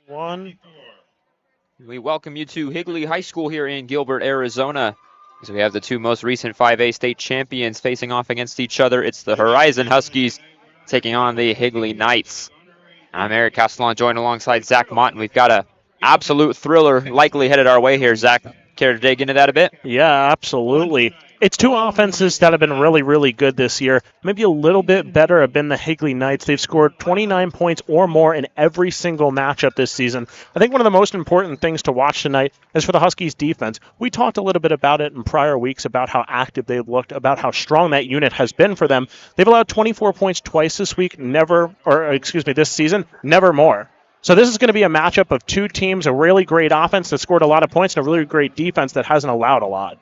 One. We welcome you to Higley High School here in Gilbert, Arizona. So we have the two most recent 5A state champions facing off against each other. It's the Horizon Huskies taking on the Higley Knights. I'm Eric Castellan, joined alongside Zach Mott, and we've got a absolute thriller likely headed our way here. Zach, care to dig into that a bit? Yeah, absolutely. It's two offenses that have been really, really good this year. Maybe a little bit better have been the Higley Knights. They've scored 29 points or more in every single matchup this season. I think one of the most important things to watch tonight is for the Huskies defense. We talked a little bit about it in prior weeks, about how active they've looked, about how strong that unit has been for them. They've allowed 24 points twice this season, never more. So this is going to be a matchup of two teams, a really great offense that scored a lot of points and a really great defense that hasn't allowed a lot.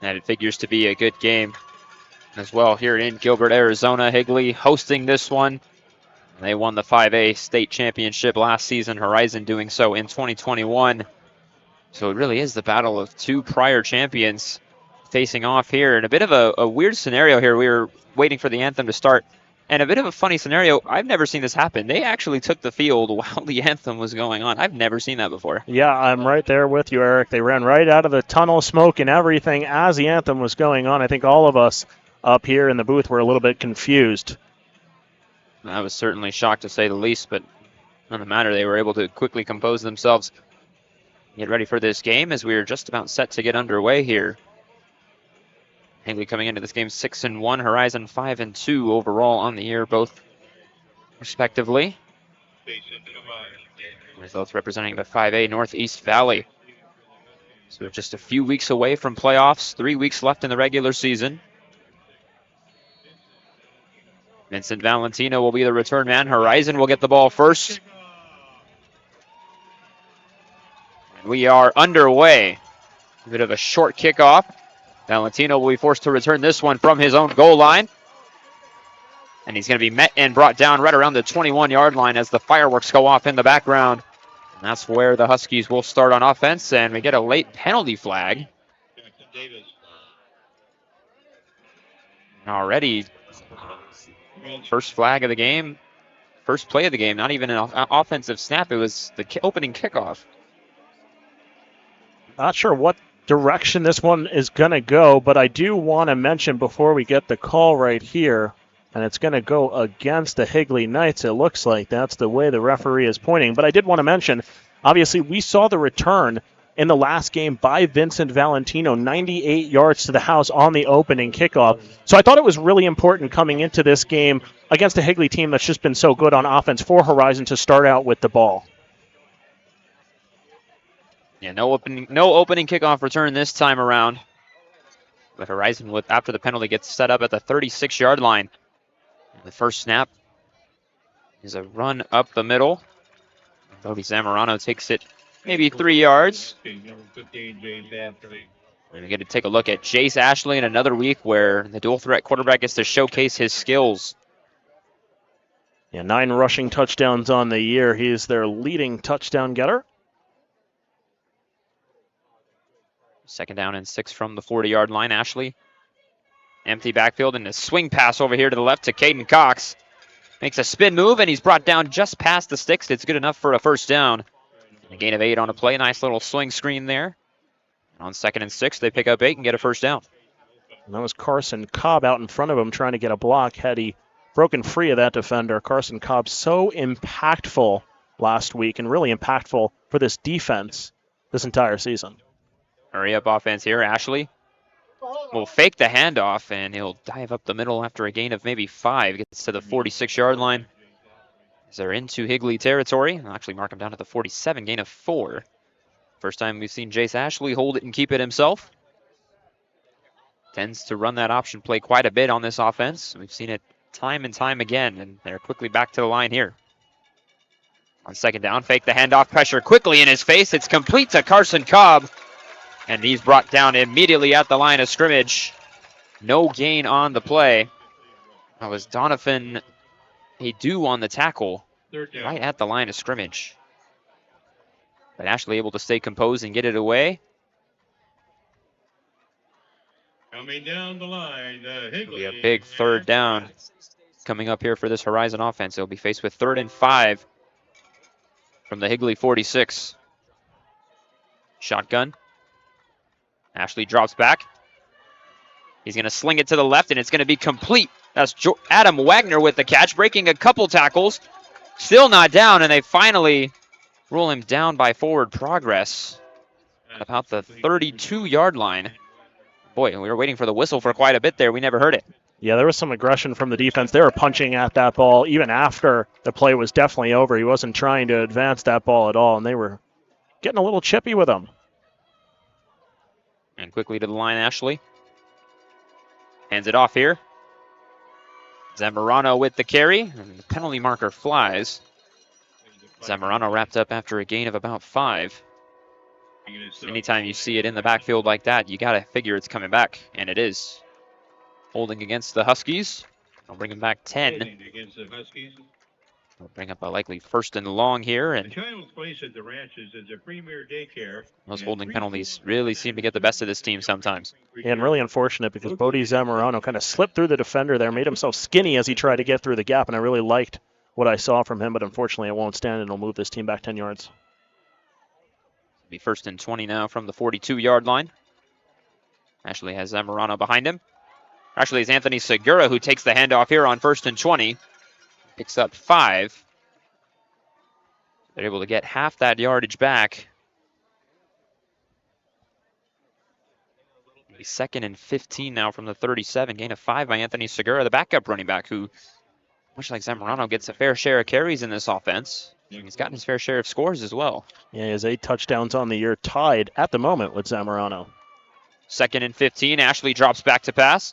And it figures to be a good game as well here in Gilbert, Arizona. Higley hosting this one. They won the 5A state championship last season, Horizon doing so in 2021. So it really is the battle of two prior champions facing off here. And a bit of a weird scenario here. We were waiting for the anthem to start. And a bit of a funny scenario. I've never seen this happen. They actually took the field while the anthem was going on. I've never seen that before. Yeah, I'm right there with you, Eric. They ran right out of the tunnel, smoke and everything as the anthem was going on. I think all of us up here in the booth were a little bit confused. I was certainly shocked to say the least, but none of the matter. They were able to quickly compose themselves, get ready for this game as we are just about set to get underway here. Higley coming into this game 6-1, Horizon 5-2 overall on the year, both respectively. Both representing the 5A Northeast Valley. So we're just a few weeks away from playoffs, 3 weeks left in the regular season. Vincent Valentino will be the return man. Horizon will get the ball first. And we are underway. A bit of a short kickoff. Valentino will be forced to return this one from his own goal line. And he's going to be met and brought down right around the 21-yard line as the fireworks go off in the background. And that's where the Huskies will start on offense, and we get a late penalty flag. And already, first flag of the game, first play of the game, not even an offensive snap. It was the opening kickoff. Not sure what direction this one is going to go, but I do want to mention before we get the call right here, and it's going to go against the Higley Knights, it looks like. That's the way the referee is pointing. But I did want to mention, obviously, we saw the return in the last game by Vincent Valentino, 98 yards to the house on the opening kickoff. So I thought it was really important coming into this game against a Higley team that's just been so good on offense for Horizon to start out with the ball. Yeah, no opening kickoff return this time around. But Horizon, after the penalty, gets set up at the 36-yard line. And the first snap is a run up the middle. Bodie Zamorano takes it maybe 3 yards. And we get to take a look at Jace Ashley in another week where the dual threat quarterback gets to showcase his skills. Yeah, 9 rushing touchdowns on the year. He is their leading touchdown getter. 2nd down and 6 from the 40-yard line. Ashley, empty backfield, and a swing pass over here to the left to Caden Cox. Makes a spin move, and he's brought down just past the sticks. It's good enough for a first down. A gain of 8 on a play. Nice little swing screen there. On 2nd and 6, they pick up 8 and get a first down. And that was Carson Cobb out in front of him trying to get a block. Had he broken free of that defender, Carson Cobb so impactful last week and really impactful for this defense this entire season. Hurry up offense here. Ashley will fake the handoff, and he'll dive up the middle after a gain of maybe 5. Gets to the 46-yard line. As they're into Higley territory. I'll actually mark him down at the 47, gain of 4. First time we've seen Jace Ashley hold it and keep it himself. Tends to run that option play quite a bit on this offense. We've seen it time and time again, and they're quickly back to the line here. On 2nd down, fake the handoff, pressure quickly in his face. It's complete to Carson Cobb. And he's brought down immediately at the line of scrimmage. No gain on the play. That was Donovan Hadu on the tackle right at the line of scrimmage. But Ashley able to stay composed and get it away. Coming down the line, It'll be a big 3rd down coming up here for this Horizon offense. They'll be faced with 3rd and 5. from the Higley 46. Shotgun. Ashley drops back. He's going to sling it to the left, and it's going to be complete. That's Adam Wagner with the catch, breaking a couple tackles. Still not down, and they finally rule him down by forward progress at about the 32-yard line. Boy, we were waiting for the whistle for quite a bit there. We never heard it. Yeah, there was some aggression from the defense. They were punching at that ball even after the play was definitely over. He wasn't trying to advance that ball at all, and they were getting a little chippy with him. And quickly to the line, Ashley. Hands it off here. Zamorano with the carry, and the penalty marker flies. Zamorano wrapped up after a gain of about 5. Anytime you see it in the backfield like that, you got to figure it's coming back, and it is. Holding against the Huskies. I'll bring him back 10. We'll bring up a likely 1st and long here, and those holding penalties really seem to get the best of this team sometimes. And really unfortunate because Bodie Zamorano kind of slipped through the defender there, made himself skinny as he tried to get through the gap, and I really liked what I saw from him, but unfortunately it won't stand, and it'll move this team back 10 yards. It'll be 1st and 20 now from the 42-yard line. Ashley has Zamorano behind him. Actually, it's Anthony Segura who takes the handoff here on 1st and 20. Picks up 5. They're able to get half that yardage back. It'll be 2nd and 15 now from the 37. Gain of 5 by Anthony Segura, the backup running back who, much like Zamorano, gets a fair share of carries in this offense. And he's gotten his fair share of scores as well. Yeah, he has 8 touchdowns on the year, tied at the moment with Zamorano. 2nd and 15. Ashley drops back to pass.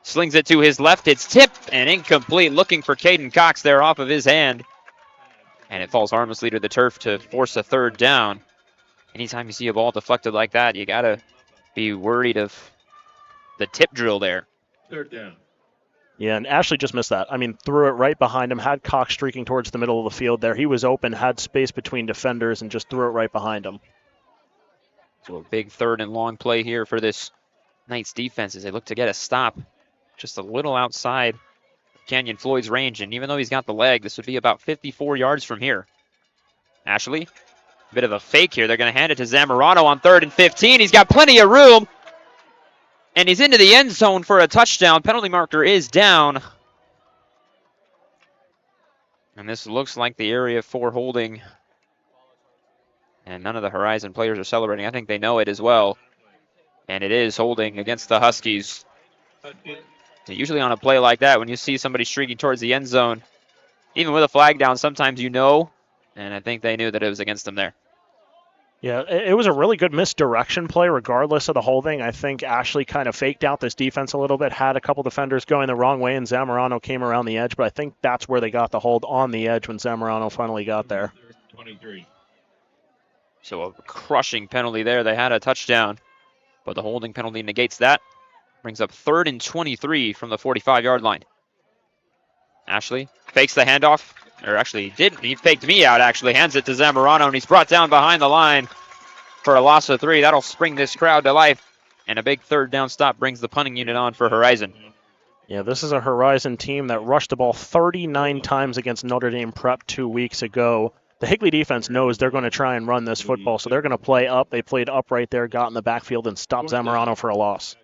Slings it to his left. It's tipped and incomplete. Looking for Caden Cox there off of his hand. And it falls harmlessly to the turf to force a 3rd down. Anytime you see a ball deflected like that, you got to be worried of the tip drill there. 3rd down. Yeah, and Ashley just missed that. I mean, threw it right behind him, had Cox streaking towards the middle of the field there. He was open, had space between defenders, and just threw it right behind him. So a big 3rd and long play here for this Knights defense as they look to get a stop just a little outside Canyon Floyd's range. And even though he's got the leg, this would be about 54 yards from here. Ashley, a bit of a fake here. They're going to hand it to Zamorano on 3rd and 15. He's got plenty of room. And he's into the end zone for a touchdown. Penalty marker is down. And this looks like the area for holding. And none of the Horizon players are celebrating. I think they know it as well. And it is holding against the Huskies. Usually on a play like that, when you see somebody streaking towards the end zone, even with a flag down, sometimes you know. And I think they knew that it was against them there. Yeah, it was a really good misdirection play regardless of the holding. I think Ashley kind of faked out this defense a little bit, had a couple defenders going the wrong way, and Zamorano came around the edge. But I think that's where they got the hold on the edge when Zamorano finally got there. 23. So a crushing penalty there. They had a touchdown, but the holding penalty negates that. Brings up 3rd and 23 from the 45-yard line. Ashley fakes the handoff. Or actually, he didn't. He faked me out, actually. Hands it to Zamorano, and he's brought down behind the line for a loss of 3. That'll spring this crowd to life. And a big 3rd down stop brings the punting unit on for Horizon. Yeah, this is a Horizon team that rushed the ball 39 times against Notre Dame Prep 2 weeks ago. The Higley defense knows they're going to try and run this football, so they're going to play up. They played up right there, got in the backfield, and stopped Zamorano for a loss.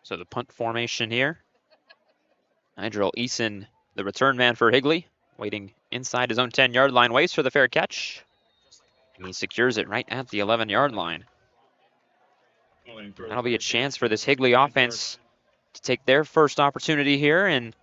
So the punt formation here. Nigel Eason, the return man for Higley, waiting inside his own 10-yard line, waits for the fair catch. And he secures it right at the 11-yard line. That'll be a chance for this Higley offense to take their first opportunity here. And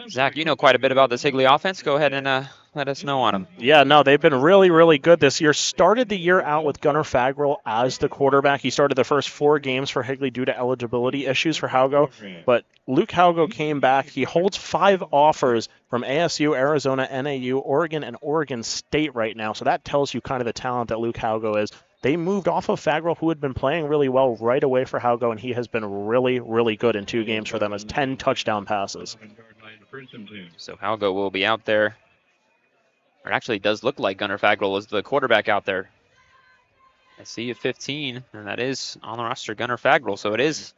Zach, you know quite a bit about this Higley offense. Go ahead and let us know on them. Yeah, no, they've been really, really good this year. Started the year out with Gunnar Fagrill as the quarterback. He started the first 4 games for Higley due to eligibility issues for Haugo. But Luke Haugo came back. He holds 5 offers from ASU, Arizona, NAU, Oregon, and Oregon State right now. So that tells you kind of the talent that Luke Haugo is. They moved off of Fagrill, who had been playing really well, right away for Haugo, and he has been really, really good in 2 games for them as 10 touchdown passes. So Haugo will be out there. It actually does look like Gunnar Fagrill is the quarterback out there. I see a 15, and that is on the roster, Gunnar Fagrill. So it is.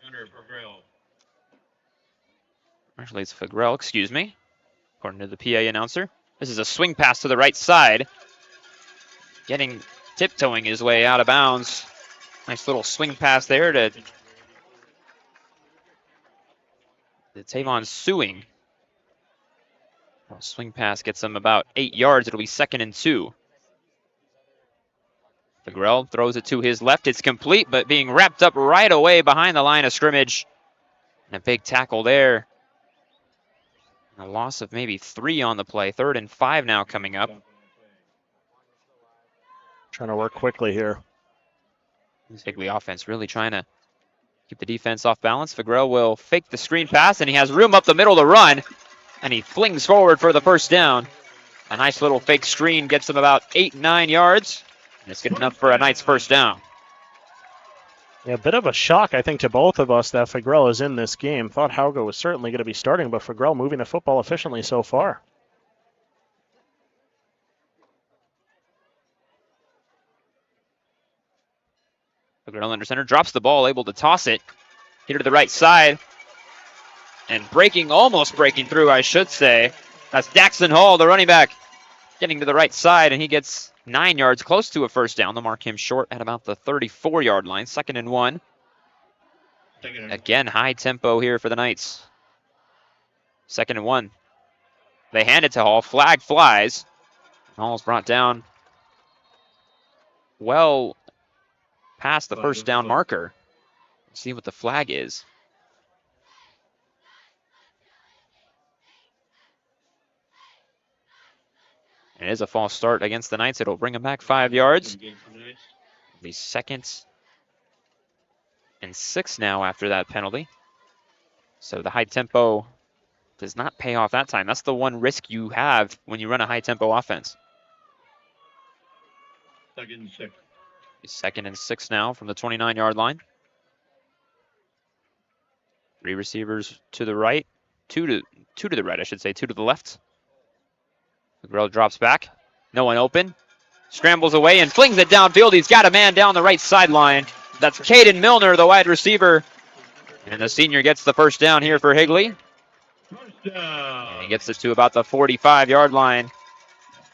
Actually, it's Fagrill, excuse me, according to the PA announcer. This is a swing pass to the right side. Tiptoeing his way out of bounds. Nice little swing pass there to Tavon Sewing. Swing pass gets him about 8 yards. It'll be 2nd and 2. Fagrell throws it to his left. It's complete, but being wrapped up right away behind the line of scrimmage. And a big tackle there. A loss of maybe 3 on the play. 3rd and 5 now coming up. Trying to work quickly here. This Higley offense really trying to keep the defense off balance. Fagrell will fake the screen pass, and he has room up the middle to run. And he flings forward for the first down. A nice little fake screen gets him about 8-9 yards. And it's good enough for a Knights first down. Yeah, a bit of a shock, I think, to both of us that Fagrell is in this game. Thought Hauge was certainly going to be starting, but Fagrell moving the football efficiently so far. Fagrell under center, drops the ball, able to toss it. Hit it to the right side. And almost breaking through, I should say. That's Daxton Hall, the running back, getting to the right side, and he gets 9 yards, close to a first down. They'll mark him short at about the 34-yard line. 2nd and 1. Again, high tempo here for the Knights. 2nd and 1. They hand it to Hall. Flag flies. Hall's brought down well past the first down marker. Let's see what the flag is. It is a false start against the Knights. It'll bring them back 5 yards. The 2nd and 6 now after that penalty. So the high tempo does not pay off that time. That's the one risk you have when you run a high tempo offense. 2nd and 6. 2nd and 6 now from the 29-yard line. 3 receivers to the right, two to the right, I should say, 2 to the left. Fagrell drops back. No one open. Scrambles away and flings it downfield. He's got a man down the right sideline. That's Caden Milner, the wide receiver. And the senior gets the first down here for Higley. And he gets it to about the 45-yard line.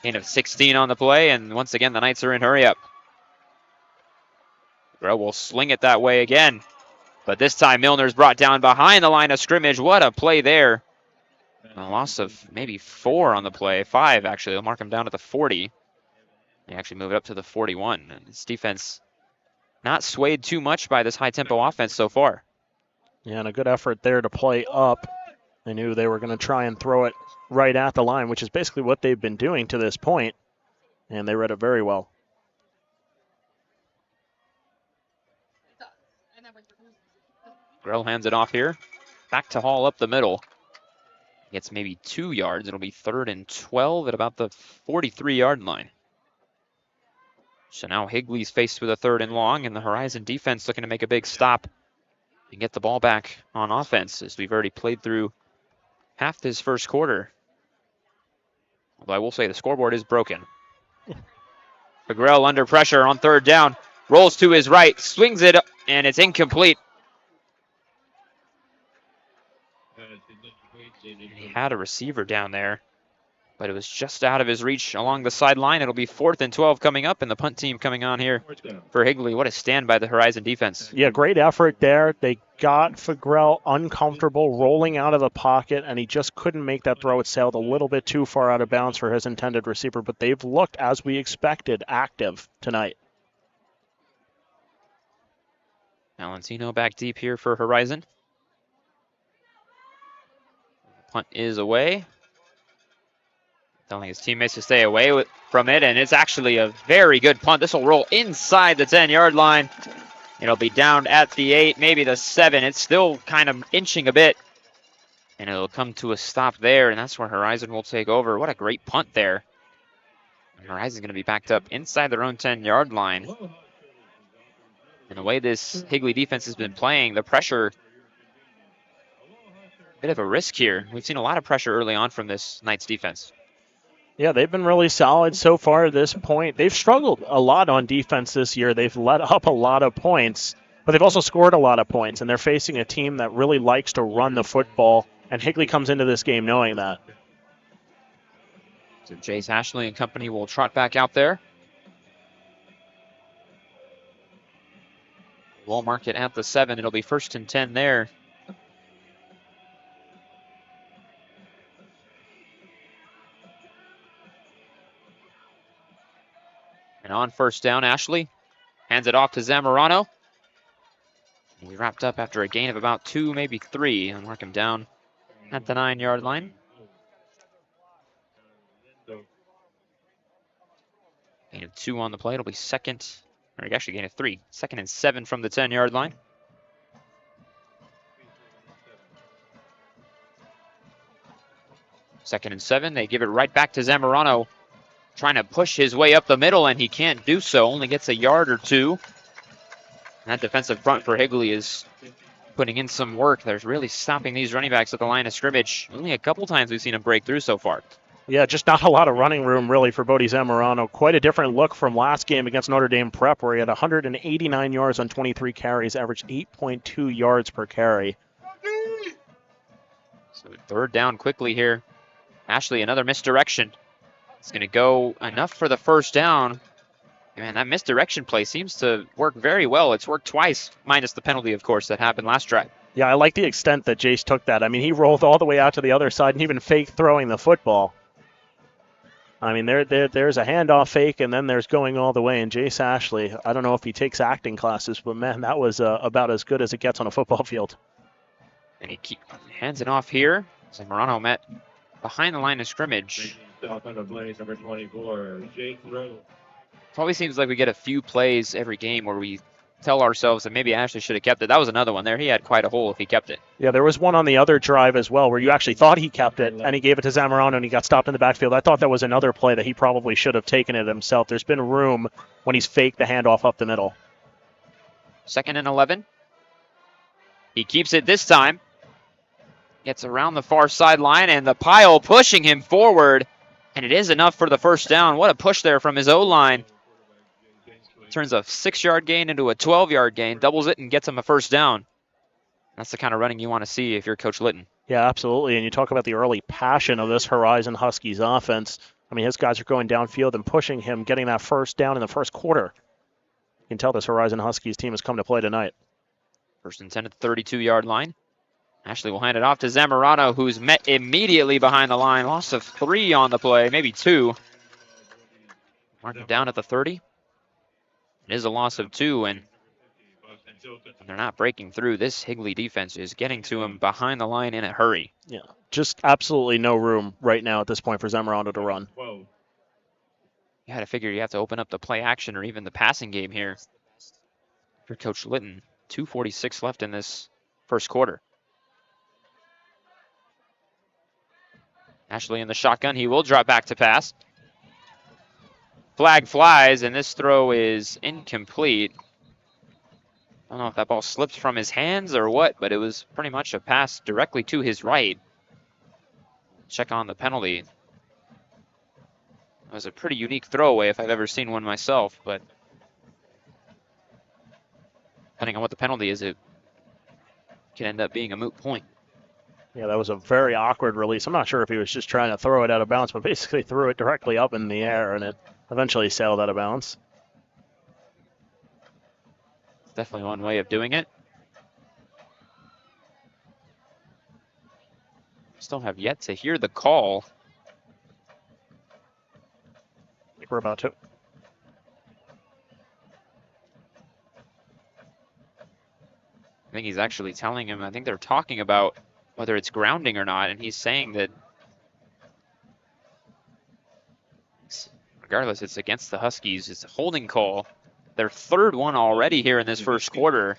Gain of 16 on the play, and once again, the Knights are in hurry up. Fagrell will sling it that way again. But this time, Milner's brought down behind the line of scrimmage. What a play there. A loss of maybe 4 on the play. 5, actually. They'll mark him down at the 40. They actually move it up to the 41. And this defense not swayed too much by this high-tempo offense so far. Yeah, and a good effort there to play up. They knew they were going to try and throw it right at the line, which is basically what they've been doing to this point. And they read it very well. Grell hands it off here. Back to Hall up the middle. Gets maybe 2 yards. It'll be 3rd and 12 at about the 43-yard line. So now Higley's faced with a 3rd and long, and the Horizon defense looking to make a big stop and get the ball back on offense, as we've already played through half this first quarter. Although I will say the scoreboard is broken. Fagrell under pressure on 3rd down. Rolls to his right, swings it, and it's incomplete. He had a receiver down there, but it was just out of his reach along the sideline. It'll be 4th and 12 coming up, and the punt team coming on here for Higley. What a stand by the Horizon defense. Yeah, great effort there. They got Fagrell uncomfortable, rolling out of the pocket, and he just couldn't make that throw. It sailed a little bit too far out of bounds for his intended receiver, but they've looked, as we expected, active tonight. Valentino back deep here for Horizon. Punt is away. Telling his teammates to stay away from it, and it's actually a very good punt. This will roll inside the 10-yard line. It'll be down at the 8, maybe the 7. It's still kind of inching a bit, and it'll come to a stop there, and that's where Horizon will take over. What a great punt there. And Horizon's going to be backed up inside their own 10-yard line. And the way this Higley defense has been playing, the pressure, bit of a risk here. We've seen a lot of pressure early on from this Knights defense. Yeah, they've been really solid so far at this point. They've struggled a lot on defense this year. They've let up a lot of points, but they've also scored a lot of points, and they're facing a team that really likes to run the football, and Higley comes into this game knowing that. So Jace Ashley and company will trot back out there. We'll mark it at the 7. It'll be 1st and 10 there. And on 1st down, Ashley hands it off to Zamorano. We wrapped up after a gain of about 2, maybe 3, and mark him down at the 9-yard line. Gain of 2 on the play. It'll be actually gain of 3. 2nd and 7 from the 10-yard line. Second and 7. They give it right back to Zamorano, trying to push his way up the middle, and he can't do so. Only gets a yard or 2. That defensive front for Higley is putting in some work. They're really stopping these running backs at the line of scrimmage. Only a couple times we've seen them break through so far. Yeah, just not a lot of running room, really, for Bodie Zamorano. Quite a different look from last game against Notre Dame Prep, where he had 189 yards on 23 carries, averaged 8.2 yards per carry. So 3rd down quickly here. Ashley, another misdirection. It's going to go enough for the 1st down. Man, that misdirection play seems to work very well. It's worked twice, minus the penalty, of course, that happened last drive. Yeah, I like the extent that Jace took that. I mean, he rolled all the way out to the other side and even faked throwing the football. I mean, there's a handoff fake, and then there's going all the way. And Jace Ashley, I don't know if he takes acting classes, but, man, that was about as good as it gets on a football field. And he hands it off here. Zamorano met behind the line of scrimmage. Number 24, Jake Rowe. Probably seems like we get a few plays every game where we tell ourselves that maybe Ashley should have kept it. That was another one there. He had quite a hole if he kept it. Yeah, there was one on the other drive as well where you actually thought he kept it, and he gave it to Zamorano, and he got stopped in the backfield. I thought that was another play that he probably should have taken it himself. There's been room when he's faked the handoff up the middle. 2nd and 11. He keeps it this time. Gets around the far sideline, and the pile pushing him forward. And it is enough for the 1st down. What a push there from his O-line. Turns a 6-yard gain into a 12-yard gain, doubles it, and gets him a 1st down. That's the kind of running you want to see if you're Coach Litton. Yeah, absolutely. And you talk about the early passion of this Horizon Huskies offense. I mean, his guys are going downfield and pushing him, getting that 1st down in the 1st quarter. You can tell this Horizon Huskies team has come to play tonight. 1st and 10 at the 32-yard line. Ashley will hand it off to Zamorano, who's met immediately behind the line. Loss of 3 on the play, maybe 2. Mark him down at the 30. It is a loss of 2, and they're not breaking through. This Higley defense is getting to him behind the line in a hurry. Yeah, just absolutely no room right now at this point for Zamorano to run. You had to figure you have to open up the play action or even the passing game here. For Coach Litton, 2:46 left in this 1st quarter. Ashley in the shotgun. He will drop back to pass. Flag flies, and this throw is incomplete. I don't know if that ball slipped from his hands or what, but it was pretty much a pass directly to his right. Check on the penalty. It was a pretty unique throwaway if I've ever seen one myself, but depending on what the penalty is, it can end up being a moot point. Yeah, that was a very awkward release. I'm not sure if he was just trying to throw it out of bounds, but basically threw it directly up in the air, and it eventually sailed out of bounds. It's definitely one way of doing it. Still have yet to hear the call. I think we're about to. I think he's actually telling him, I think they're talking about whether it's grounding or not, and he's saying that regardless, it's against the Huskies. It's a holding call. Their 3rd one already here in this 1st quarter.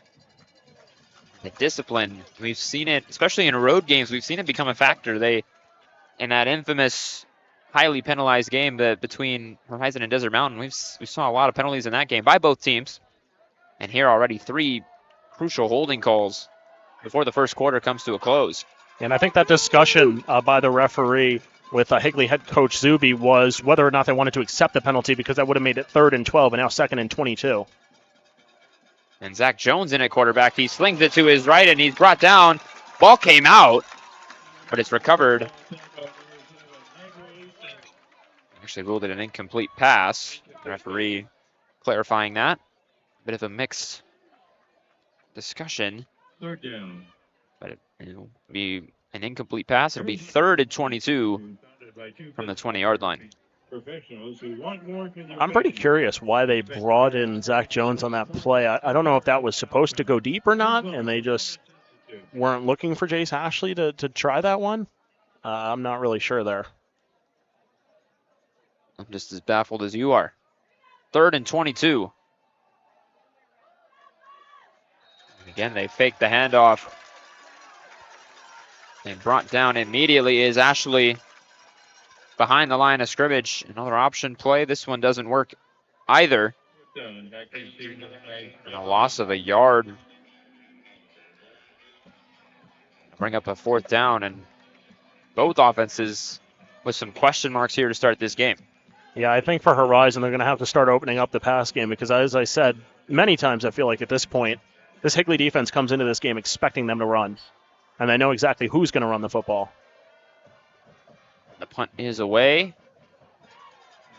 The discipline, we've seen it, especially in road games, we've seen it become a factor. In that infamous, highly penalized game between Horizon and Desert Mountain, we saw a lot of penalties in that game by both teams. And here already 3 crucial holding calls before the 1st quarter comes to a close. And I think that discussion by the referee with Higley head coach Zuby was whether or not they wanted to accept the penalty, because that would have made it 3rd and 12 and now 2nd and 22. And Zach Jones in at quarterback. He slings it to his right, and he's brought down. Ball came out, but it's recovered Actually ruled it an incomplete pass. The referee clarifying that. Bit of a mixed discussion. Third down. But it'll be an incomplete pass. It'll be 3rd and 22 from the 20-yard line. I'm pretty curious why they brought in Zach Jones on that play. I don't know if that was supposed to go deep or not, and they just weren't looking for Jace Ashley to try that one. I'm not really sure there. I'm just as baffled as you are. 3rd and 22. And again, they faked the handoff. And brought down immediately is Ashley behind the line of scrimmage. Another option play. This one doesn't work either. And a loss of a yard. Bring up a 4th down, and both offenses with some question marks here to start this game. Yeah, I think for Horizon, they're going to have to start opening up the pass game because, as I said many times, I feel like at this point, this Higley defense comes into this game expecting them to run. And they know exactly who's going to run the football. The punt is away.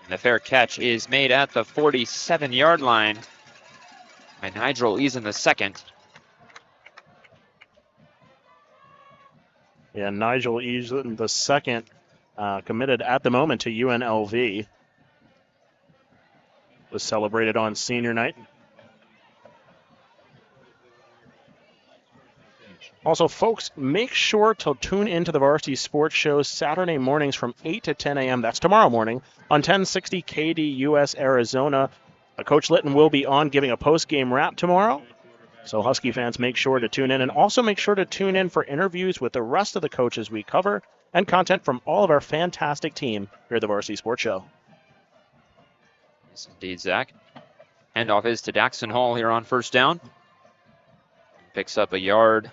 And the fair catch is made at the 47-yard line by Nigel Eason II. Yeah, Nigel Eason II committed at the moment to UNLV. Was celebrated on senior night. Also, folks, make sure to tune into the Varsity Sports Shows Saturday mornings from 8 to 10 a.m. That's tomorrow morning on 1060 KDUS Arizona. Coach Litton will be on giving a post-game wrap tomorrow. So Husky fans, make sure to tune in. And also make sure to tune in for interviews with the rest of the coaches we cover and content from all of our fantastic team here at the Varsity Sports Show. Yes, indeed, Zach. Handoff is to Daxon Hall here on 1st down. Picks up a yard.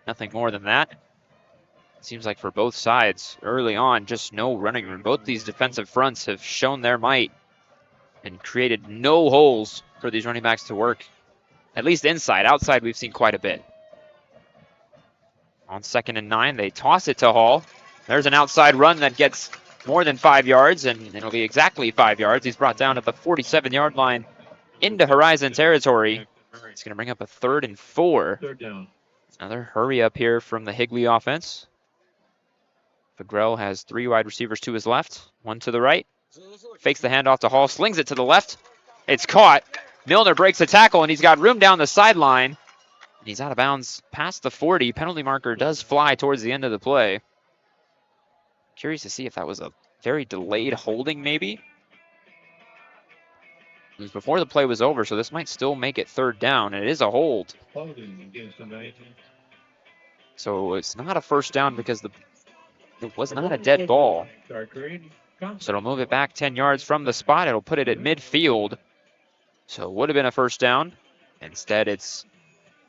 Nothing more than that. It seems like for both sides, early on, just no running room. Both these defensive fronts have shown their might and created no holes for these running backs to work. At least inside. Outside, we've seen quite a bit. On 2nd and 9, they toss it to Hall. There's an outside run that gets more than 5 yards, and it'll be exactly 5 yards. He's brought down at the 47-yard line into Horizon territory. It's going to bring up a 3rd and 4. Third down. Another hurry up here from the Higley offense. Fagrell has 3 wide receivers to his left, 1 to the right. Fakes the handoff to Hall, slings it to the left. It's caught. Milner breaks the tackle, and he's got room down the sideline. And he's out of bounds past the 40. Penalty marker does fly towards the end of the play. Curious to see if that was a very delayed holding, maybe. It was before the play was over, so this might still make it 3rd down, and it is a hold. So it's not a 1st down because it was not a dead ball. So it'll move it back 10 yards from the spot. It'll put it at midfield. So it would have been a 1st down. Instead, it's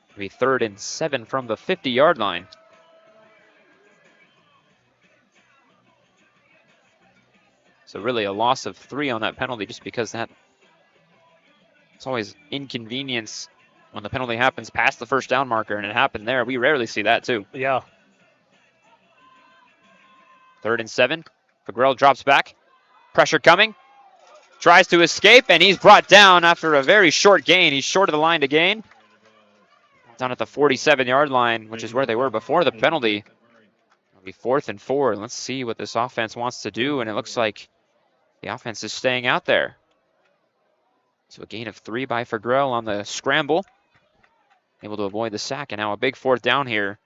going to be 3rd and 7 from the 50-yard line. So really a loss of 3 on that penalty just because it's always inconvenience when the penalty happens past the 1st down marker, and it happened there. We rarely see that, too. Yeah. 3rd and 7. Fagrell drops back. Pressure coming. Tries to escape, and he's brought down after a very short gain. He's short of the line to gain. Down at the 47-yard line, which is where they were before the penalty. It'll be 4th and 4. Let's see what this offense wants to do, and it looks like the offense is staying out there. So a gain of 3 by Fagrell on the scramble. Able to avoid the sack, and now a big 4th down here.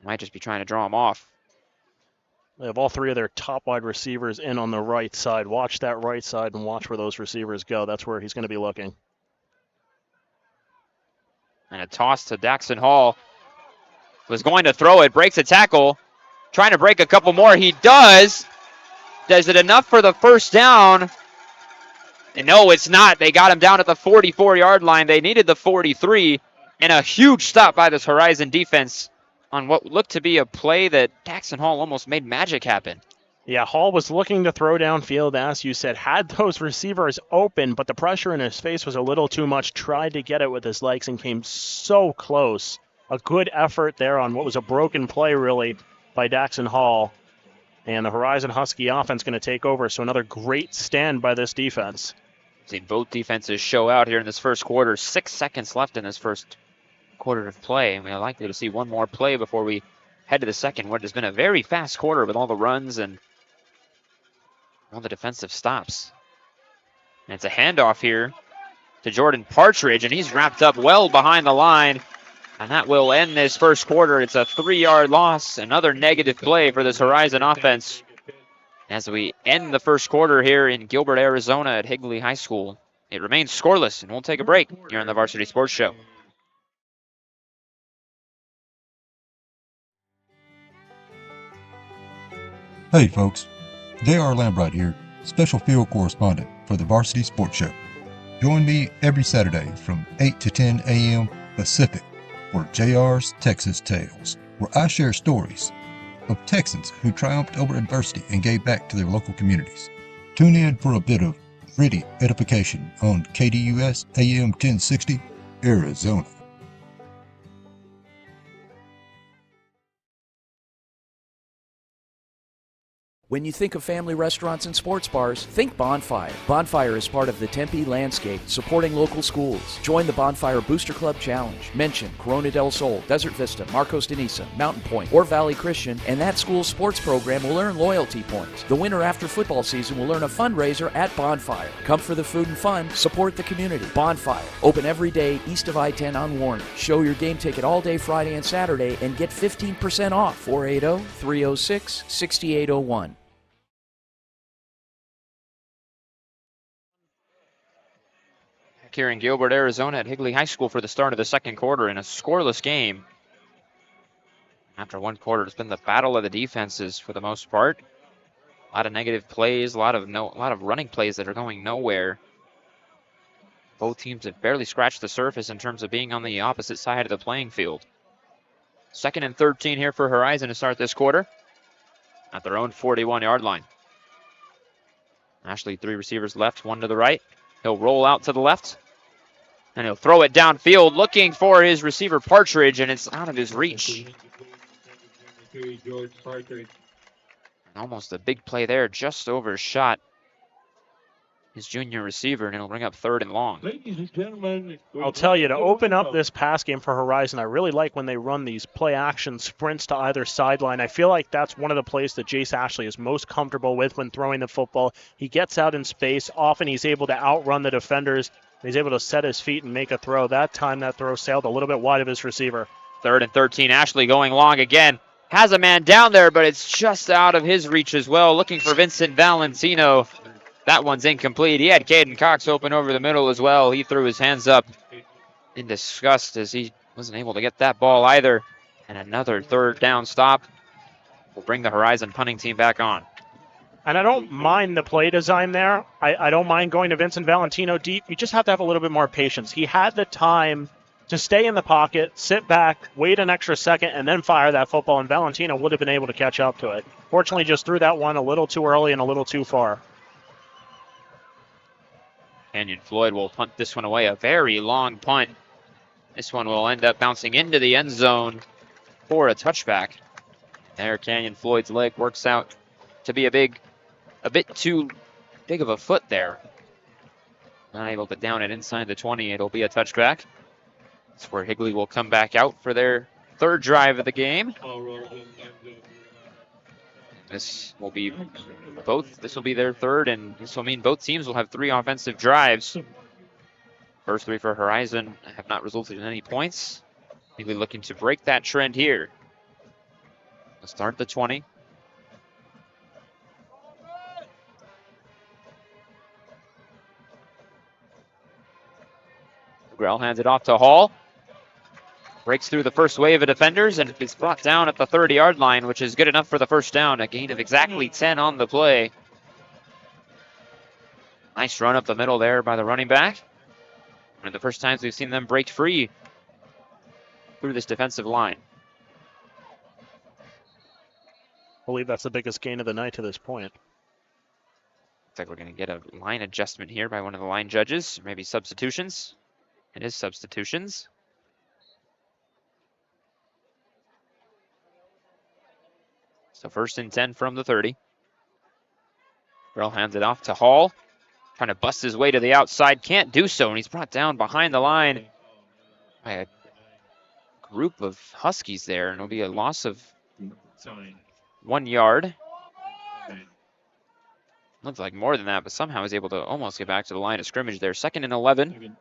Might just be trying to draw him off. They have all 3 of their top wide receivers in on the right side. Watch that right side and watch where those receivers go. That's where he's going to be looking. And a toss to Daxon Hall. Was going to throw it, breaks a tackle. Trying to break a couple more. He does. Does it enough for the 1st down? And no, it's not. They got him down at the 44-yard line. They needed the 43. And a huge stop by this Horizon defense on what looked to be a play that Daxon Hall almost made magic happen. Yeah, Hall was looking to throw downfield, as you said, had those receivers open, but the pressure in his face was a little too much. Tried to get it with his legs and came so close. A good effort there on what was a broken play, really, by Daxon Hall. And the Horizon Husky offense going to take over, so another great stand by this defense. Seen both defenses show out here in this first quarter. 6 seconds left in this first quarter of play, and we're likely to see one more play before we head to the second, what has been a very fast quarter with all the runs and all the defensive stops. And it's a handoff here to Jordan Partridge, and he's wrapped up well behind the line. And that will end this first quarter. It's a 3-yard loss. Another negative play for this Horizon offense as we end the first quarter here in Gilbert, Arizona at Higley High School. It remains scoreless, and we'll take a break here on the Varsity Sports Show. Hey folks, J.R. Lambright here, special field correspondent for the Varsity Sports Show. Join me every Saturday from 8 to 10 a.m. Pacific for JR's Texas Tales, where I share stories of Texans who triumphed over adversity and gave back to their local communities. Tune in for a bit of gritty edification on KDUS AM 1060, Arizona. When you think of family restaurants and sports bars, think Bonfire. Bonfire is part of the Tempe landscape, supporting local schools. Join the Bonfire Booster Club Challenge. Mention Corona del Sol, Desert Vista, Marcos de Niza, Mountain Point, or Valley Christian, and that school's sports program will earn loyalty points. The winner after football season will earn a fundraiser at Bonfire. Come for the food and fun, support the community. Bonfire, open every day east of I-10 on Warner. Show your game ticket all day Friday and Saturday and get 15% off. 480-306-6801. Here in Gilbert, Arizona at Higley High School for the start of the second quarter in a scoreless game. After one quarter, it's been the battle of the defenses for the most part. A lot of negative plays, a lot of running plays that are going nowhere. Both teams have barely scratched the surface in terms of being on the opposite side of the playing field. 2nd and 13 here for Horizon to start this quarter at their own 41-yard line. Ashley, 3 receivers left, 1 to the right. He'll roll out to the left, and he'll throw it downfield looking for his receiver Partridge, and it's out of his reach. Almost a big play there, just overshot his junior receiver, and it'll bring up 3rd and long. Ladies and gentlemen, I'll tell you, to open up this pass game for Horizon, I really like when they run these play-action sprints to either sideline. I feel like that's one of the plays that Jace Ashley is most comfortable with when throwing the football. He gets out in space. Often he's able to outrun the defenders. He's able to set his feet and make a throw. That time, that throw sailed a little bit wide of his receiver. 3rd and 13, Ashley going long again. Has a man down there, but it's just out of his reach as well. Looking for Vincent Valentino. That one's incomplete. He had Caden Cox open over the middle as well. He threw his hands up in disgust as he wasn't able to get that ball either. And another 3rd down stop will bring the Horizon punting team back on. And I don't mind the play design there. I don't mind going to Vincent Valentino deep. You just have to have a little bit more patience. He had the time to stay in the pocket, sit back, wait an extra second, and then fire that football, and Valentino would have been able to catch up to it. Fortunately, just threw that one a little too early and a little too far. Canyon Floyd will punt this one away, a very long punt. This one will end up bouncing into the end zone for a touchback. There, Canyon Floyd's leg works out to be a bit too big of a foot there. Not able to down it inside the 20. It'll be a touchback. That's where Higley will come back out for their 3rd drive of the game. This will be their 3rd, and this will mean both teams will have 3 offensive drives. First 3 for Horizon have not resulted in any points. Higley looking to break that trend here. Let's start the 20. Grell hands it off to Hall. Breaks through the first wave of defenders and is brought down at the 30-yard line, which is good enough for the first down. A gain of exactly 10 on the play. Nice run up the middle there by the running back. One of the first times we've seen them break free through this defensive line. I believe that's the biggest gain of the night to this point. Looks like we're going to get a line adjustment here by one of the line judges, maybe substitutions. It is substitutions. So 1st and 10 from the 30. Burrell hands it off to Hall. Trying to bust his way to the outside. Can't do so, and he's brought down behind the line by a group of Huskies there, and it'll be a loss of 1 yard. Looks like more than that, but somehow he's able to almost get back to the line of scrimmage there. 2nd and 11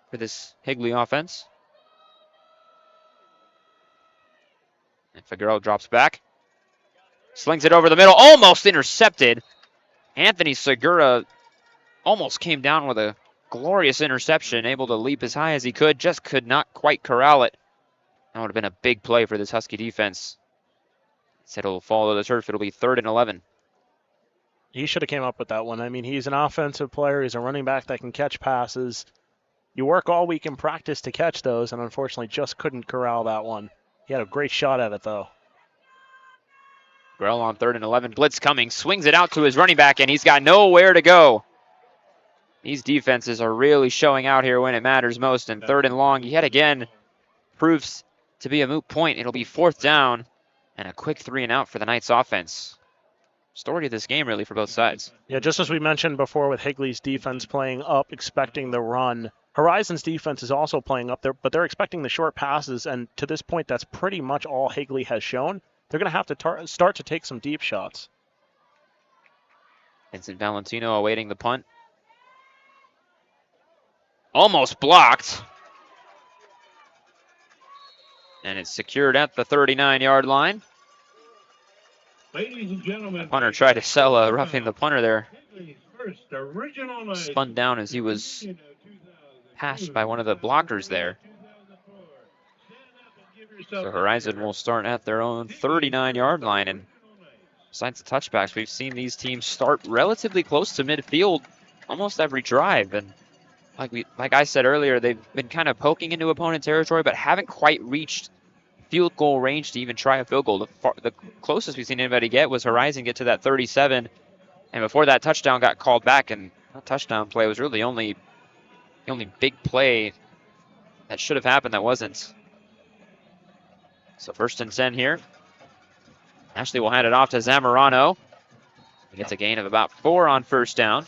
for this Higley offense. And Figueroa drops back. Slings it over the middle, almost intercepted. Anthony Segura almost came down with a glorious interception, able to leap as high as he could, just could not quite corral it. That would have been a big play for this Husky defense. Instead, it'll fall to the turf. It'll be 3rd and 11. He should have came up with that one. I mean, he's an offensive player. He's a running back that can catch passes. You work all week in practice to catch those, and unfortunately just couldn't corral that one. He had a great shot at it, though. Grell on 3rd and 11. Blitz coming. Swings it out to his running back, and he's got nowhere to go. These defenses are really showing out here when it matters most. And 3rd and long, yet again, proves to be a moot point. It'll be 4th down and a quick 3 and out for the Knights offense. Story of this game, really, for both sides. Yeah, just as we mentioned before with Higley's defense playing up, expecting the run, Horizon's defense is also playing up there, but they're expecting the short passes, and to this point, that's pretty much all Higley has shown. They're going to have to start to take some deep shots. Vincent Valentino awaiting the punt. Almost blocked. And it's secured at the 39-yard line. Ladies and gentlemen, The punter tried to sell a roughing the punter there. first original Spun down as he was passed by one of the blockers there. So Horizon will start at their own 39-yard line. And besides the touchbacks, we've seen these teams start relatively close to midfield almost every drive. And like I said earlier, they've been kind of poking into opponent territory, but haven't quite reached field goal range to even try a field goal. The closest we've seen anybody get was Horizon get to that 37. And before that touchdown got called back, and that touchdown play was really the only big play that should have happened that wasn't. So 1st and 10 here. Ashley will hand it off to Zamorano. He gets a gain of about 4 on 1st down.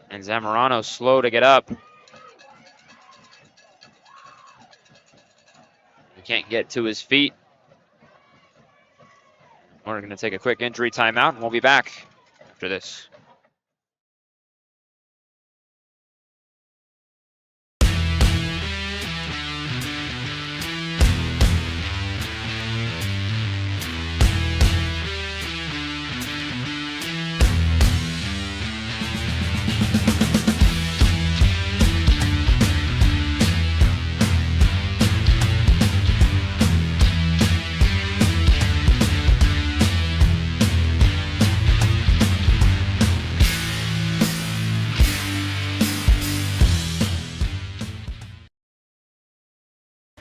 And Zamorano slow to get up. He can't get to his feet. We're going to take a quick injury timeout, and we'll be back after this.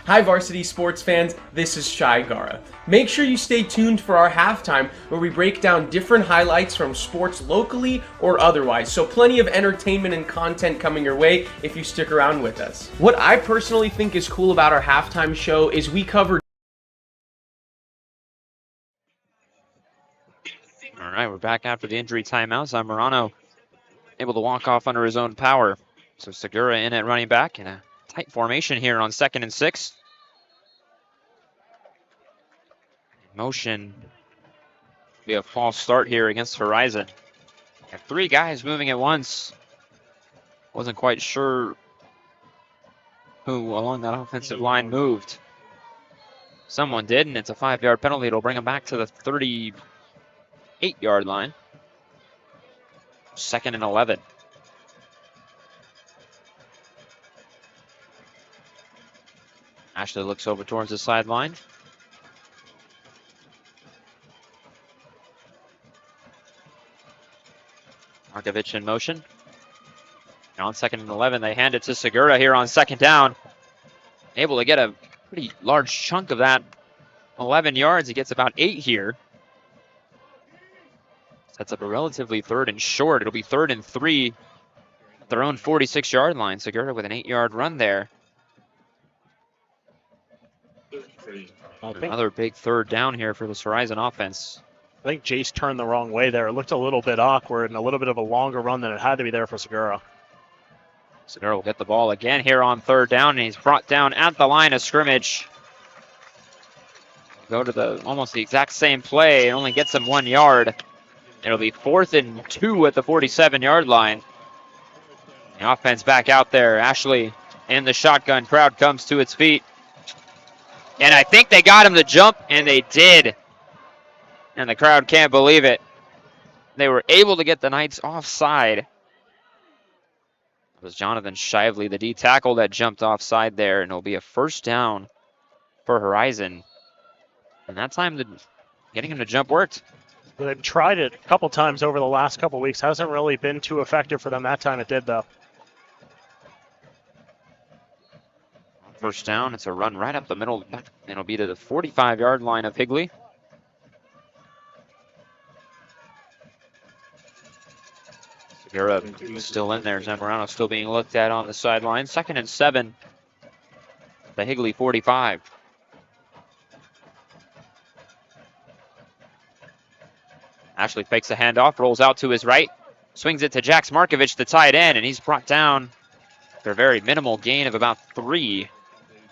Hi Varsity sports fans, this is Shai Gara. Make sure you stay tuned for our halftime where we break down different highlights from sports locally or otherwise, so plenty of entertainment and content coming your way if you stick around with us. What I personally think is cool about our halftime show is we cover. All right, we're back after the injury timeout. Zamorano able to walk off under his own power. So Segura in at running back in a tight formation here on 2nd and 6. Motion. Be a false start here against Horizon. Got 3 guys moving at once. Wasn't quite sure who along that offensive line moved. Someone did, and it's a 5-yard penalty. It'll bring him back to the 38-yard line. 2nd and 11. Ashley looks over towards the sideline. Markovich in motion. Now on 2nd and 11, they hand it to Segura here on 2nd down. Able to get a pretty large chunk of that 11 yards. He gets about 8 here. Sets up a relatively 3rd and short. It'll be 3rd and 3 at their own 46-yard line. Segura with an 8-yard run there. Another big third down here for this Horizon offense. I think Jace turned the wrong way there. It looked a little bit awkward and a little bit of a longer run than it had to be there for Segura. Segura will get the ball again here on third down, and he's brought down at the line of scrimmage. Go to almost the exact same play. It only gets him 1 yard. It'll be 4th and 2 at the 47-yard line. The offense back out there. Ashley in the shotgun. Crowd comes to its feet. And I think they got him to jump, and they did. And the crowd can't believe it. They were able to get the Knights offside. It was Jonathan Shively, the D tackle, that jumped offside there, and it'll be a first down for Horizon. And that time, getting him to jump worked. They've tried it a couple times over the last couple weeks. Hasn't really been too effective for them. That time it did, though. First down, it's a run right up the middle. It'll be to the 45-yard line of Higley. Segura still in there. Zamorano still being looked at on the sideline. 2nd and 7. The Higley 45. Ashley fakes a handoff, rolls out to his right, swings it to Jax Markovich, the tight end, and he's brought down for a very minimal gain of about 3.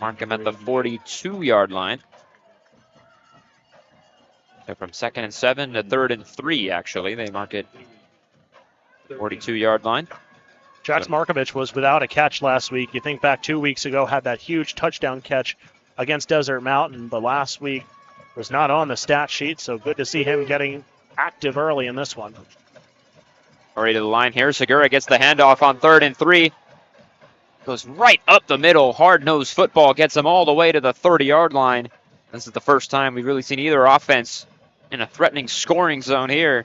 Mark him at the 42-yard line. So from 2nd and 7 to 3rd and 3, actually. They mark it 42-yard line. Jax Markovich was without a catch last week. You think back 2 weeks ago, had that huge touchdown catch against Desert Mountain, but last week was not on the stat sheet, so good to see him getting active early in this one. Already to the line here. Segura gets the handoff on 3rd and 3. Goes right up the middle. Hard-nosed football gets him all the way to the 30-yard line. This is the first time we've really seen either offense in a threatening scoring zone here.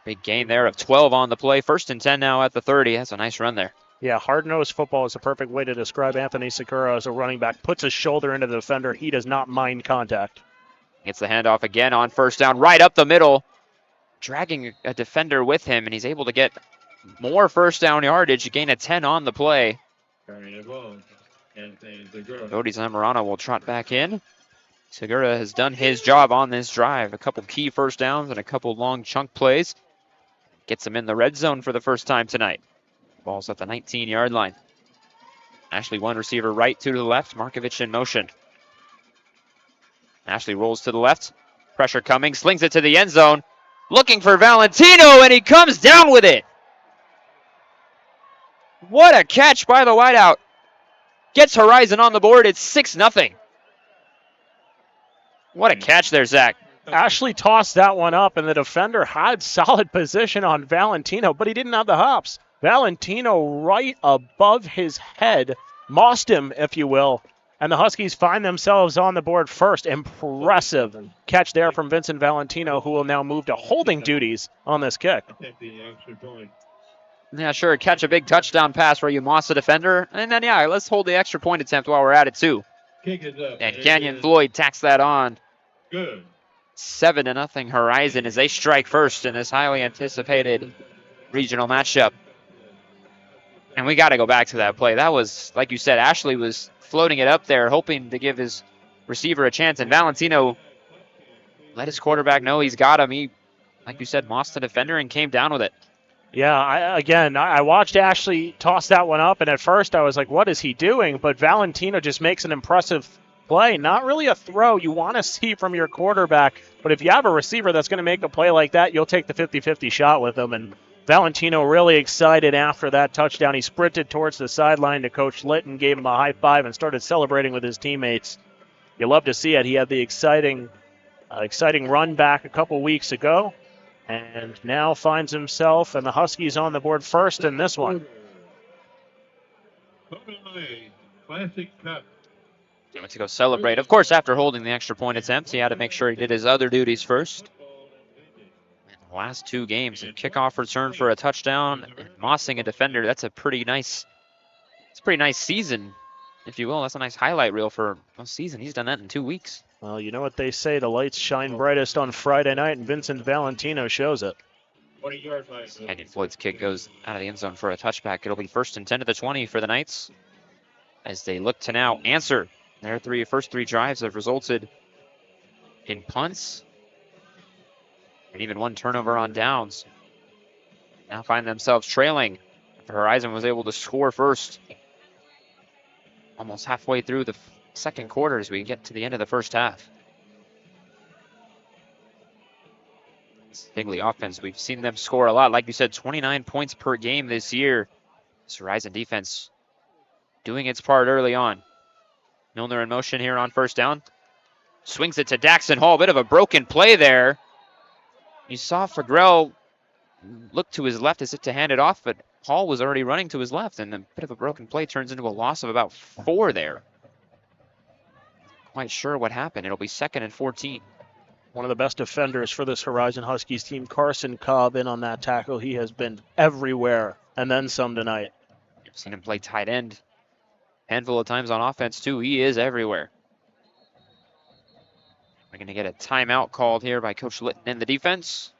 Big gain there of 12 on the play. 1st and 10 now at the 30. That's a nice run there. Yeah, hard-nosed football is a perfect way to describe Anthony Segura as a running back. Puts his shoulder into the defender. He does not mind contact. Gets the handoff again on 1st down, right up the middle, dragging a defender with him, and he's able to get more 1st down yardage, gain a 10 on the play. Cody Zamorano will trot back in. Segura has done his job on this drive. A couple key 1st downs and a couple long chunk plays. Gets him in the red zone for the first time tonight. Ball's at the 19-yard line. Ashley, one receiver right, 2 to the left. Markovich in motion. Ashley rolls to the left. Pressure coming. Slings it to the end zone. Looking for Valentino, and he comes down with it. What a catch by the wideout. Gets Horizon on the board. It's 6-0. What a catch there, Zach. Ashley tossed that one up, and the defender had solid position on Valentino, but he didn't have the hops. Valentino right above his head. Mossed him, if you will. And the Huskies find themselves on the board first. Impressive catch there from Vincent Valentino, who will now move to holding duties on this kick. Yeah, sure. Catch a big touchdown pass where you moss the defender. And then, yeah, let's hold the extra point attempt while we're at it, too. And Canyon Floyd tacks that on. Good. 7-0 Horizon as they strike first in this highly anticipated regional matchup. And we got to go back to that play. That was, like you said, Ashley was floating it up there, hoping to give his receiver a chance. And Valentino let his quarterback know he's got him. He, like you said, mossed the defender and came down with it. Yeah, I watched Ashley toss that one up, and at first I was like, what is he doing? But Valentino just makes an impressive play. Not really a throw you want to see from your quarterback, but if you have a receiver that's going to make a play like that, you'll take the 50-50 shot with him. And Valentino really excited after that touchdown. He sprinted towards the sideline to Coach Litton, gave him a high five, and started celebrating with his teammates. You love to see it. He had the exciting run back a couple weeks ago, and now finds himself and the Huskies on the board first in this one. Classic Cup. He went to go celebrate. Of course, after holding the extra point attempt, he had to make sure he did his other duties first. And the last 2 games, a kickoff return for a touchdown, and mossing a defender. That's a pretty nice season, if you will. That's a nice highlight reel for a season. He's done that in 2 weeks. Well, you know what they say, the lights shine brightest on Friday night, and Vincent Valentino shows it. 20-yard line. Canyon Floyd's kick goes out of the end zone for a touchback. It'll be 1st and 10 to the 20 for the Knights as they look to now answer Their first three drives have resulted in punts and even one turnover on downs. Now find themselves trailing. Horizon was able to score first. Almost halfway through the second quarter as we get to the end of the first half. Higley offense, we've seen them score a lot. Like you said, 29 points per game this year. This Horizon defense doing its part early on. Milner in motion here on first down. Swings it to Daxton Hall. Bit of a broken play there. You saw Fagrell look to his left as if to hand it off, but Hall was already running to his left, and a bit of a broken play turns into a loss of about 4 there. Quite sure what happened. It'll be 2nd and 14. One of the best defenders for this Horizon Huskies team, Carson Cobb, in on that tackle. He has been everywhere, and then some tonight. You've seen him play tight end a handful of times on offense, too. He is everywhere. We're going to get a timeout called here by Coach Litton in the defense.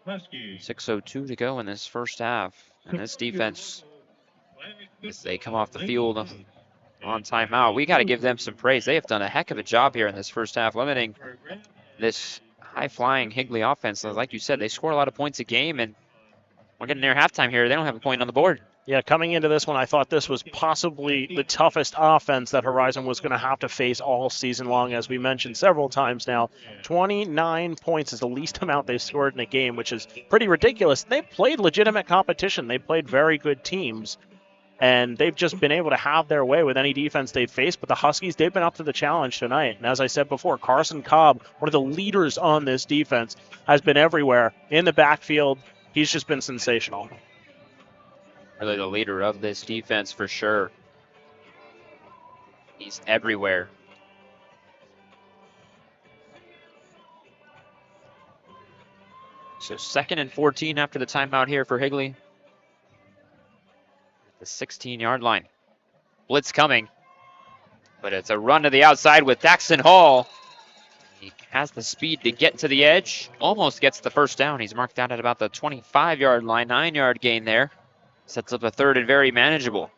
6:02 to go in this first half. And this defense, as they come off the field on timeout, we got to give them some praise. They have done a heck of a job here in this first half, limiting this high-flying Higley offense. Like you said, they score a lot of points a game, and we're getting near halftime here. They don't have a point on the board. Yeah, coming into this one, I thought this was possibly the toughest offense that Horizon was going to have to face all season long, as we mentioned several times now. 29 points is the least amount they've scored in a game, which is pretty ridiculous. They've played legitimate competition. They've played very good teams, and they've just been able to have their way with any defense they've faced. But the Huskies, they've been up to the challenge tonight. And as I said before, Carson Cobb, one of the leaders on this defense, has been everywhere. In the backfield, he's just been sensational. Really the leader of this defense for sure. He's everywhere. So 2nd and 14 after the timeout here for Higley. The 16-yard line. Blitz coming. But it's a run to the outside with Daxton Hall. He has the speed to get to the edge. Almost gets the first down. He's marked out at about the 25-yard line. 9-yard gain there. Sets up a 3rd and very manageable.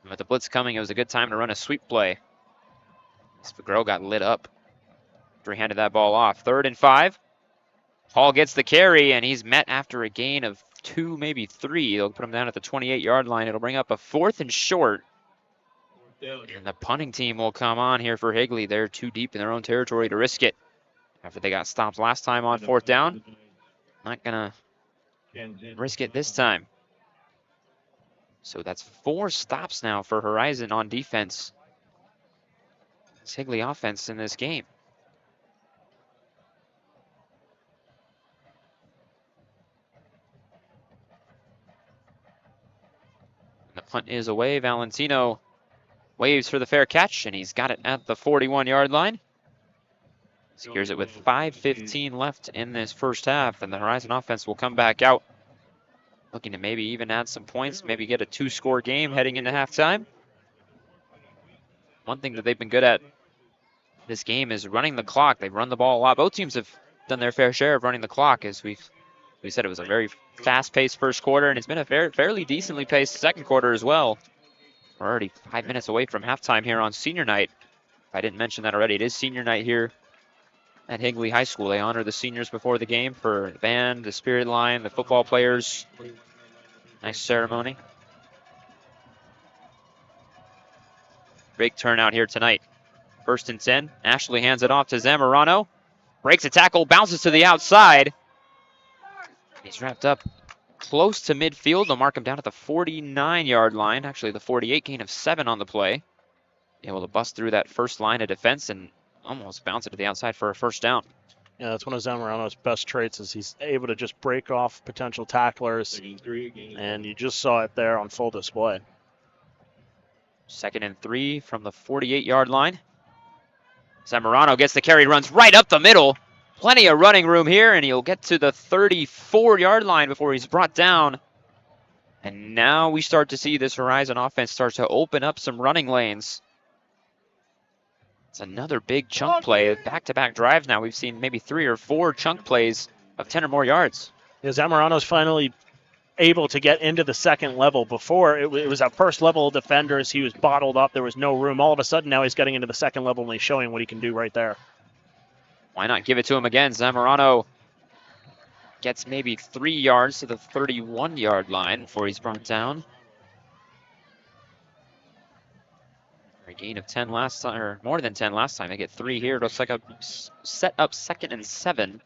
And with the blitz coming, it was a good time to run a sweep play. Fagrell got lit up after he handed that ball off. 3rd and 5. Hall gets the carry, and he's met after a gain of 2, maybe 3. They'll put him down at the 28-yard line. It'll bring up a 4th and short. And the punting team will come on here for Higley. They're too deep in their own territory to risk it. After they got stopped last time on 4th down. Not going to risk it this time. So that's 4 stops now for Horizon on defense. It's Higley offense in this game. The punt is away. Valentino waves for the fair catch, and he's got it at the 41-yard line. Secures it with 5:15 left in this first half, and the Horizon offense will come back out, looking to maybe even add some points, maybe get a 2-score game heading into halftime. One thing that they've been good at this game is running the clock. They've run the ball a lot. Both teams have done their fair share of running the clock. As we said, it was a very fast-paced first quarter, and it's been a fairly decently paced second quarter as well. We're already 5 minutes away from halftime here on senior night. If I didn't mention that already, it is senior night here at Higley High School. They honor the seniors before the game for the band, the spirit line, the football players. Nice ceremony. Big turnout here tonight. 1st and 10. Ashley hands it off to Zamorano. Breaks a tackle, bounces to the outside. He's wrapped up close to midfield. They'll mark him down at the 49-yard line. Actually, the 48, gain of 7 on the play. Able to bust through that first line of defense and almost bounce it to the outside for a first down. Yeah, that's one of Zamorano's best traits, is he's able to just break off potential tacklers, and you just saw it there on full display. 2nd and 3 from the 48-yard line. Zamorano gets the carry, runs right up the middle. Plenty of running room here, and he'll get to the 34-yard line before he's brought down. And now we start to see this Horizon offense start to open up some running lanes. It's another big chunk play. Back-to-back drives now. We've seen maybe 3 or 4 chunk plays of 10 or more yards. Yeah, Zamorano's finally able to get into the second level. Before, it was at first level of defenders. He was bottled up. There was no room. All of a sudden, now he's getting into the second level, and he's showing what he can do right there. Why not give it to him again? Zamorano gets maybe 3 yards to the 31-yard line before he's brought down. A gain of 10 last time, or more than 10 last time. They get 3 here. It looks like a set up 2nd and 7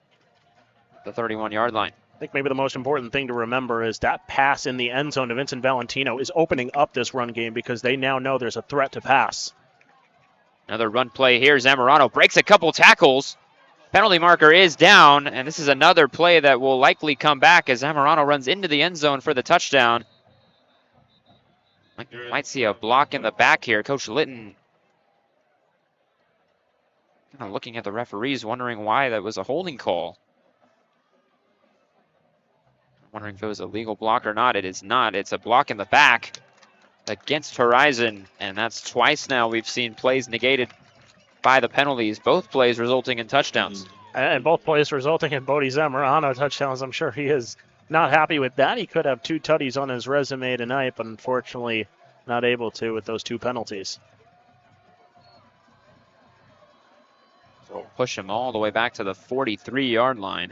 at the 31-yard line. I think maybe the most important thing to remember is that pass in the end zone to Vincent Valentino is opening up this run game because they now know there's a threat to pass. Another run play here. Zamorano breaks a couple tackles. Penalty marker is down, and this is another play that will likely come back as Zamorano runs into the end zone for the touchdown. Might see a block in the back here. Coach Litton kind of looking at the referees, wondering why that was a holding call. Wondering if it was a legal block or not. It is not. It's a block in the back against Horizon, and that's twice now we've seen plays negated by the penalties, both plays resulting in touchdowns. And both plays resulting in Bodie Zamorano touchdowns. I'm sure he is not happy with that. He could have 2 tutties on his resume tonight, but unfortunately not able to with those 2 penalties. So push him all the way back to the 43-yard line.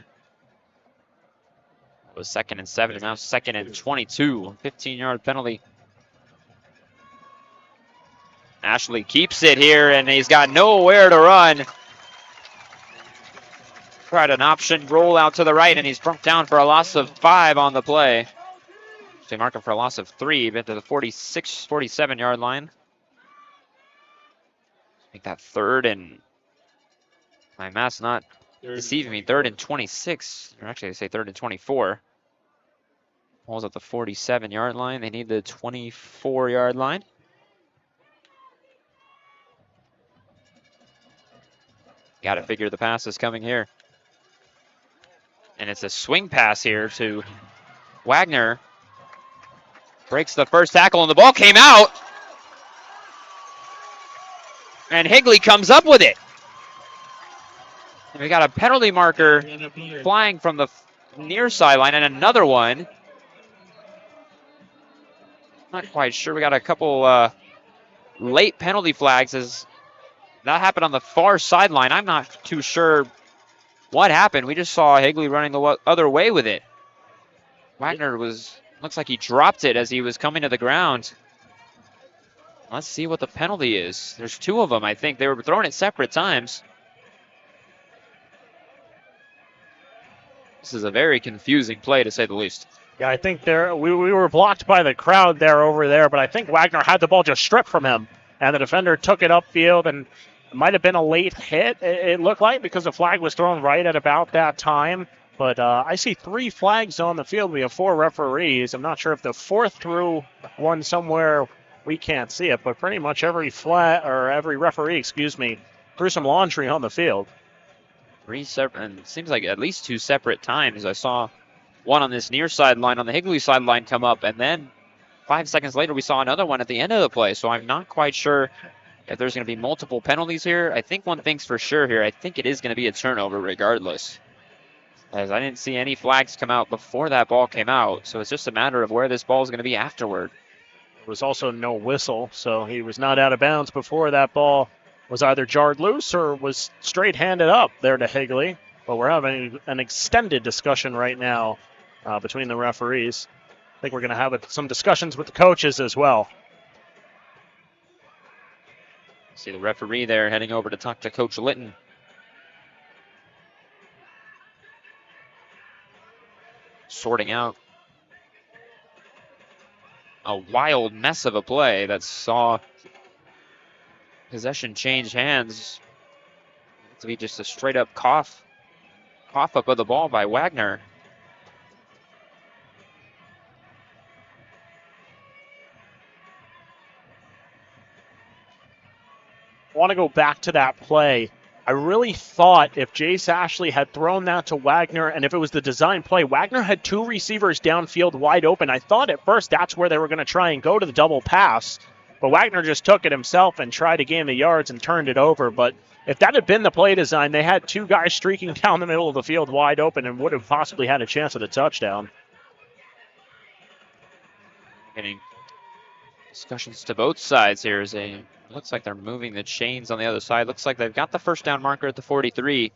It was 2nd and 7, and now 2nd and 22. 15-yard penalty. Ashley keeps it here, and he's got nowhere to run. Tried an option roll out to the right, and he's brought down for a loss of 5 on the play. They mark him for a loss of 3, but to the 46, 47-yard line. Make that 3rd and, my math's not deceiving me, 3rd and 26. Or actually, they say 3rd and 24. Ball's at the 47-yard line. They need the 24-yard line. Got to figure the pass is coming here. And it's a swing pass here to Wagner. Breaks the first tackle, and the ball came out. And Higley comes up with it. And we got a penalty marker flying from the near sideline, and another one. Not quite sure. We got a couple late penalty flags as that happened on the far sideline. I'm not too sure what happened. We just saw Higley running the other way with it. Wagner looks like he dropped it as he was coming to the ground. Let's see what the penalty is. There's 2 of them, I think. They were throwing at separate times. This is a very confusing play, to say the least. Yeah, I think we were blocked by the crowd over there, but I think Wagner had the ball just stripped from him, and the defender took it upfield, and it might have been a late hit, it looked like, because the flag was thrown right at about that time. But I see 3 flags on the field. We have 4 referees. I'm not sure if the 4th threw one somewhere we can't see it, but pretty much every referee, threw some laundry on the field. 3 separate, and it seems like at least 2 separate times. I saw one on this near sideline, on the Higley sideline come up, and then 5 seconds later we saw another one at the end of the play. So I'm not quite sure if there's going to be multiple penalties here. I think one thing's for sure here. I think it is going to be a turnover regardless, as I didn't see any flags come out before that ball came out. So it's just a matter of where this ball is going to be afterward. There was also no whistle, so he was not out of bounds before that ball was either jarred loose or was straight handed up there to Higley. But we're having an extended discussion right now between the referees. I think we're going to have some discussions with the coaches as well. See the referee there heading over to talk to Coach Litton. Sorting out a wild mess of a play that saw possession change hands to be just a straight up cough up of the ball by Wagner. I want to go back to that play. I really thought if Jace Ashley had thrown that to Wagner, and if it was the design play, Wagner had 2 receivers downfield wide open. I thought at first that's where they were going to try and go to the double pass, but Wagner just took it himself and tried to gain the yards and turned it over. But if that had been the play design, they had 2 guys streaking down the middle of the field wide open and would have possibly had a chance at a touchdown. Getting discussions to both sides here as looks like they're moving the chains on the other side. Looks like they've got the first down marker at the 43.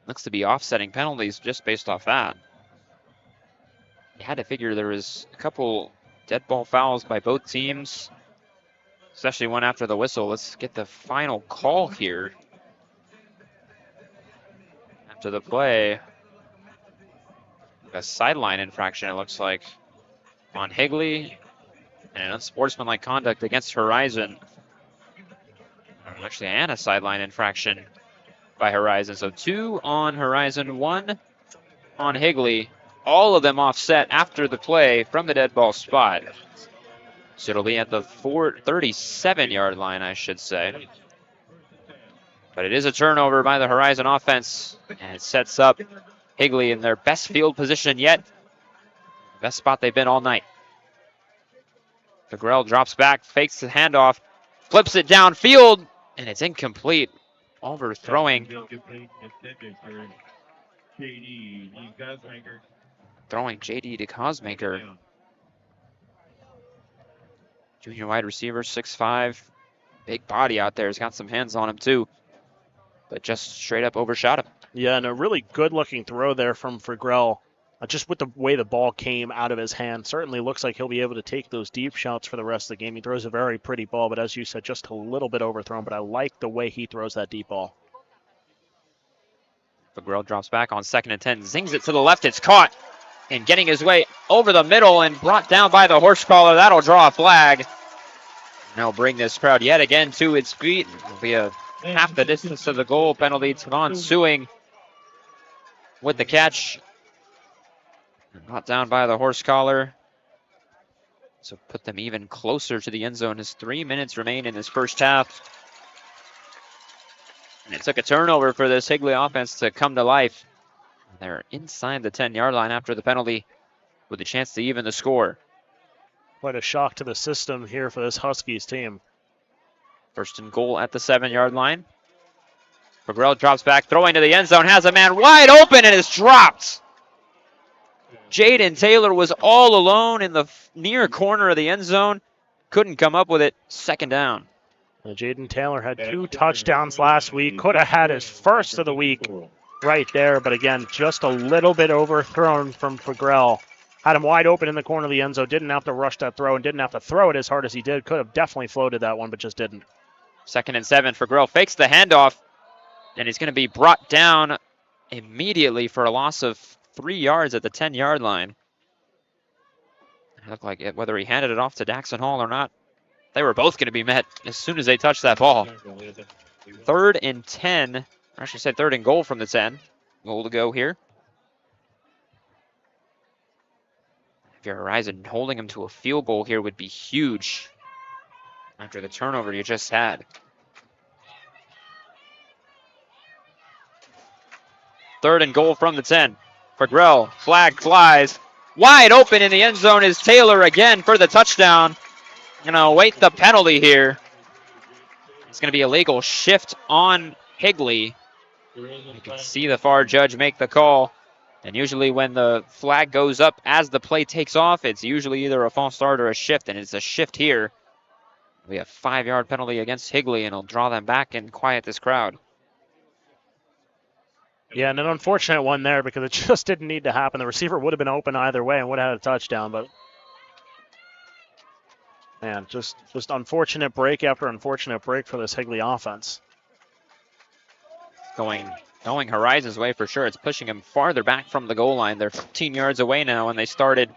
Looks to be offsetting penalties just based off that. You had to figure there was a couple dead ball fouls by both teams, especially one after the whistle. Let's get the final call here. After the play, a sideline infraction, it looks like, on Higley, and an unsportsmanlike conduct against Horizon. Actually, and a sideline infraction by Horizon. So 2 on Horizon, 1 on Higley. All of them offset after the play from the dead ball spot. So it'll be at the 37-yard line, I should say. But it is a turnover by the Horizon offense, and it sets up Higley in their best field position yet. Best spot they've been all night. Fagrell drops back, fakes the handoff, flips it downfield, and it's incomplete. Overthrowing. Throwing JD to Cosmaker. Junior wide receiver, 6'5". Big body out there. He's got some hands on him too. But just straight up overshot him. Yeah, and a really good-looking throw there from Fagrell. Just with the way the ball came out of his hand, certainly looks like he'll be able to take those deep shots for the rest of the game. He throws a very pretty ball, but as you said, just a little bit overthrown. But I like the way he throws that deep ball. Fagrell drops back on 2nd and 10, zings it to the left. It's caught and getting his way over the middle and brought down by the horse collar. That'll draw a flag. And they'll bring this crowd yet again to its feet. It'll be a half the distance to the goal penalty. Tavon Suing with the catch. Brought down by the horse collar. So put them even closer to the end zone as 3 minutes remain in this first half. And it took a turnover for this Higley offense to come to life. They're inside the 10-yard line after the penalty with a chance to even the score. Quite a shock to the system here for this Huskies team. 1st and goal at the 7-yard line. Fagrell drops back, throwing to the end zone, has a man wide open and is dropped. Jaden Taylor was all alone in the near corner of the end zone. Couldn't come up with it. 2nd down. Jaden Taylor had 2 touchdowns last week. Could have had his first of the week right there. But again, just a little bit overthrown from Fagrell. Had him wide open in the corner of the end zone. Didn't have to rush that throw and didn't have to throw it as hard as he did. Could have definitely floated that one, but just didn't. 2nd and 7. Fagrell fakes the handoff. And he's going to be brought down immediately for a loss of 3 yards at the 10-yard line. It looked like whether he handed it off to Daxon Hall or not, they were both going to be met as soon as they touched that ball. 3rd and 10. Or I should say 3rd and goal from the 10. Goal to go here. If you're Horizon, holding him to a field goal here would be huge after the turnover you just had. 3rd and goal from the 10. Fagrell, flag flies. Wide open in the end zone is Taylor again for the touchdown. Gonna await the penalty here. It's gonna be a legal shift on Higley. You can see the far judge make the call. And usually when the flag goes up as the play takes off, it's usually either a false start or a shift, and it's a shift here. We have 5-yard penalty against Higley, and it'll draw them back and quiet this crowd. Yeah, and an unfortunate one there because it just didn't need to happen. The receiver would have been open either way and would have had a touchdown, but man, just unfortunate break after unfortunate break for this Higley offense. Going Horizon's way for sure. It's pushing him farther back from the goal line. They're 15 yards away now, and they started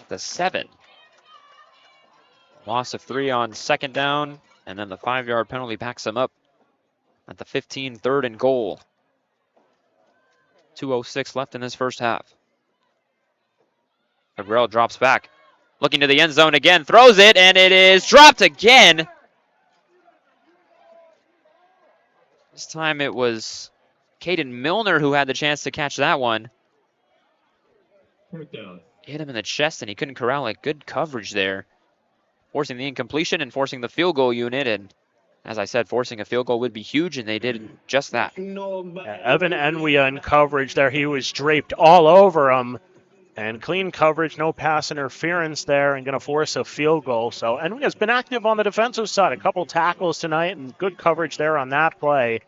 at the 7. Loss of 3 on 2nd down, and then the 5-yard penalty backs them up at the 15, 3rd and goal. 2:06 left in this first half. Fagrell drops back, looking to the end zone again, throws it, and it is dropped again. This time it was Caden Milner who had the chance to catch that one. Hit him in the chest, and he couldn't corral it. Good coverage there, forcing the incompletion and forcing the field goal unit. And as I said, forcing a field goal would be huge, and they did just that. Yeah, Evan Enwia in coverage there. He was draped all over him. And clean coverage, no pass interference there, and going to force a field goal. So Enwy has been active on the defensive side. A couple tackles tonight and good coverage there on that play.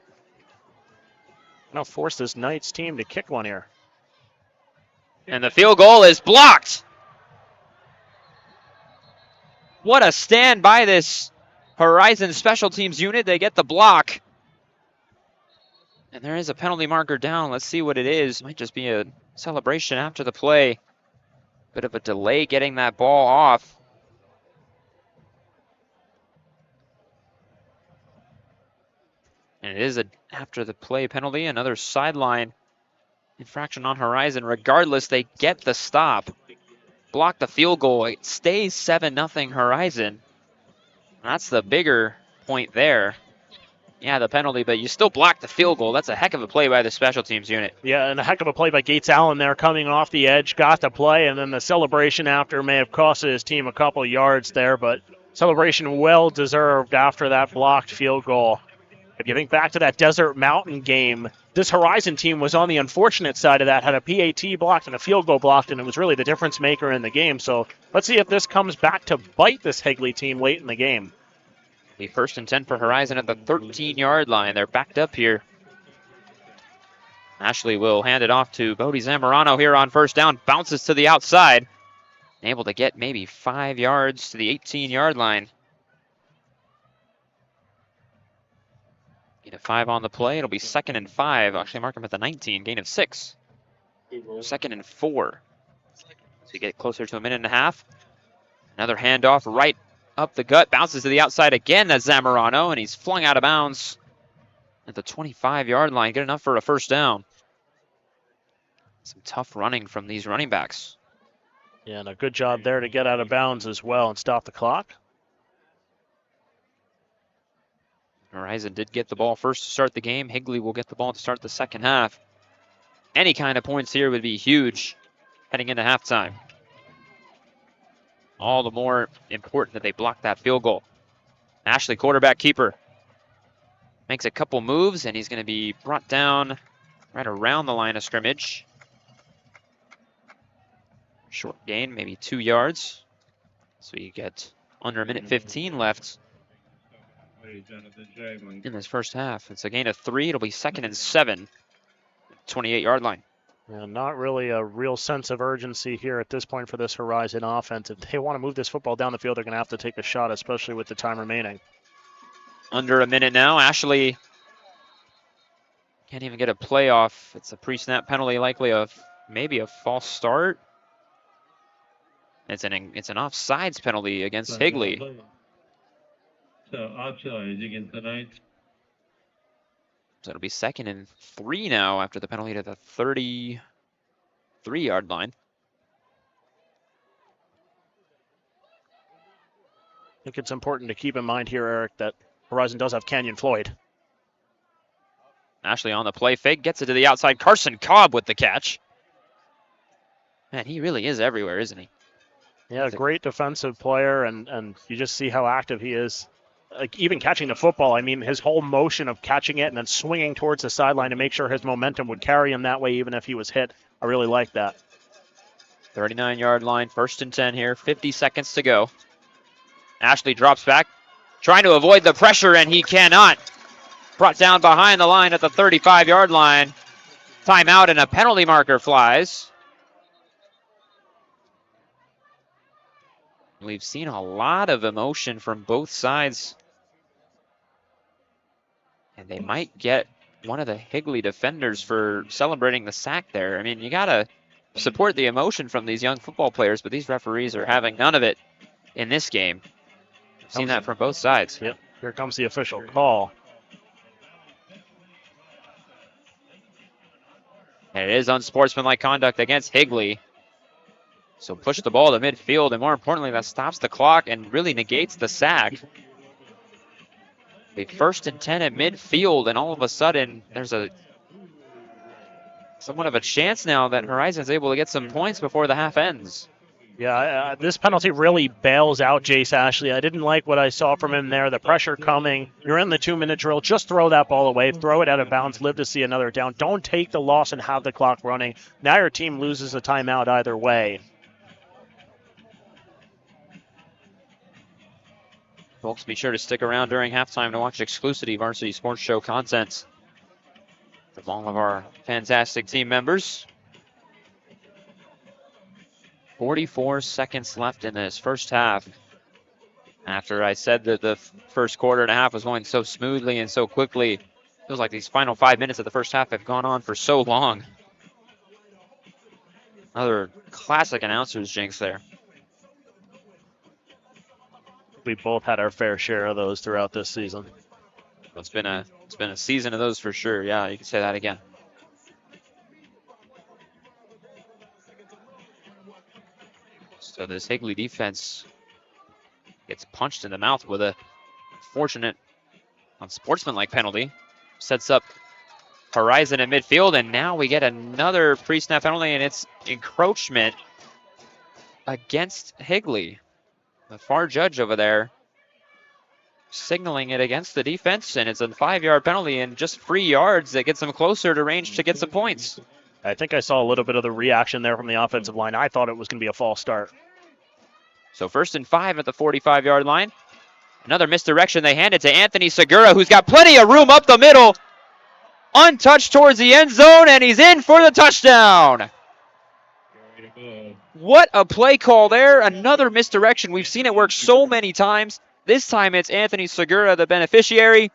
Going to force this Knights team to kick one here. And the field goal is blocked. What a stand by this Horizon special teams unit. They get the block. And there is a penalty marker down. Let's see what it is. Might just be a celebration after the play. Bit of a delay getting that ball off. And it is a after the play penalty, another sideline infraction on Horizon. Regardless, they get the stop. Block the field goal. It stays 7-0 Horizon. That's the bigger point there. Yeah, the penalty, but you still block the field goal. That's a heck of a play by the special teams unit. Yeah, and a heck of a play by Gates Allen there coming off the edge, got the play, and then the celebration after may have costed his team a couple yards there, but celebration well deserved after that blocked field goal. If you think back to that Desert Mountain game, this Horizon team was on the unfortunate side of that, had a PAT blocked and a field goal blocked, and it was really the difference maker in the game. So let's see if this comes back to bite this Higley team late in the game. The 1st and 10 for Horizon at the 13-yard line. They're backed up here. Ashley will hand it off to Bodie Zamorano here on 1st down. Bounces to the outside. Able to get maybe 5 yards to the 18-yard line. Gain of 5 on the play. It'll be 2nd and 5. Actually mark him at the 19. Gain of 6. 2nd and 4. So you get closer to a minute and a half. Another handoff right up the gut, bounces to the outside again. That's Zamorano, and he's flung out of bounds at the 25-yard line. Good enough for a 1st down. Some tough running from these running backs. Yeah, and a good job there to get out of bounds as well and stop the clock. Horizon did get the ball first to start the game. Higley will get the ball to start the 2nd half. Any kind of points here would be huge heading into halftime. All the more important that they block that field goal. Ashley, quarterback keeper, makes a couple moves, and he's going to be brought down right around the line of scrimmage. Short gain, maybe 2 yards. So you get under a minute 15 left in this 1st half. It's a gain of 3. It'll be 2nd and 7, 28-yard line. Yeah, not really a real sense of urgency here at this point for this Horizon offense. If they want to move this football down the field, they're going to have to take a shot, especially with the time remaining. Under a minute now. Ashley can't even get a play off. It's a pre-snap penalty, likely of maybe a false start. It's an offsides penalty against Higley. So offside against the Knights. So it'll be 2nd and 3 now after the penalty to the 33-yard line. I think it's important to keep in mind here, Eric, that Horizon does have Canyon Floyd. Ashley on the play fake, gets it to the outside. Carson Cobb with the catch. Man, he really is everywhere, isn't he? Yeah, a great defensive player, and you just see how active he is. Like, even catching the football, I mean, his whole motion of catching it and then swinging towards the sideline to make sure his momentum would carry him that way even if he was hit. I really like that. 39-yard line, 1st and 10 here, 50 seconds to go. Ashley drops back, trying to avoid the pressure, and he cannot. Brought down behind the line at the 35-yard line. Timeout, and a penalty marker flies. We've seen a lot of emotion from both sides. And they might get one of the Higley defenders for celebrating the sack there. I mean, you got to support the emotion from these young football players, but these referees are having none of it in this game. I've seen that from both sides. Yep, here comes the official call. And it is unsportsmanlike conduct against Higley. So push the ball to midfield, and more importantly, that stops the clock and really negates the sack. A 1st and 10 at midfield, and all of a sudden, there's somewhat of a chance now that Horizon's able to get some points before the half ends. Yeah, this penalty really bails out Jace Ashley. I didn't like what I saw from him there. The pressure coming. You're in the 2-minute drill. Just throw that ball away. Throw it out of bounds. Live to see another down. Don't take the loss and have the clock running. Now your team loses a timeout either way. Folks, be sure to stick around during halftime to watch exclusive Varsity Sports Show content from all of our fantastic team members. 44 seconds left in this first half. After I said that the first quarter and a half was going so smoothly and so quickly, it feels like these final 5 minutes of the first half have gone on for so long. Another classic announcer's jinx there. We both had our fair share of those throughout this season. It's been a season of those for sure. Yeah, you can say that again. So this Higley defense gets punched in the mouth with a fortunate, unsportsmanlike penalty. Sets up Horizon in midfield, and now we get another pre-snap penalty, and it's encroachment against Higley. The far judge over there signaling it against the defense, and it's a 5-yard penalty and just 3 yards that gets them closer to range to get some points. I think I saw a little bit of the reaction there from the offensive line. I thought it was going to be a false start. So 1st and 5 at the 45-yard line. Another misdirection. They hand it to Anthony Segura, who's got plenty of room up the middle. Untouched towards the end zone, and he's in for the touchdown. What a play call there. Another misdirection. We've seen it work so many times. This time it's Anthony Segura, the beneficiary.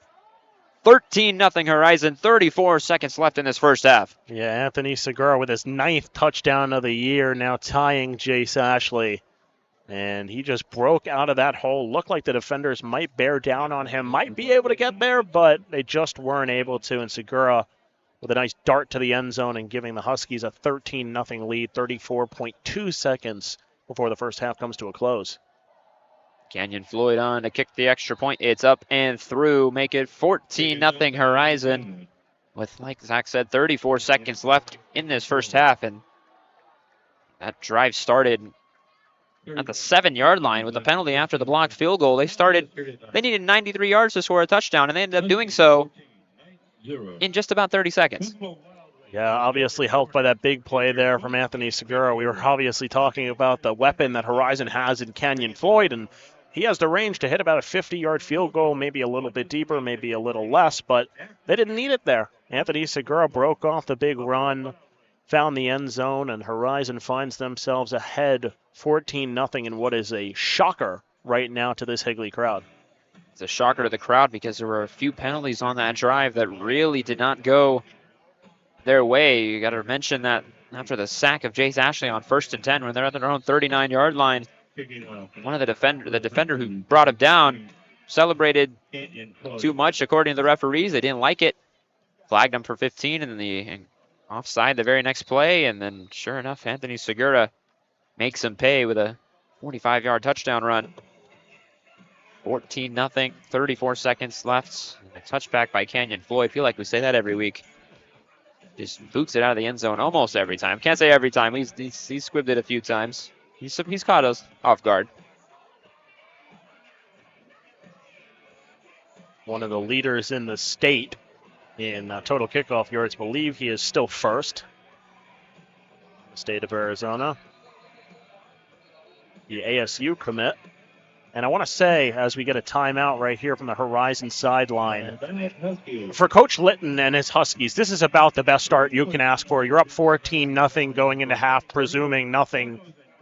13-0 Horizon, 34 seconds left in this first half. Yeah, Anthony Segura with his 9th touchdown of the year, now tying Jace Ashley. And he just broke out of that hole. Looked like the defenders might bear down on him, might be able to get there, but they just weren't able to. And Segura with a nice dart to the end zone and giving the Huskies a 13-0 lead, 34.2 seconds before the first half comes to a close. Canyon Floyd on to kick the extra point. It's up and through. Make it 14-0 Horizon. With, like Zach said, 34 seconds left in this first half. And that drive started at the 7-yard line with a penalty after the blocked field goal. They needed 93 yards to score a touchdown, and they ended up doing so in just about 30 seconds. Yeah, obviously helped by that big play there from Anthony Segura. We were obviously talking about the weapon that Horizon has in Canyon Floyd, and he has the range to hit about a 50-yard field goal, maybe a little bit deeper, maybe a little less, but they didn't need it there. Anthony Segura broke off the big run, found the end zone, and Horizon finds themselves ahead 14-0 in what is a shocker right now to this Higley crowd. It's a shocker to the crowd because there were a few penalties on that drive that really did not go their way. You got to mention that after the sack of Jace Ashley on 1st and 10, when they're at their own 39-yard line, one of the defender who brought him down celebrated too much according to the referees. They didn't like it, flagged him for 15, and then the offside the very next play, and then sure enough, Anthony Segura makes him pay with a 45-yard touchdown run. 14-0, 34 seconds left. A touchback by Canyon Floyd. I feel like we say that every week. Just boots it out of the end zone almost every time. Can't say every time. He's squibbed it a few times. He's caught us off guard. One of the leaders in the state in total kickoff yards. Believe he is still first in the state of Arizona. The ASU commit. And I want to say, as we get a timeout right here from the Horizon sideline, for Coach Litton and his Huskies, this is about the best start you can ask for. You're up 14-0 going into half, presuming nothing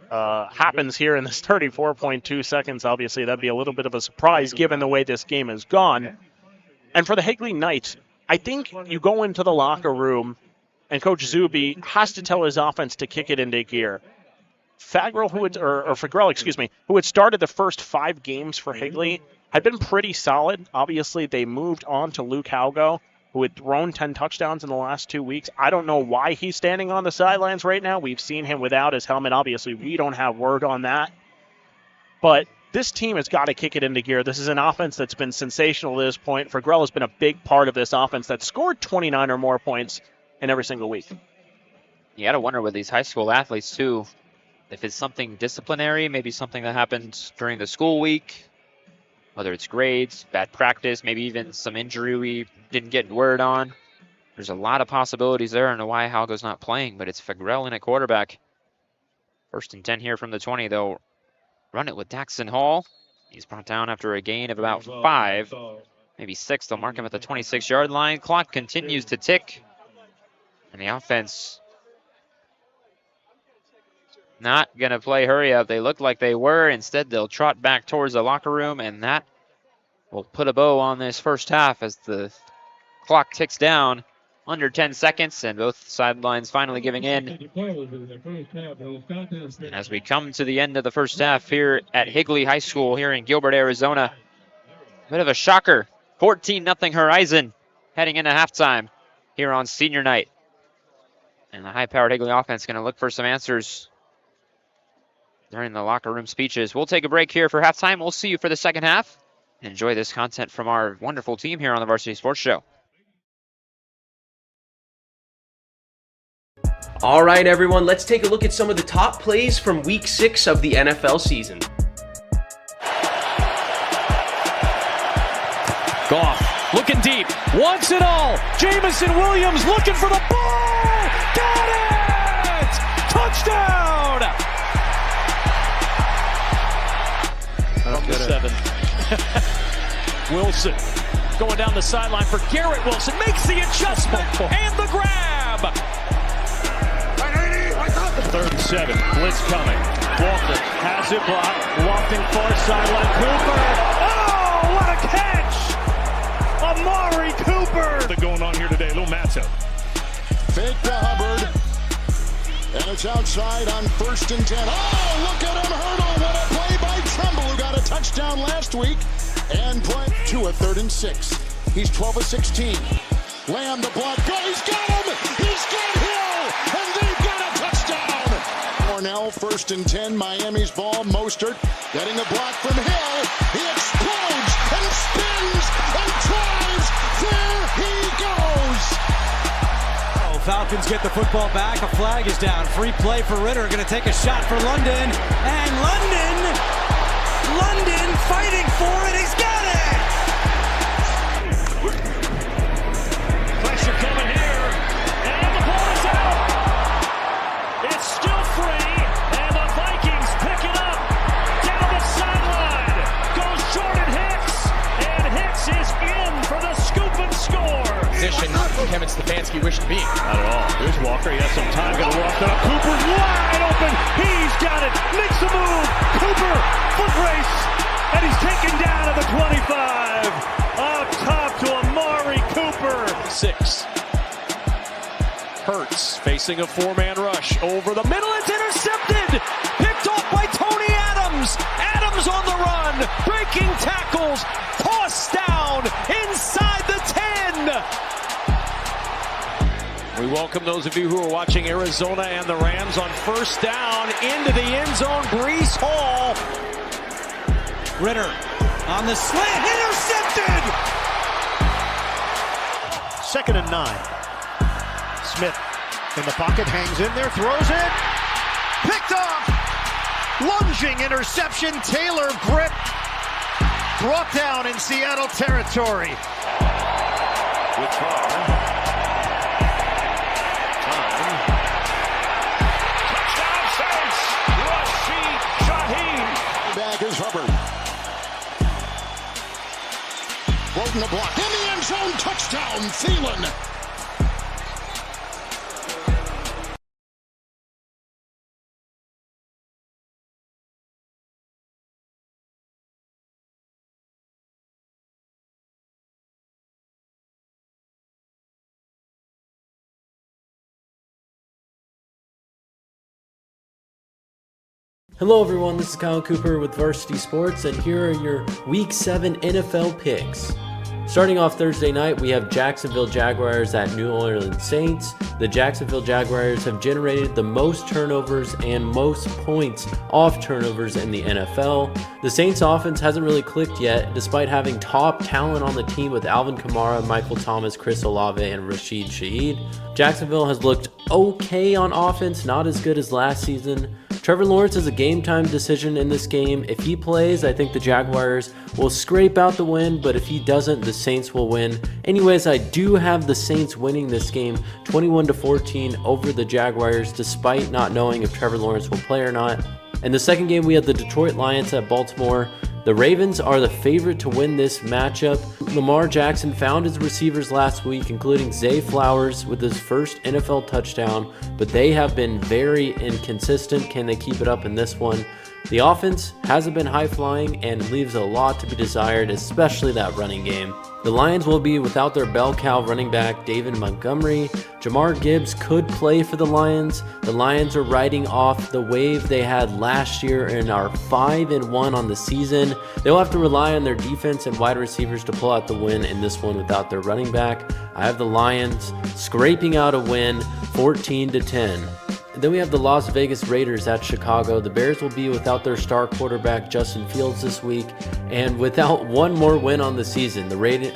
happens here in this 34.2 seconds. Obviously, that'd be a little bit of a surprise given the way this game has gone. And for the Higley Knights, I think you go into the locker room and Coach Zuby has to tell his offense to kick it into gear. Fagrell, who had started the first 5 games for Higley, had been pretty solid. Obviously, they moved on to Luke Haugo, who had thrown 10 touchdowns in the last 2 weeks. I don't know why he's standing on the sidelines right now. We've seen him without his helmet. Obviously, we don't have word on that. But this team has got to kick it into gear. This is an offense that's been sensational at this point. Fagrell has been a big part of this offense that's scored 29 or more points in every single week. You got to wonder with these high school athletes, too. if it's something disciplinary, maybe something that happened during the school week, whether it's grades, bad practice, maybe even some injury we didn't get word on. There's a lot of possibilities there on why Halgo's not playing, but it's Fagrell in at quarterback. 1st and 10 here from the 20. They'll run it with Daxon Hall. He's brought down after a gain of about 5, maybe 6. They'll mark him at the 26-yard line. Clock continues to tick. And the offense not going to play hurry up. They look like they were. Instead, they'll trot back towards the locker room, and that will put a bow on this first half as the clock ticks down. Under 10 seconds, and both sidelines finally giving in. And as we come to the end of the first half here at Higley High School here in Gilbert, Arizona, a bit of a shocker. 14-0 Horizon heading into halftime here on senior night. And the high-powered Higley offense going to look for some answers during the locker room speeches. We'll take a break here for halftime. We'll see you for the second half. Enjoy this content from our wonderful team here on the Varsity Sports Show. All right, everyone, let's take a look at some of the top plays from Week 6 of the NFL season. Goff looking deep, wants it all. Jamison Williams looking for the ball. Got it! Touchdown! From the 7. Wilson going down the sideline for Garrett Wilson. Makes the adjustment and the grab. 3rd and 7, blitz coming. Walker has it blocked. Walking far sideline. Cooper. Oh, what a catch! Amari Cooper. What's going on here today? A little matchup. Fake to Hubbard. And it's outside on 1st and 10. Oh, look at him hurdle. What a play by Tremble, who got a touchdown last week. And play to a 3rd and 6. He's 12 of 16. Lamb the block. Go, he's got him! He's got Hill! And they've got a touchdown! Cornell, 1st and 10, Miami's ball. Mostert getting a block from Hill. He explodes and spins and drives. There he goes! Oh, Falcons get the football back. A flag is down. Free play for Ritter. Going to take a shot for London. And London fighting for it. He's got it! Pressure coming here. And the ball is out. It's still free. And the Vikings pick it up. Down the sideline. Goes Jordan Hicks. And Hicks is in for the scoop and score. Position Kevin Stefanski wished to be. Not at all. Here's Walker. He has some time. Going to walk it up. Cooper's wide open. He's got it. Makes the move. Cooper, foot race. And he's taken down at the 25. Up top to Amari Cooper. 6. Hurts facing a 4-man rush. Over the middle. It's intercepted. Picked off by Tony Adams. Adams on the run. Breaking tackles. Tossed down inside the 10. We welcome those of you who are watching Arizona and the Rams on 1st down into the end zone. Breece Hall. Ritter on the slant. Intercepted. 2nd and 9. Smith in the pocket, hangs in there, throws it. Picked off. Lunging interception. Taylor Britt brought down in Seattle territory. Good try. Touchdown Saints. Rashid Shaheed. Back is Hubbard. Broken the block. In the end zone. Touchdown. Thielen. Hello everyone, this is Kyle Cooper with Varsity Sports, and here are your Week 7 NFL picks. Starting off Thursday night, we have Jacksonville Jaguars at New Orleans Saints. The Jacksonville Jaguars have generated the most turnovers and most points off turnovers in the NFL. The Saints offense hasn't really clicked yet, despite having top talent on the team with Alvin Kamara, Michael Thomas, Chris Olave, and Rashid Shaheed. Jacksonville has looked okay on offense, not as good as last season. Trevor Lawrence is a game time decision in this game. If he plays, I think the Jaguars will scrape out the win, but if he doesn't, the Saints will win. Anyways, I do have the Saints winning this game 21-14 over the Jaguars, despite not knowing if Trevor Lawrence will play or not. In the second game, we have the Detroit Lions at Baltimore. The Ravens are the favorite to win this matchup. Lamar Jackson found his receivers last week, including Zay Flowers with his first NFL touchdown, but they have been very inconsistent. Can they keep it up in this one? The offense hasn't been high-flying and leaves a lot to be desired, especially that running game. The Lions will be without their bell cow running back David Montgomery. Jamar Gibbs could play for the Lions. The Lions are riding off the wave they had last year and are 5-1 on the season. They'll have to rely on their defense and wide receivers to pull out the win in this one without their running back. I have the Lions scraping out a win 14-10. Then we have the Las Vegas Raiders at Chicago. The Bears will be without their star quarterback Justin Fields this week, and without one more win on the season.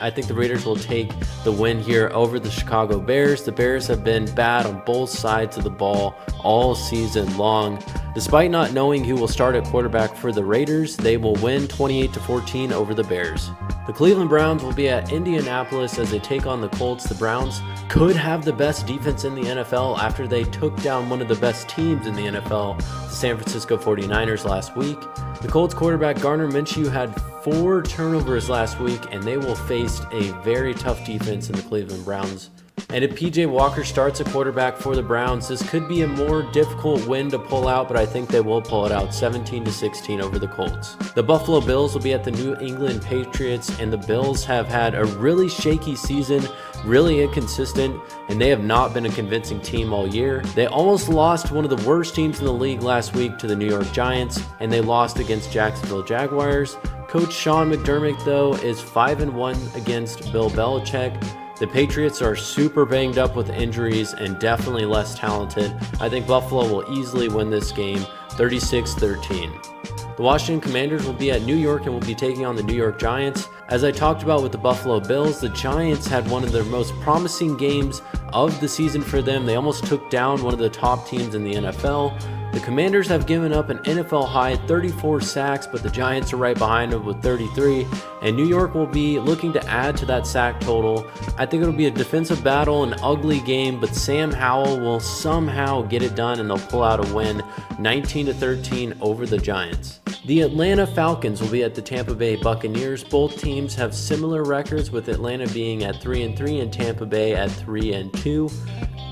I think the Raiders will take the win here over the Chicago Bears. The Bears have been bad on both sides of the ball all season long. Despite not knowing who will start at quarterback for the Raiders, they will win 28-14 over the Bears. The Cleveland Browns will be at Indianapolis as they take on the Colts. The Browns could have the best defense in the NFL after they took down one of the best teams in the NFL, the San Francisco 49ers, last week. The Colts quarterback Gardner Minshew had 4 turnovers last week, and they will face a very tough defense in the Cleveland Browns. And if PJ Walker starts at quarterback for the Browns, this could be a more difficult win to pull out, but I think they will pull it out 17-16 over the Colts. The Buffalo Bills will be at the New England Patriots, and the Bills have had a really shaky season, really inconsistent, and they have not been a convincing team all year. They almost lost one of the worst teams in the league last week to the New York Giants, and they lost against Jacksonville Jaguars. Coach Sean McDermott, though, is 5-1 against Bill Belichick. The Patriots are super banged up with injuries and definitely less talented. I think Buffalo will easily win this game 36-13. The Washington Commanders will be at New York and will be taking on the New York Giants. As I talked about with the Buffalo Bills, the Giants had one of their most promising games of the season for them. They almost took down one of the top teams in the NFL. The Commanders have given up an NFL high 34 sacks, but the Giants are right behind them with 33, and New York will be looking to add to that sack total. I think it'll be a defensive battle, an ugly game, but Sam Howell will somehow get it done and they'll pull out a win 19-13 over the Giants. The Atlanta Falcons will be at the Tampa Bay Buccaneers. Both teams have similar records, with Atlanta being at 3-3 and Tampa Bay at 3-2.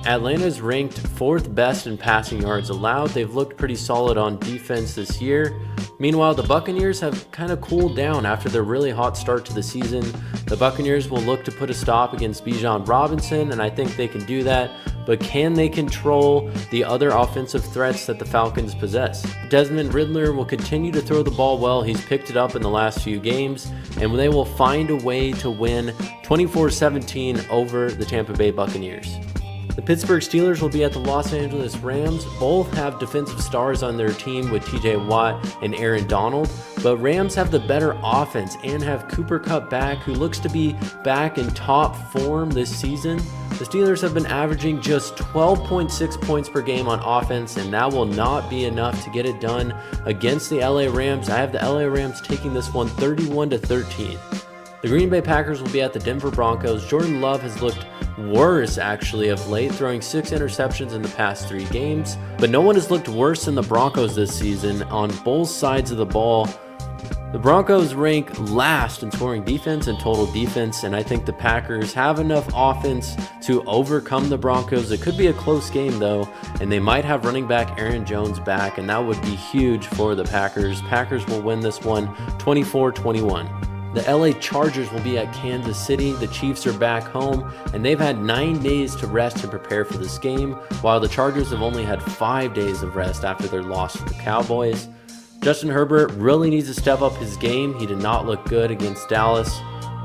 Atlanta is ranked 4th best in passing yards allowed. They've looked pretty solid on defense this year. Meanwhile, the Buccaneers have kind of cooled down after their really hot start to the season. The Buccaneers will look to put a stop against Bijan Robinson, and I think they can do that. But can they control the other offensive threats that the Falcons possess? Desmond Ridder will continue to throw the ball well. He's picked it up in the last few games, and they will find a way to win 24-17 over the Tampa Bay Buccaneers. The Pittsburgh Steelers will be at the Los Angeles Rams. Both have defensive stars on their team with TJ Watt and Aaron Donald, but Rams have the better offense and have Cooper Kupp back, who looks to be back in top form this season. The Steelers have been averaging just 12.6 points per game on offense, and that will not be enough to get it done against the LA Rams. I have the LA Rams taking this one 31-13. The Green Bay Packers will be at the Denver Broncos. Jordan Love has looked worse actually of late, throwing 6 interceptions in the past 3 games. But no one has looked worse than the Broncos this season on both sides of the ball. The Broncos rank last in scoring defense and total defense, and I think the Packers have enough offense to overcome the Broncos. It could be a close game though, and they might have running back Aaron Jones back, and that would be huge for the Packers. Packers will win this one 24-21. The LA Chargers will be at Kansas City. The Chiefs are back home, and they've had 9 days to rest and prepare for this game, while the Chargers have only had 5 days of rest after their loss to the Cowboys. Justin Herbert really needs to step up his game. He did not look good against Dallas.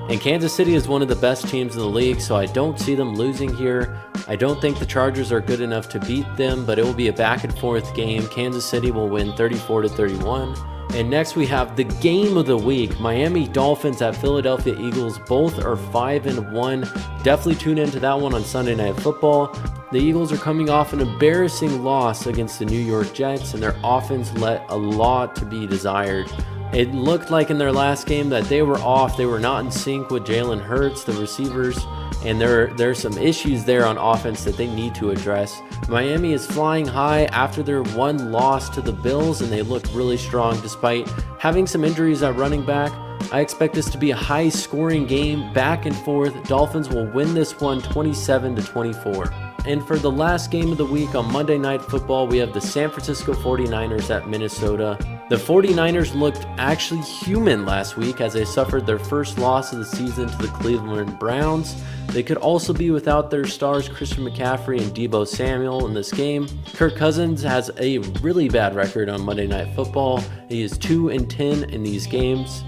And Kansas City is one of the best teams in the league, so I don't see them losing here. I don't think the Chargers are good enough to beat them, but it will be a back and forth game. Kansas City will win 34-31. And next we have the game of the week. Miami Dolphins at Philadelphia Eagles. Both are 5-1. Definitely tune into that one on Sunday Night Football. The Eagles are coming off an embarrassing loss against the New York Jets, and their offense left a lot to be desired. It looked like in their last game that they were off. They were not in sync with Jalen Hurts, the receivers, and there's some issues there on offense that they need to address. Miami is flying high after their one loss to the Bills, and they look really strong despite having some injuries at running back. I expect this to be a high-scoring game, back and forth. Dolphins will win this one 27-24. And for the last game of the week on Monday Night Football, we have the San Francisco 49ers at Minnesota. The 49ers looked actually human last week as they suffered their first loss of the season to the Cleveland Browns. They could also be without their stars Christian McCaffrey and Deebo Samuel in this game. Kirk Cousins has a really bad record on Monday Night Football. He is 2-10 in these games.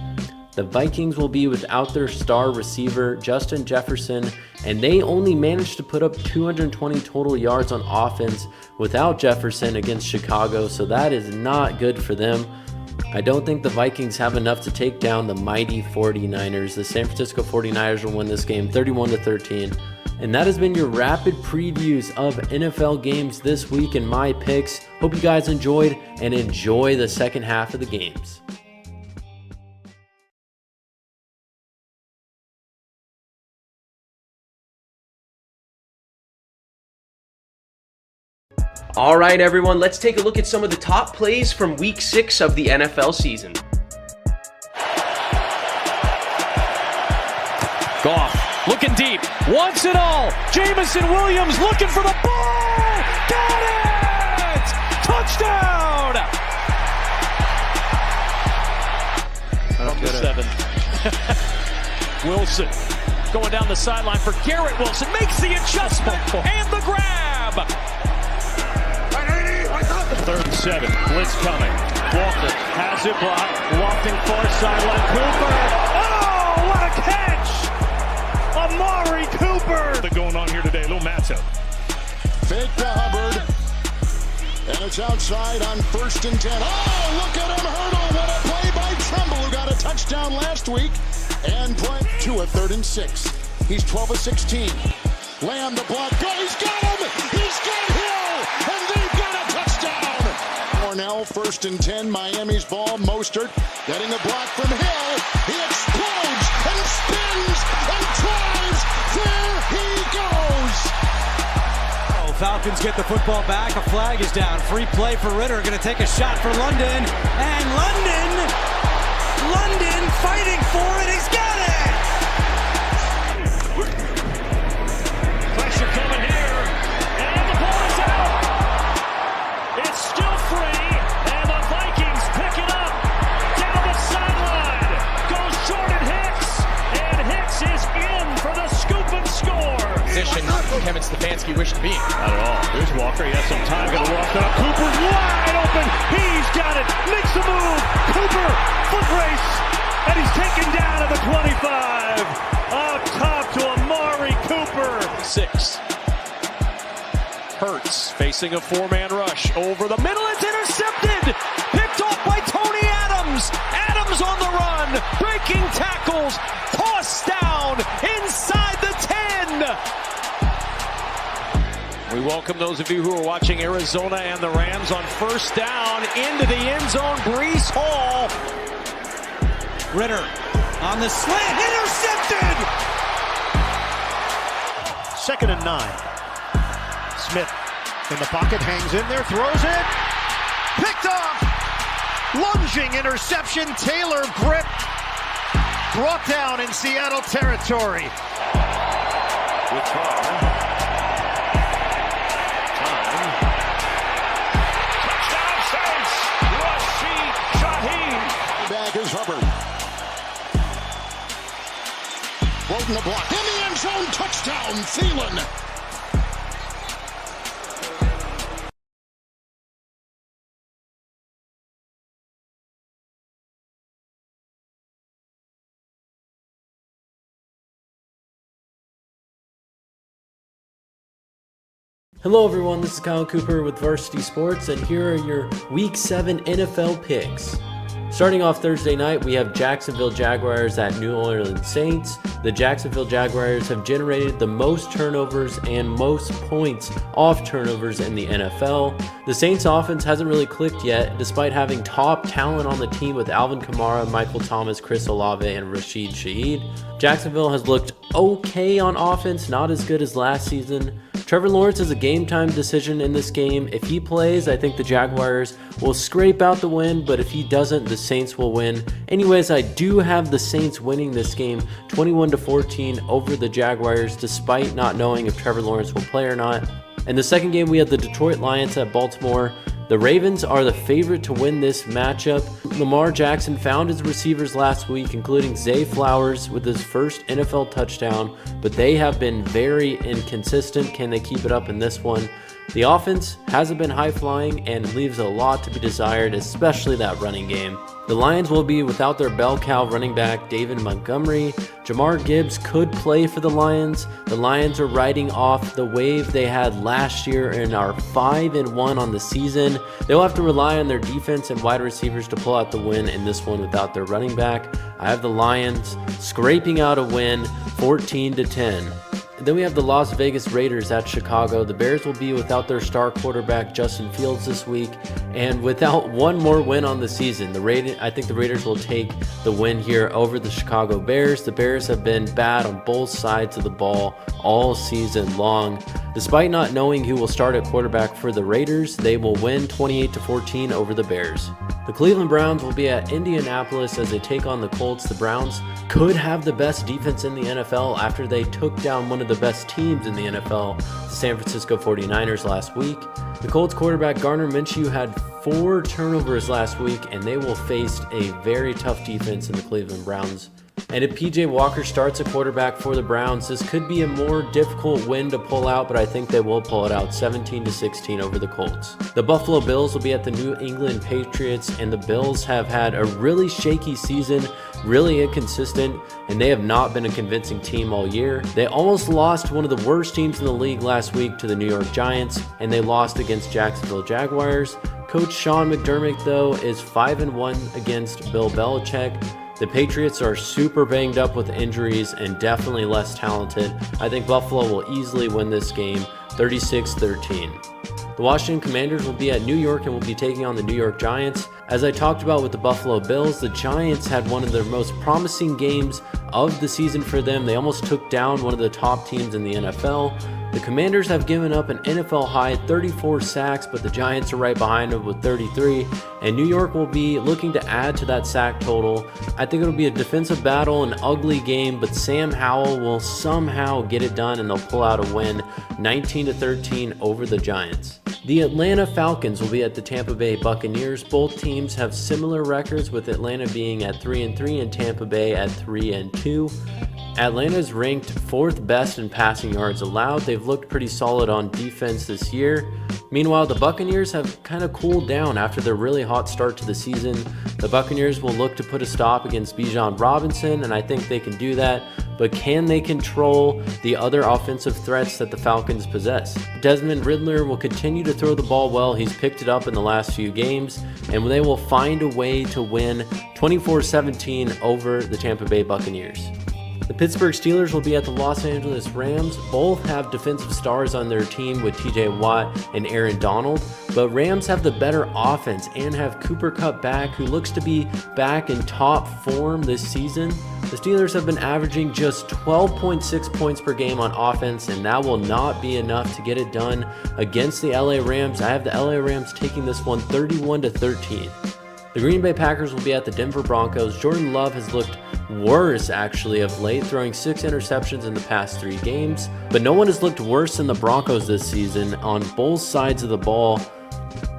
The Vikings will be without their star receiver, Justin Jefferson, and they only managed to put up 220 total yards on offense without Jefferson against Chicago, so that is not good for them. I don't think the Vikings have enough to take down the mighty 49ers. The San Francisco 49ers will win this game 31-13. And that has been your rapid previews of NFL games this week in my picks. Hope you guys enjoyed, and enjoy the second half of the games. All right, everyone, let's take a look at some of the top plays from Week 6 of the NFL season. Goff looking deep, wants it all. Jamison Williams looking for the ball. Got it! Touchdown! From the 7. Wilson going down the sideline for Garrett Wilson. Makes the adjustment and the grab. 3rd and 7. Blitz coming. Walker has it blocked. Lofting far sideline. Cooper. Oh, what a catch! Amari Cooper. They're going on here today. A little matchup. Fake to Hubbard. And it's outside on 1st and 10. Oh, look at him hurdle. What a play by Tremble, who got a touchdown last week. And play to a 3rd and 6. He's 12 of 16. Lamb the block. Go. He's got him. He's got Hill. And they've got a touchdown. Cornell 1st and 10. Miami's ball. Mostert getting a block from Hill. He explodes and spins and drives. There he goes. Falcons get the football back. A flag is down. Free play for Ritter. Going to take a shot for London. And London fighting for it. He's got it. Pressure coming here. And the ball is out. It's still free. And the Vikings pick it up. Down the sideline. Goes Jordan Hicks. And Hicks is in for the scoop and score. Position Kevin Stefanski wished to be in. Not at all. Here's Walker. He has some time. Going to walk it up. Cooper's wide open. He's got it. Makes the move. Cooper, foot race. And he's taken down at the 25. Up top to Amari Cooper. 6. Hurts facing a 4-man rush. Over the middle. It's intercepted. Picked off by Tony Adams. Adams on the run. Breaking tackles. Tossed down inside the 10. We welcome those of you who are watching Arizona and the Rams on 1st down into the end zone. Breece Hall. Ritter on the slant. Intercepted. 2nd and 9. Smith in the pocket, hangs in there, throws it. Picked off. Lunging interception. Taylor grip. Brought down in Seattle territory. With time. Touchdown Saints. Rashid Shaheed. Back is Hubbard. Broken the block. In the end zone. Touchdown. Thielen. Hello everyone, this is Kyle Cooper with Varsity Sports, and here are your Week 7 NFL picks. Starting off Thursday night, we have Jacksonville Jaguars at New Orleans Saints. The Jacksonville Jaguars have generated the most turnovers and most points off turnovers in the NFL. The Saints offense hasn't really clicked yet, despite having top talent on the team with Alvin Kamara, Michael Thomas, Chris Olave, and Rashid Shaheed. Jacksonville has looked okay on offense, not as good as last season. Trevor Lawrence is a game-time decision in this game. If he plays, I think the Jaguars will scrape out the win, but if he doesn't, the Saints will win. Anyways, I do have the Saints winning this game 21-14 over the Jaguars, despite not knowing if Trevor Lawrence will play or not. In the second game, we have the Detroit Lions at Baltimore. The Ravens are the favorite to win this matchup. Lamar Jackson found his receivers last week, including Zay Flowers with his first NFL touchdown, but they have been very inconsistent. Can they keep it up in this one? The offense hasn't been high-flying and leaves a lot to be desired, especially that running game. The Lions will be without their bell cow running back David Montgomery. Jamar Gibbs could play for the Lions. The Lions are riding off the wave they had last year and are 5-1 on the season. They'll have to rely on their defense and wide receivers to pull out the win in this one without their running back. I have the Lions scraping out a win 14-10. Then we have the Las Vegas Raiders at Chicago. The Bears will be without their star quarterback Justin Fields this week, and without one more win on the season. I think the Raiders will take the win here over the Chicago Bears. The Bears have been bad on both sides of the ball all season long. Despite not knowing who will start at quarterback for the Raiders, they will win 28-14 over the Bears. The Cleveland Browns will be at Indianapolis as they take on the Colts. The Browns could have the best defense in the NFL after they took down one of the best teams in the NFL, the San Francisco 49ers, last week. The Colts quarterback Gardner Minshew had 4 turnovers last week, and they will face a very tough defense in the Cleveland Browns. And if PJ Walker starts a quarterback for the Browns, this could be a more difficult win to pull out, but I think they will pull it out 17-16 over the Colts. The Buffalo Bills will be at the New England Patriots, and the Bills have had a really shaky season, really inconsistent, and they have not been a convincing team all year. They almost lost to one of the worst teams in the league last week to the New York Giants, and they lost against Jacksonville Jaguars. Coach Sean McDermott, though, is 5-1 against Bill Belichick. The Patriots are super banged up with injuries and definitely less talented. I think Buffalo will easily win this game 36-13. The Washington Commanders will be at New York and will be taking on the New York Giants. As I talked about with the Buffalo Bills, the Giants had one of their most promising games of the season for them. They almost took down one of the top teams in the NFL. The Commanders have given up an NFL high 34 sacks, but the Giants are right behind them with 33, and New York will be looking to add to that sack total. I think it'll be a defensive battle, an ugly game, but Sam Howell will somehow get it done and they'll pull out a win 19-13 over the Giants. The Atlanta Falcons will be at the Tampa Bay Buccaneers. Both teams have similar records, with Atlanta being at 3-3 and Tampa Bay at 3-2. Atlanta is ranked 4th best in passing yards allowed. They've looked pretty solid on defense this year. Meanwhile, the Buccaneers have kind of cooled down after their really hot start to the season. The Buccaneers will look to put a stop against Bijan Robinson, and I think they can do that. But can they control the other offensive threats that the Falcons possess? Desmond Ridder will continue to throw the ball well. He's picked it up in the last few games, and they will find a way to win 24-17 over the Tampa Bay Buccaneers. The Pittsburgh Steelers will be at the Los Angeles Rams. Both have defensive stars on their team with TJ Watt and Aaron Donald, but Rams have the better offense and have Cooper Kupp back, who looks to be back in top form this season. The Steelers have been averaging just 12.6 points per game on offense, and that will not be enough to get it done against the LA Rams. I have the LA Rams taking this one 31-13. The Green Bay Packers will be at the Denver Broncos. Jordan Love has looked worse actually of late, throwing 6 interceptions in the past 3 games. But no one has looked worse than the Broncos this season on both sides of the ball.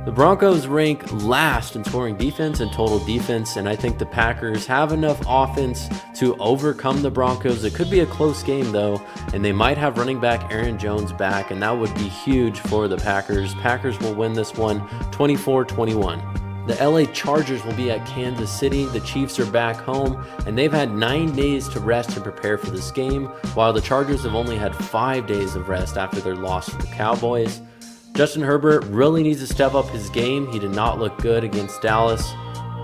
The Broncos rank last in scoring defense and total defense, and I think the Packers have enough offense to overcome the Broncos. It could be a close game though, and they might have running back Aaron Jones back, and that would be huge for the Packers. Packers will win this one 24-21. The LA Chargers will be at Kansas City. The Chiefs are back home, and they've had 9 days to rest and prepare for this game, while the Chargers have only had 5 days of rest after their loss to the Cowboys. Justin Herbert really needs to step up his game. He did not look good against Dallas.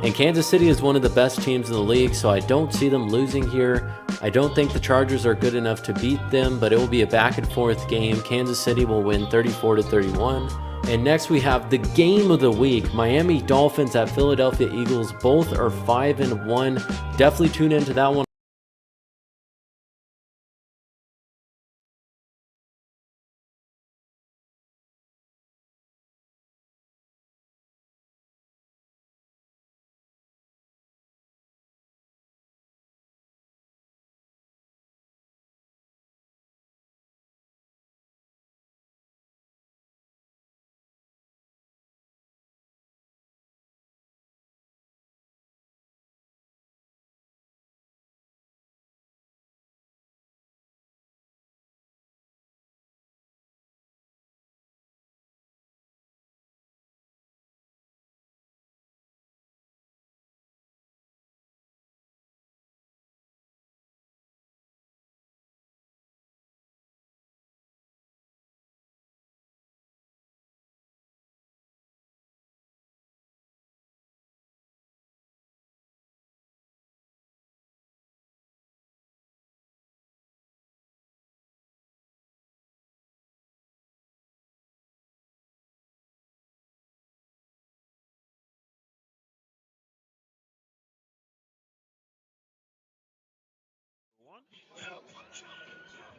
And Kansas City is one of the best teams in the league, so I don't see them losing here. I don't think the Chargers are good enough to beat them, but it will be a back and forth game. Kansas City will win 34-31. And next we have the game of the week. Miami Dolphins at Philadelphia Eagles. Both are 5-1. Definitely tune into that one.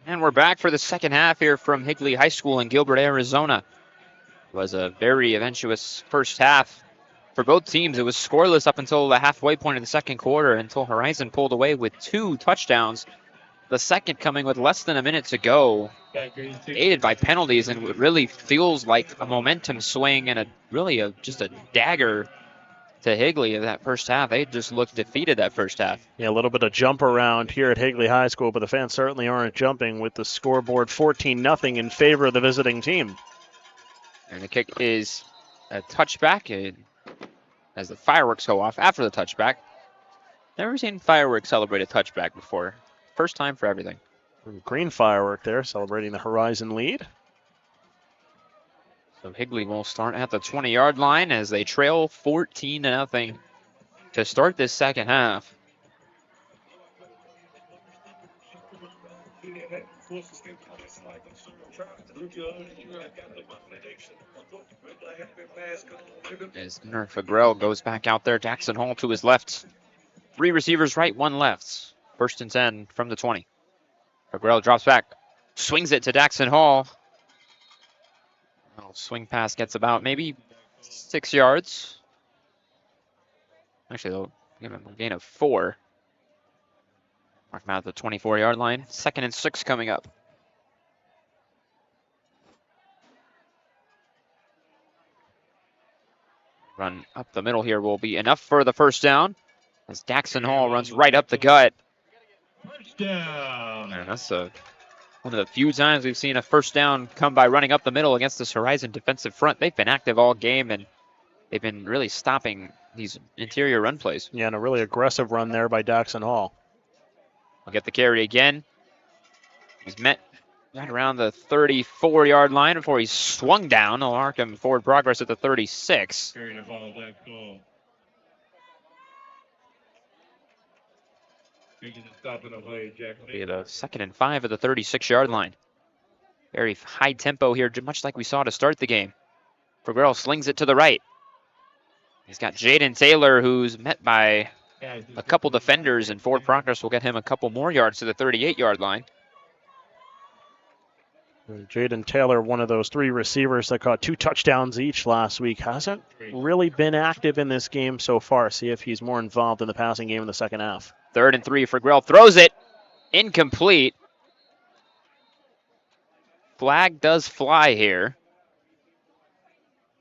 And we're back for the second half here from Higley High School in Gilbert, Arizona. It was a very adventurous first half for both teams. It was scoreless up until the halfway point of the second quarter, until Horizon pulled away with 2 touchdowns. The second coming with less than a minute to go, aided by penalties, and it really feels like a momentum swing and just a dagger to Higley in that first half. They just looked defeated that first half. Yeah, a little bit of jump around here at Higley High School, but the fans certainly aren't jumping with the scoreboard 14-0 in favor of the visiting team. And the kick is a touchback as the fireworks go off after the touchback. Never seen fireworks celebrate a touchback before. First time for everything. Green firework there, celebrating the Horizon lead. So Higley will start at the 20-yard line as they trail 14-0 to start this second half. As Fagrell goes back out there, Daxon Hall to his left. 3 receivers right, 1 left. First and 10 from the 20. Fagrell drops back, swings it to Daxon Hall. Swing pass gets about maybe 6 yards. Actually, they'll give him a gain of 4. Mark him out at the 24-yard line. 2nd and 6 coming up. Run up the middle here will be enough for the first down, as Daxon Hall runs right up the gut. Touchdown. And that's one of the few times we've seen a first down come by running up the middle against this Horizon defensive front. They've been active all game, and they've been really stopping these interior run plays. Yeah, and a really aggressive run there by Daxon Hall. I'll get the carry again. He's met right around the 34-yard line before he's swung down. They'll mark him forward progress at the 36. Carry the ball, that goal. Be the 2nd and 5 at the 36-yard line. Very high tempo here, much like we saw to start the game. Fagrell slings it to the right. He's got Jaden Taylor, who's met by a couple defenders, and forward progress will get him a couple more yards to the 38-yard line. Jaden Taylor, one of those 3 receivers that caught 2 touchdowns each last week, hasn't really been active in this game so far. See if he's more involved in the passing game in the second half. 3rd and 3, Fagrell throws it. Incomplete. Flag does fly here.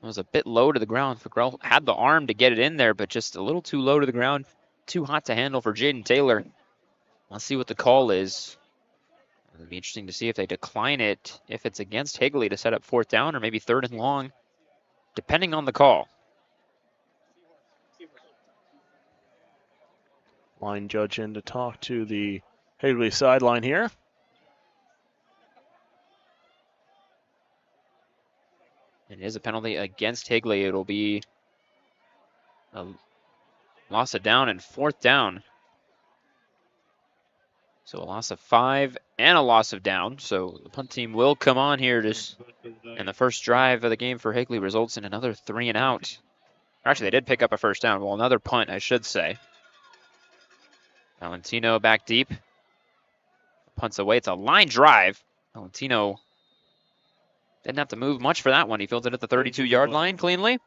It was a bit low to the ground. Fagrell had the arm to get it in there, but just a little too low to the ground. Too hot to handle for Jaden Taylor. Let's see what the call is. It'll be interesting to see if they decline it, if it's against Higley to set up 4th down, or maybe 3rd and long, depending on the call. Line judge in to talk to the Higley sideline here. It is a penalty against Higley. It'll be a loss of down and 4th down. So a loss of 5 and a loss of down. So the punt team will come on here just in the first drive of the game for Higley results in another 3 and out. Actually, they did pick up a first down. Well, another punt, I should say. Valentino back deep. Punts away. It's a line drive. Valentino didn't have to move much for that one. He fielded at the 32-yard line cleanly.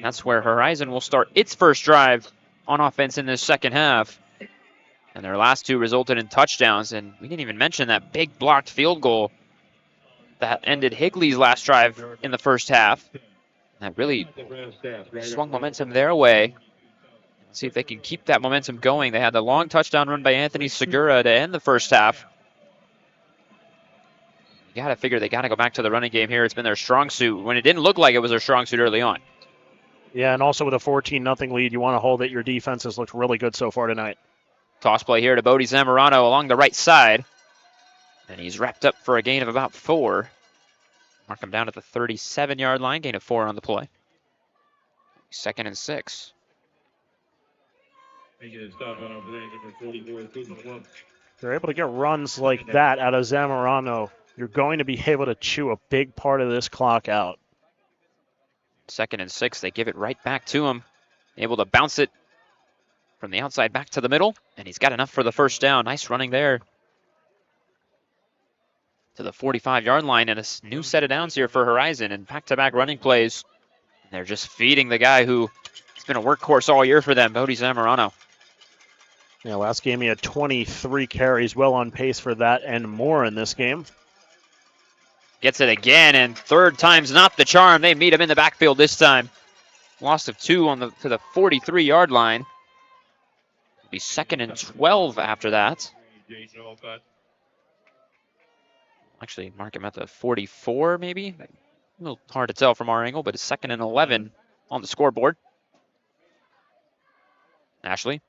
That's where Horizon will start its first drive on offense in this second half. And their last 2 resulted in touchdowns. And we didn't even mention that big blocked field goal that ended Higley's last drive in the first half. That really swung momentum their way. See if they can keep that momentum going. They had the long touchdown run by Anthony Segura to end the first half. You got to figure they got to go back to the running game here. It's been their strong suit when it didn't look like it was their strong suit early on. Yeah, and also with a 14-0 lead, you want to hold it. Your defense has looked really good so far tonight. Toss play here to Bodie Zamorano along the right side. And he's wrapped up for a gain of about 4. Mark him down at the 37-yard line, gain of 4 on the play. 2nd and 6. They're able to get runs like that out of Zamorano. You're going to be able to chew a big part of this clock out. 2nd and 6, they give it right back to him. Able to bounce it from the outside back to the middle, and he's got enough for the first down. Nice running there. To the 45-yard line, and a new set of downs here for Horizon, and back-to-back running plays. And they're just feeding the guy who has been a workhorse all year for them, Bodie Zamorano. Yeah, last game he had 23 carries, well on pace for that and more in this game. Gets it again, and 3rd time's not the charm. They meet him in the backfield this time. Loss of 2 to the 43-yard line. It'll be 2nd and 12 after that. Actually, mark him at the 44, maybe. A little hard to tell from our angle, but it's 2nd and 11 on the scoreboard. Ashley.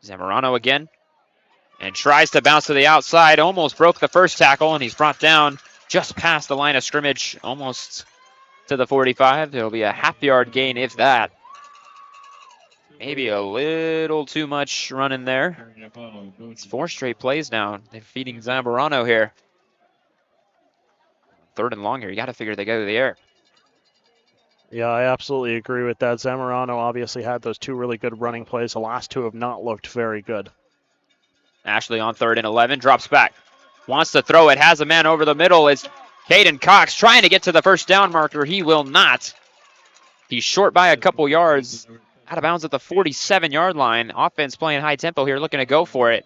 Zamorano again. And tries to bounce to the outside. Almost broke the first tackle, and he's brought down just past the line of scrimmage, almost to the 45. It'll be a half-yard gain, if that. Maybe a little too much running there. It's 4 straight plays now. They're feeding Zamorano here. 3rd and long here. You got to figure they go to the air. Yeah, I absolutely agree with that. Zamorano obviously had those 2 really good running plays. The last 2 have not looked very good. Ashley on 3rd and 11, drops back. Wants to throw it, has a man over the middle. It's Caden Cox trying to get to the first down marker. He will not. He's short by a couple yards. Out of bounds at the 47-yard line. Offense playing high tempo here, looking to go for it.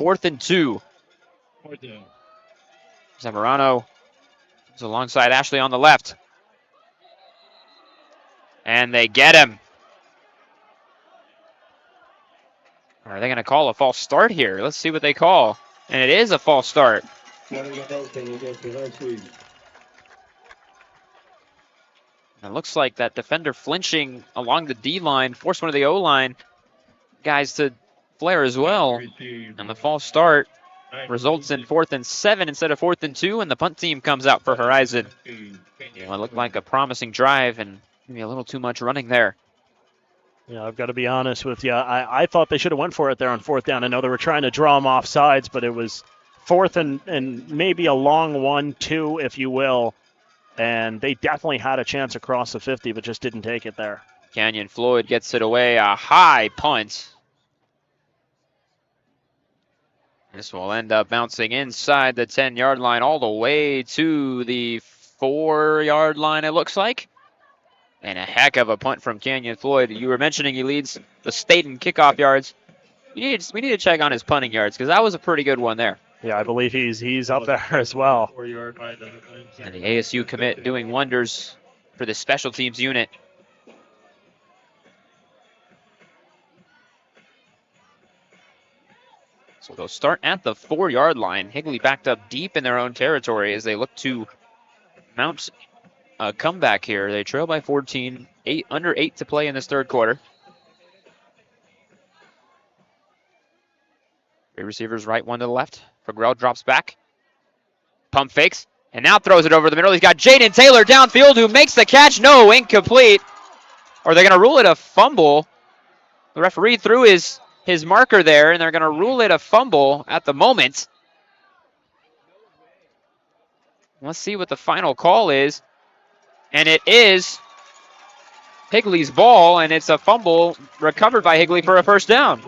4th and 2. Zamorano is alongside Ashley on the left. And they get him. Are they going to call a false start here? Let's see what they call. And it is a false start. It looks like that defender flinching along the D-line forced one of the O-line guys to flare as well. And the false start results in 4th and 7 instead of 4th and 2, and the punt team comes out for Horizon. It looked like a promising drive, and maybe a little too much running there. Yeah, I've got to be honest with you. I thought they should have went for it there on 4th down. I know they were trying to draw them off sides, but it was 4th and maybe a long 1-2, if you will. And they definitely had a chance across the 50, but just didn't take it there. Canyon Floyd gets it away, a high punt. This will end up bouncing inside the 10-yard line all the way to the 4-yard line, it looks like. And a heck of a punt from Canyon Floyd. You were mentioning he leads the state in kickoff yards. We need to check on his punting yards because that was a pretty good one there. Yeah, I believe he's up there as well. And the ASU commit doing wonders for the special teams unit. So they'll start at the 4-yard line. Higley backed up deep in their own territory as they look to mount a comeback here. They trail by 14, under 8 to play in this 3rd quarter. 3 receivers right, 1 to the left. Fagrell drops back. Pump fakes, and now throws it over the middle. He's got Jaden Taylor downfield who makes the catch. No, incomplete. or they're going to rule it a fumble. The referee threw his marker there, and they're going to rule it a fumble at the moment. Let's see what the final call is. And it is Higley's ball, and it's a fumble recovered by Higley for a first down.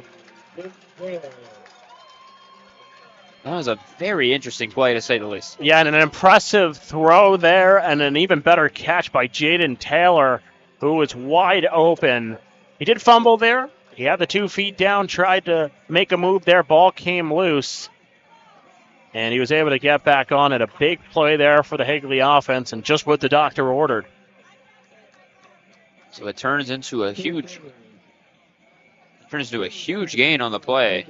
That was a very interesting play, to say the least. Yeah, and an impressive throw there, and an even better catch by Jaden Taylor, who was wide open. He did fumble there. He had the 2 feet down, tried to make a move there. Ball came loose, and he was able to get back on it. A big play there for the Higley offense, and just what the doctor ordered. So it turns into a huge gain on the play.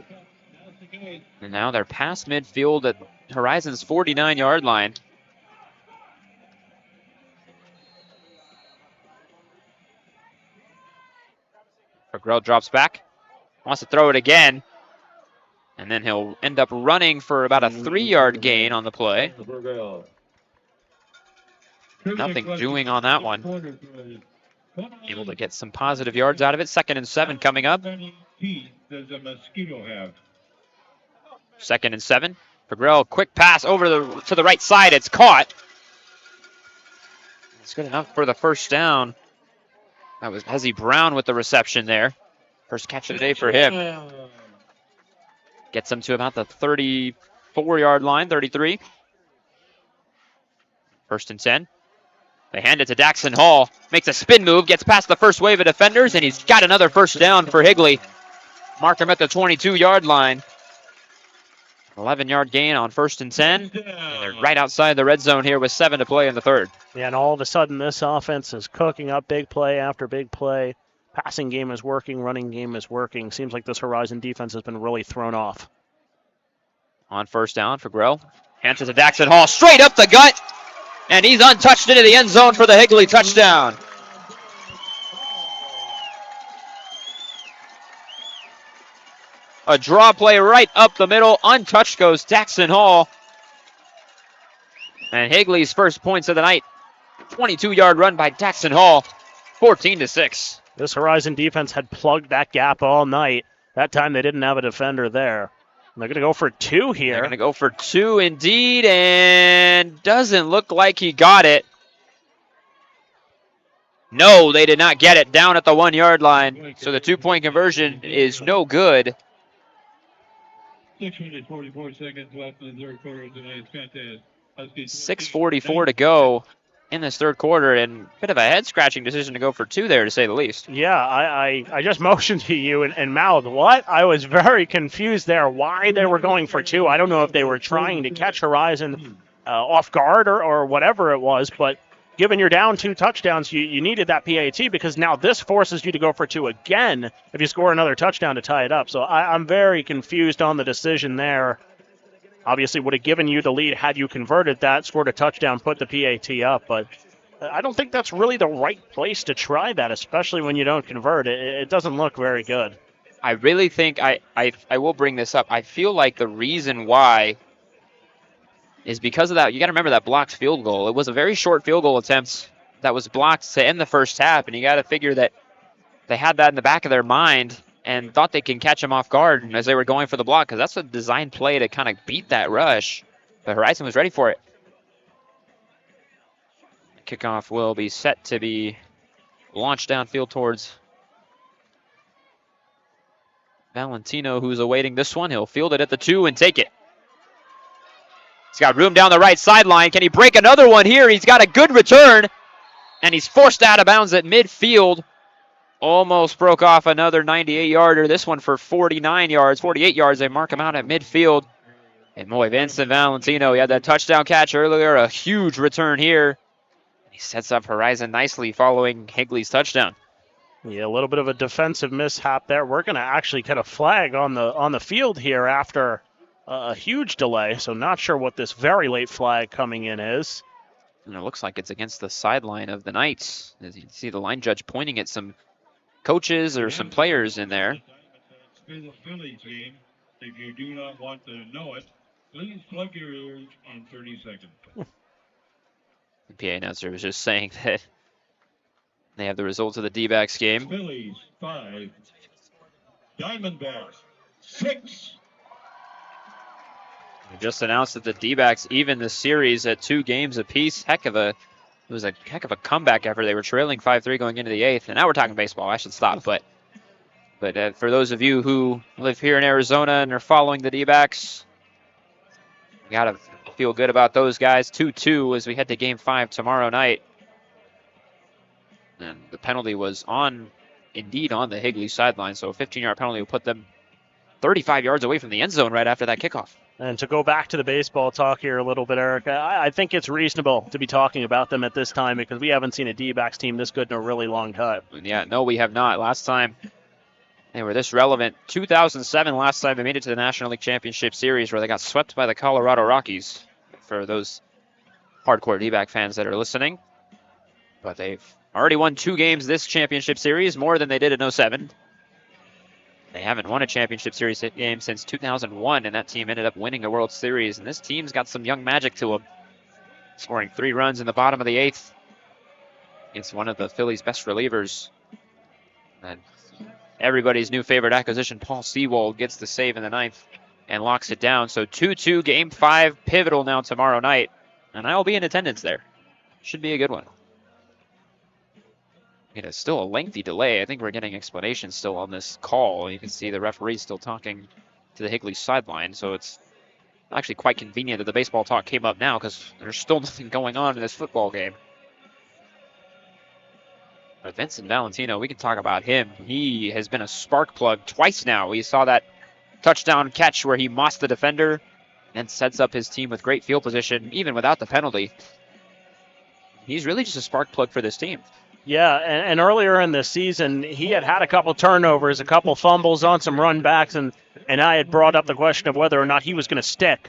And now they're past midfield at Horizon's 49-yard line. Grell drops back, wants to throw it again, and then he'll end up running for about a 3-yard gain on the play. Nothing doing on that one. Able to get some positive yards out of it. 2nd and 7 coming up. 2nd and 7. Grell, quick pass over to the right side. It's caught. It's good enough for the first down. That was Hezzy Brown with the reception there. First catch of the day for him. Gets him to about the 34-yard line, 33. 1st and 10. They hand it to Daxon Hall. Makes a spin move, gets past the first wave of defenders, and he's got another first down for Higley. Mark him at the 22-yard line. 11-yard gain on 1st and 10. And they're right outside the red zone here with 7 to play in the 3rd. Yeah, and all of a sudden this offense is cooking up big play after big play. Passing game is working, running game is working. Seems like this Horizon defense has been really thrown off. On 1st down for Grell. Hands it to Daxon Hall, straight up the gut. And he's untouched into the end zone for the Higley touchdown. A draw play right up the middle. Untouched goes Daxon Hall. And Higley's first points of the night. 22-yard run by Daxon Hall. 14-6. This Horizon defense had plugged that gap all night. That time they didn't have a defender there. And they're going to go for 2 here. They're going to go for 2 indeed, and doesn't look like he got it. No, they did not get it. Down at the 1-yard line. So the 2-point conversion is no good. 6 minutes, 44 seconds left in the 3rd quarter of tonight's contest. 6:44 to go in this 3rd quarter, and a bit of a head-scratching decision to go for 2 there, to say the least. Yeah, I just motioned to you and mouthed, what? I was very confused there why they were going for 2. I don't know if they were trying to catch Horizon off guard or whatever it was, but given you're down 2 touchdowns, you needed that PAT because now this forces you to go for 2 again if you score another touchdown to tie it up. So I'm very confused on the decision there. Obviously would have given you the lead had you converted that, scored a touchdown, put the PAT up, but I don't think that's really the right place to try that, especially when you don't convert. It doesn't look very good. I really think, I will bring this up, I feel like the reason why is because of that. You got to remember that blocked field goal. It was a very short field goal attempt that was blocked to end the first half, and you got to figure that they had that in the back of their mind and thought they can catch him off guard as they were going for the block, because that's a designed play to kind of beat that rush. But Horizon was ready for it. Kickoff will be set to be launched downfield towards Valentino, who's awaiting this one. He'll field it at the 2 and take it. He's got room down the right sideline. Can he break another one here? He's got a good return, and he's forced out of bounds at midfield. Almost broke off another 98-yarder. This one for 48 yards. They mark him out at midfield. And boy, Vincent Valentino, he had that touchdown catch earlier. A huge return here. He sets up Horizon nicely following Higley's touchdown. Yeah, a little bit of a defensive mishap there. We're going to actually get a flag on the field here after a huge delay. So not sure what this very late flag coming in is. And it looks like it's against the sideline of the Knights. As you can see the line judge pointing at some coaches or some players in there. The Phillies game. If you do not want to know it, please plug your ears in 30 seconds. The PA announcer was just saying that They have the results of the D-backs game. Phillies 5, Diamondbacks 6. We just announced that the D-backs even the series at 2 games apiece. It was a heck of a comeback effort. They were trailing 5-3 going into the 8th, and now we're talking baseball. I should stop, but for those of you who live here in Arizona and are following the D-backs, you gotta feel good about those guys. 2-2 as we head to Game 5 tomorrow night. And the penalty was indeed on the Higley sideline, so a 15-yard penalty will put them 35 yards away from the end zone right after that kickoff. And to go back to the baseball talk here a little bit, Eric, I think it's reasonable to be talking about them at this time because we haven't seen a D-backs team this good in a really long time. Yeah, no, we have not. Last time they were this relevant, 2007, last time they made it to the National League Championship Series where they got swept by the Colorado Rockies, for those hardcore D-back fans that are listening. But they've already won 2 games this championship series, more than they did in 07. They haven't won a championship series game since 2001, and that team ended up winning a World Series. And this team's got some young magic to them, scoring 3 runs in the bottom of the 8th against one of the Phillies' best relievers. And everybody's new favorite acquisition, Paul Sewald, gets the save in the 9th and locks it down. So 2-2, Game 5, pivotal now tomorrow night. And I will be in attendance there. Should be a good one. It is still a lengthy delay. I think we're getting explanations still on this call. You can see the referee still talking to the Higley sideline. So it's actually quite convenient that the baseball talk came up now because there's still nothing going on in this football game. But Vincent Valentino, we can talk about him. He has been a spark plug twice now. We saw that touchdown catch where he mossed the defender and sets up his team with great field position, even without the penalty. He's really just a spark plug for this team. Yeah, and earlier in the season, he had a couple turnovers, a couple fumbles on some run backs, and I had brought up the question of whether or not he was going to stick.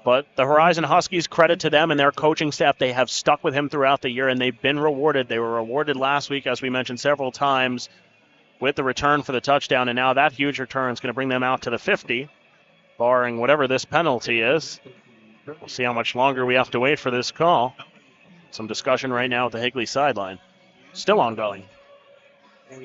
But the Horizon Huskies, credit to them and their coaching staff, they have stuck with him throughout the year, and they've been rewarded. They were rewarded last week, as we mentioned several times, with the return for the touchdown, and now that huge return is going to bring them out to the 50, barring whatever this penalty is. We'll see how much longer we have to wait for this call. Some discussion right now at the Higley sideline. Still ongoing. A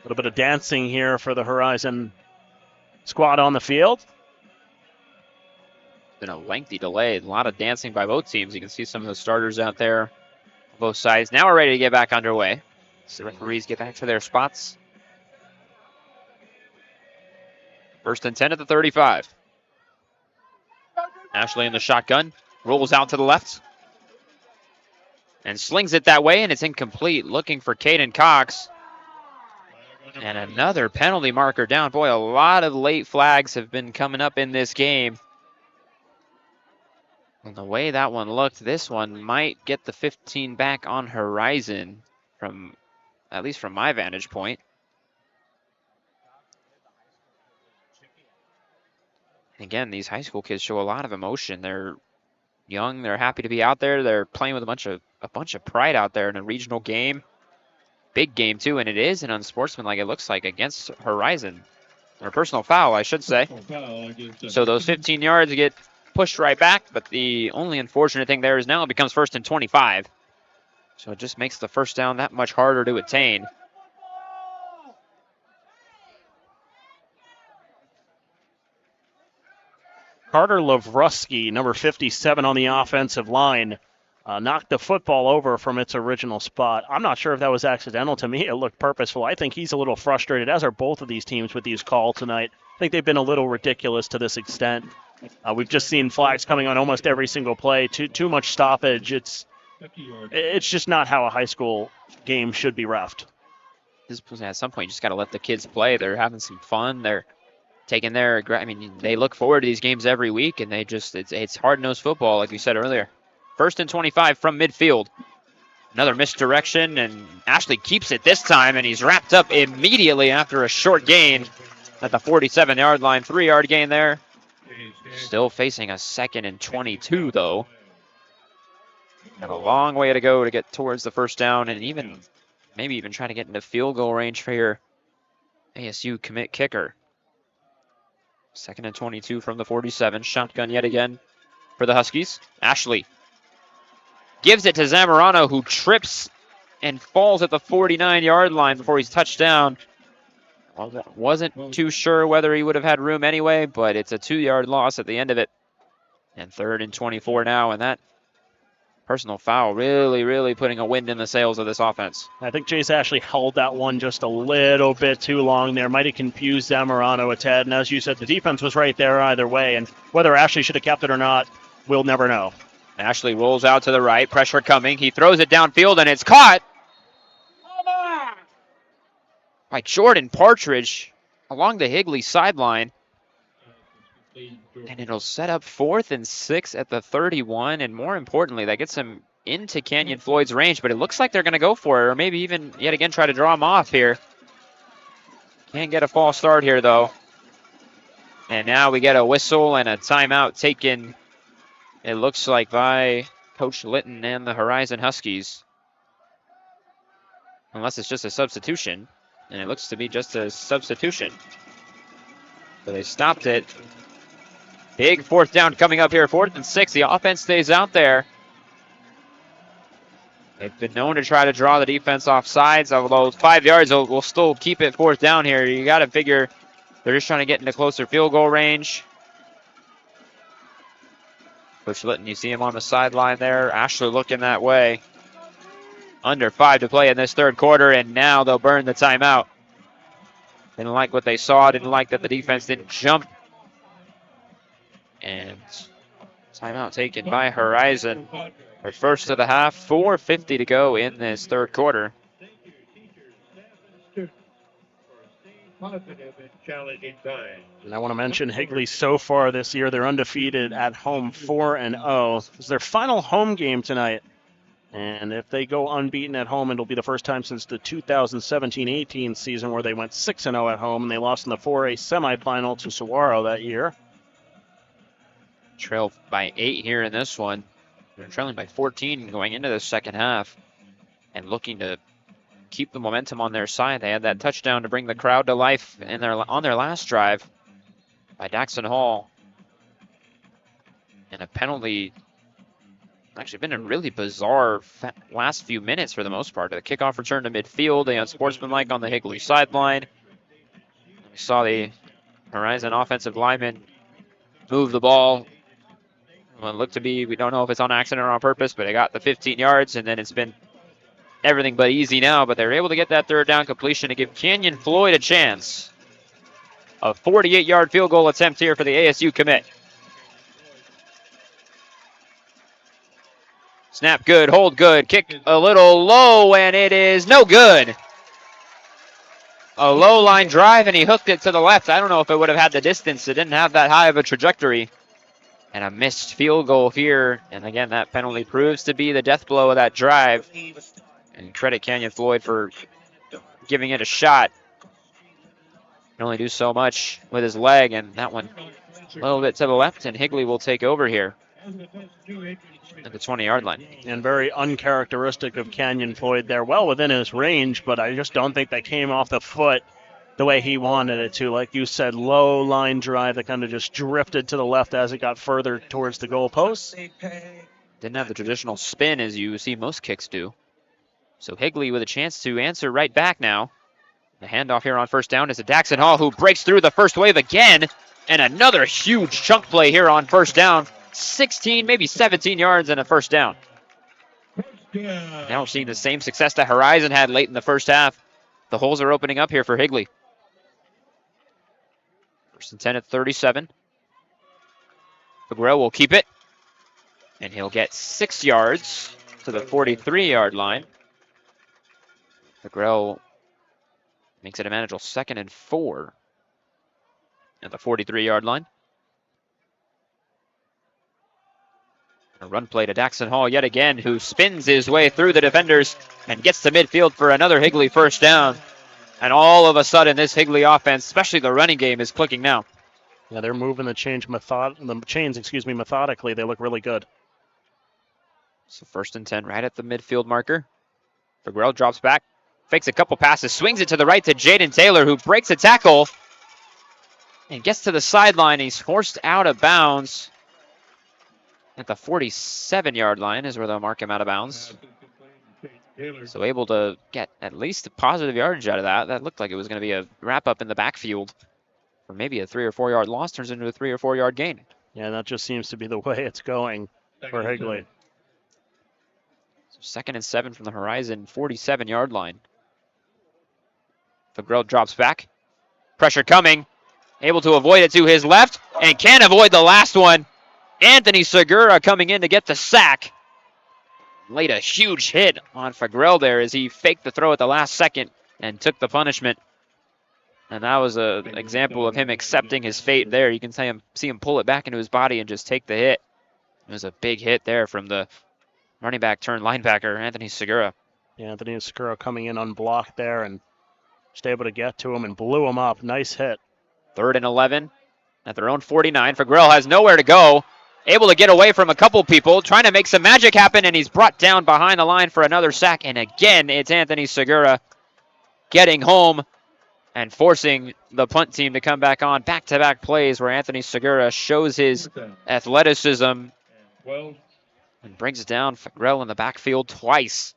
little bit of dancing here for the Horizon squad on the field. Been a lengthy delay, a lot of dancing by both teams. You can see some of the starters out there on both sides. Now we're ready to get back underway. So the referees get back to their spots. 1st and 10 at the 35. Ashley in the shotgun, rolls out to the left. And slings it that way, and it's incomplete. Looking for Caden Cox. And another penalty marker down. Boy, a lot of late flags have been coming up in this game. And the way that one looked, this one might get the 15 back on Horizon, at least from my vantage point. Again, these high school kids show a lot of emotion. They're young, they're happy to be out there. They're playing with a bunch of pride out there in a regional game. Big game too, and it is an unsportsmanlike, it looks like, against Horizon. Or personal foul, I should say. So those 15 yards get pushed right back, but the only unfortunate thing there is now it becomes 1st and 25. So it just makes the first down that much harder to attain. Carter Lavruski, number 57 on the offensive line, knocked the football over from its original spot. I'm not sure if that was accidental. To me, it looked purposeful. I think he's a little frustrated, as are both of these teams with these calls tonight. I think they've been a little ridiculous to this extent. We've just seen flags coming on almost every single play. Too much stoppage. It's just not how a high school game should be reffed. At some point, you just got to let the kids play. They're having some fun. They're taking they look forward to these games every week, and it's hard-nosed football, like we said earlier. 1st and 25 from midfield. Another misdirection, and Ashley keeps it this time, and he's wrapped up immediately after a short gain at the 47-yard line. 3-yard gain there. Still facing a 2nd and 22, though. Got a long way to go to get towards the first down, and maybe even try to get into field goal range for here ASU commit kicker. 2nd and 22 from the 47. Shotgun yet again for the Huskies. Ashley gives it to Zamorano, who trips and falls at the 49-yard line before he's touched down. Wasn't too sure whether he would have had room anyway, but it's a 2-yard loss at the end of it. And 3rd and 24 now, and that personal foul really putting a wind in the sails of this offense. I think Chase Ashley held that one just a little bit too long there. Might have confused Zamorano a tad. And as you said, the defense was right there either way. And whether Ashley should have kept it or not, we'll never know. Ashley rolls out to the right. Pressure coming. He throws it downfield, and it's caught by Jordan Partridge along the Higley sideline. And it'll set up 4th and 6 at the 31. And more importantly, that gets him into Canyon Floyd's range. But it looks like they're going to go for it, or maybe even yet again try to draw him off here. Can't get a false start here, though. And now we get a whistle and a timeout taken, it looks like, by Coach Litton and the Horizon Huskies. Unless it's just a substitution. And it looks to be just a substitution. So they stopped it. Big 4th down coming up here, 4th and 6. The offense stays out there. They've been known to try to draw the defense off sides, although 5 yards will still keep it 4th down here. You got to figure they're just trying to get into closer field goal range. Coach Litton, you see him on the sideline there. Ashley looking that way. Under 5 to play in this 3rd quarter, and now they'll burn the timeout. Didn't like what they saw. Didn't like that the defense didn't jump. And timeout taken by Horizon. Our first of the half, 4:50 to go in this 3rd quarter. And I want to mention Higley so far this year, they're undefeated at home, 4-0. It's their final home game tonight. And if they go unbeaten at home, it'll be the first time since the 2017-18 season where they went 6-0 at home, and they lost in the 4A semifinal to Saguaro that year. Trail by 8 here in this one. They're trailing by 14 going into the 2nd half and looking to keep the momentum on their side. They had that touchdown to bring the crowd to life on their last drive by Daxon Hall. And a penalty. Actually been a really bizarre last few minutes for the most part. The kickoff return to midfield, a unsportsmanlike on the Higley sideline. We saw the Horizon offensive lineman move the ball. Well, it looked to be, we don't know if it's on accident or on purpose, but it got the 15 yards, and then it's been everything but easy now. But they were able to get that 3rd down completion to give Canyon Floyd a chance. A 48-yard field goal attempt here for the ASU commit. Snap good, hold good, kick a little low, and it is no good. A low line drive, and he hooked it to the left. I don't know if it would have had the distance. It didn't have that high of a trajectory. And a missed field goal here. And again, that penalty proves to be the death blow of that drive. And credit Canyon Floyd for giving it a shot. Can only do so much with his leg, and that one a little bit to the left, and Higley will take over here at the 20-yard line. And very uncharacteristic of Canyon Floyd there. Well within his range, but I just don't think that came off the foot the way he wanted it to. Like you said, low line drive that kind of just drifted to the left as it got further towards the goalposts. Didn't have the traditional spin as you see most kicks do. So Higley with a chance to answer right back now. The handoff here on 1st down is to Daxon Hall, who breaks through the first wave again. And another huge chunk play here on 1st down. 16, maybe 17 yards and a 1st down. Now we're seeing the same success that Horizon had late in the 1st half. The holes are opening up here for Higley. 1st and 10 at 37. Figueroa will keep it. And he'll get 6 yards to the 43-yard line. Figueroa makes it a manageable 2nd and 4 at the 43-yard line. A run play to Daxon Hall yet again, who spins his way through the defenders and gets to midfield for another Higley 1st down. And all of a sudden, this Higley offense, especially the running game, is clicking now. Yeah, they're moving the chains methodically. They look really good. So 1st and 10 right at the midfield marker. Figueroa drops back, fakes a couple passes, swings it to the right to Jaden Taylor, who breaks a tackle and gets to the sideline. He's forced out of bounds at the 47-yard line is where they'll mark him out of bounds. So able to get at least a positive yardage out of that. That looked like it was going to be a wrap-up in the backfield. Or maybe a 3 or 4 yard loss turns into a 3 or 4 yard gain. Yeah, that just seems to be the way it's going for Higley. So 2nd and 7 from the Horizon 47-yard line. Fagrell drops back. Pressure coming. Able to avoid it to his left and can't avoid the last one. Anthony Segura coming in to get the sack. Laid a huge hit on Fagrell there as he faked the throw at the last second and took the punishment. And that was an example of him accepting his fate there. You can see him pull it back into his body and just take the hit. It was a big hit there from the running back turned linebacker, Anthony Segura. Yeah, Anthony Segura coming in unblocked there and just able to get to him and blew him up. Nice hit. 3rd and 11 at their own 49. Fagrell has nowhere to go. Able to get away from a couple people, trying to make some magic happen, and he's brought down behind the line for another sack. And again, it's Anthony Segura getting home and forcing the punt team to come back on. Back-to-back plays where Anthony Segura shows his athleticism and brings down Fagrell in the backfield twice.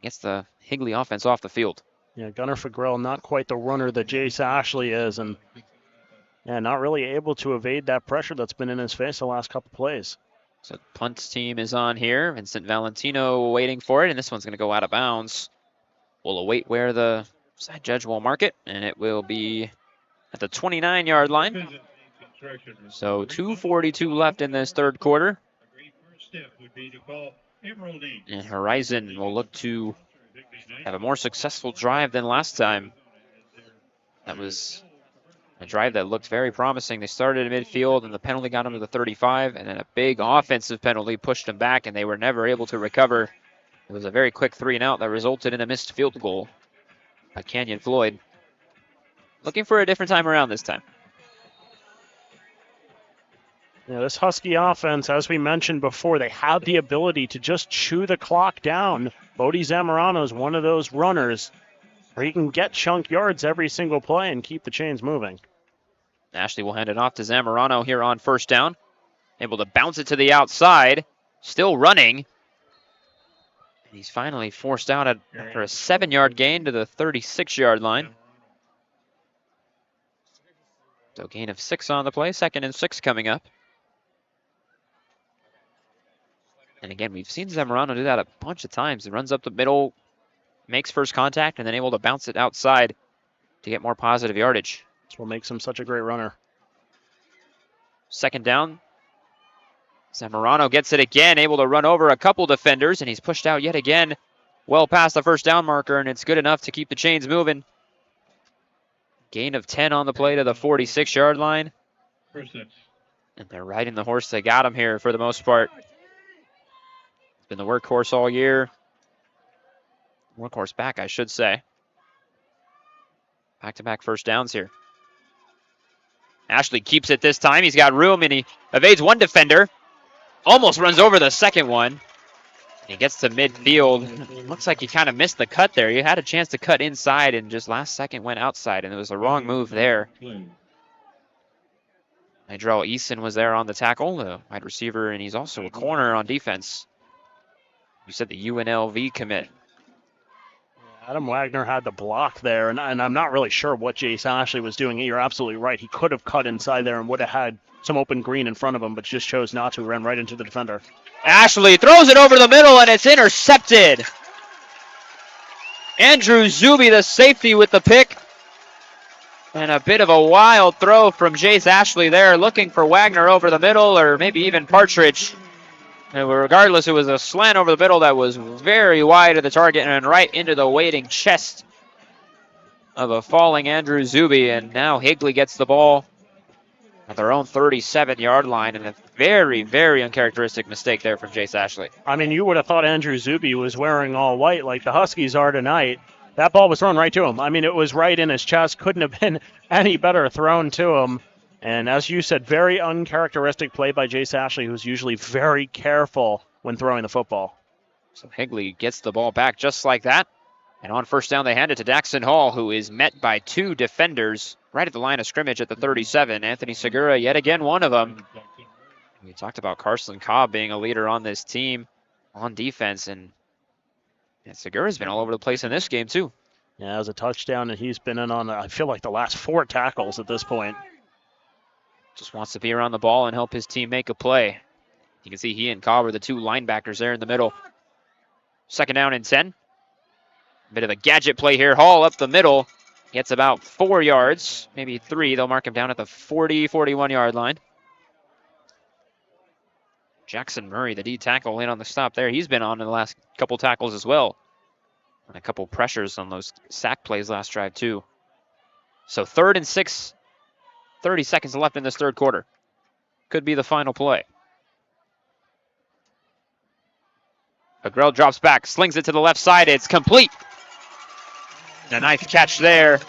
Gets the Higley offense off the field. Yeah, Gunnar Fagrell, not quite the runner that Jace Ashley is, and not really able to evade that pressure that's been in his face the last couple plays. So the punt team is on here. Vincent Valentino waiting for it, and this one's going to go out of bounds. We'll await where the side judge will mark it, and it will be at the 29-yard line. So 2:42 left in this third quarter. And Horizon will look to have a more successful drive than last time. That was a drive that looked very promising. They started at midfield, and the penalty got them to the 35, and then a big offensive penalty pushed them back, and they were never able to recover. It was a very quick 3-and-out that resulted in a missed field goal by Canyon Floyd. Looking for a different time around this time. Yeah, this Husky offense, as we mentioned before, they have the ability to just chew the clock down. Bodie Zamorano is one of those runners where he can get chunk yards every single play and keep the chains moving. Ashley will hand it off to Zamorano here on 1st down. Able to bounce it to the outside. Still running. And he's finally forced out after a 7-yard gain to the 36-yard line. So gain of 6 on the play. 2nd and 6 coming up. And again, we've seen Zamorano do that a bunch of times. He runs up the middle, makes first contact, and then able to bounce it outside to get more positive yardage. That's what makes him such a great runner. 2nd down. Zamorano gets it again, able to run over a couple defenders, and he's pushed out yet again well past the 1st down marker, and it's good enough to keep the chains moving. Gain of 10 on the play to the 46-yard line. And they're riding the horse. They got him here for the most part. Been the workhorse all year. Workhorse back, I should say. Back-to-back 1st downs here. Ashley keeps it this time. He's got room, and he evades one defender. Almost runs over the second one. He gets to midfield. Looks like he kind of missed the cut there. He had a chance to cut inside, and just last second went outside, and it was a wrong move there. Nigel Eason was there on the tackle, the wide receiver, and he's also a corner on defense. You said the UNLV commit. Adam Wagner had the block there, and I'm not really sure what Jace Ashley was doing. You're absolutely right. He could have cut inside there and would have had some open green in front of him, but just chose not to. Ran right into the defender. Ashley throws it over the middle, and it's intercepted. Andrew Zuby, the safety, with the pick. And a bit of a wild throw from Jace Ashley there, looking for Wagner over the middle, or maybe even Partridge. And regardless, it was a slant over the middle that was very wide of the target and right into the waiting chest of a falling Andrew Zuby. And now Higley gets the ball at their own 37-yard line, and a very, very uncharacteristic mistake there from Jace Ashley. I mean, you would have thought Andrew Zuby was wearing all white like the Huskies are tonight. That ball was thrown right to him. I mean, it was right in his chest. Couldn't have been any better thrown to him. And as you said, very uncharacteristic play by Jace Ashley, who's usually very careful when throwing the football. So Higley gets the ball back just like that. And on first down, they hand it to Daxton Hall, who is met by two defenders right at the line of scrimmage at the 37. Anthony Segura, yet again, one of them. We talked about Carson Cobb being a leader on this team on defense, and Segura's been all over the place in this game, too. Yeah, has a touchdown, and he's been in on, I feel like, the last 4 tackles at this point. Just wants to be around the ball and help his team make a play. You can see he and Cobb are the two linebackers there in the middle. Second down and 10. Bit of a gadget play here. Hall up the middle. Gets about 4 yards, maybe 3. They'll mark him down at the 40, 41-yard line. Jackson Murray, the D tackle, in on the stop there. He's been on in the last couple tackles as well. And a couple pressures on those sack plays last drive, too. So 3rd and 6, 30 seconds left in this third quarter. Could be the final play. Agrell drops back, slings it to the left side. It's complete. A nice catch there.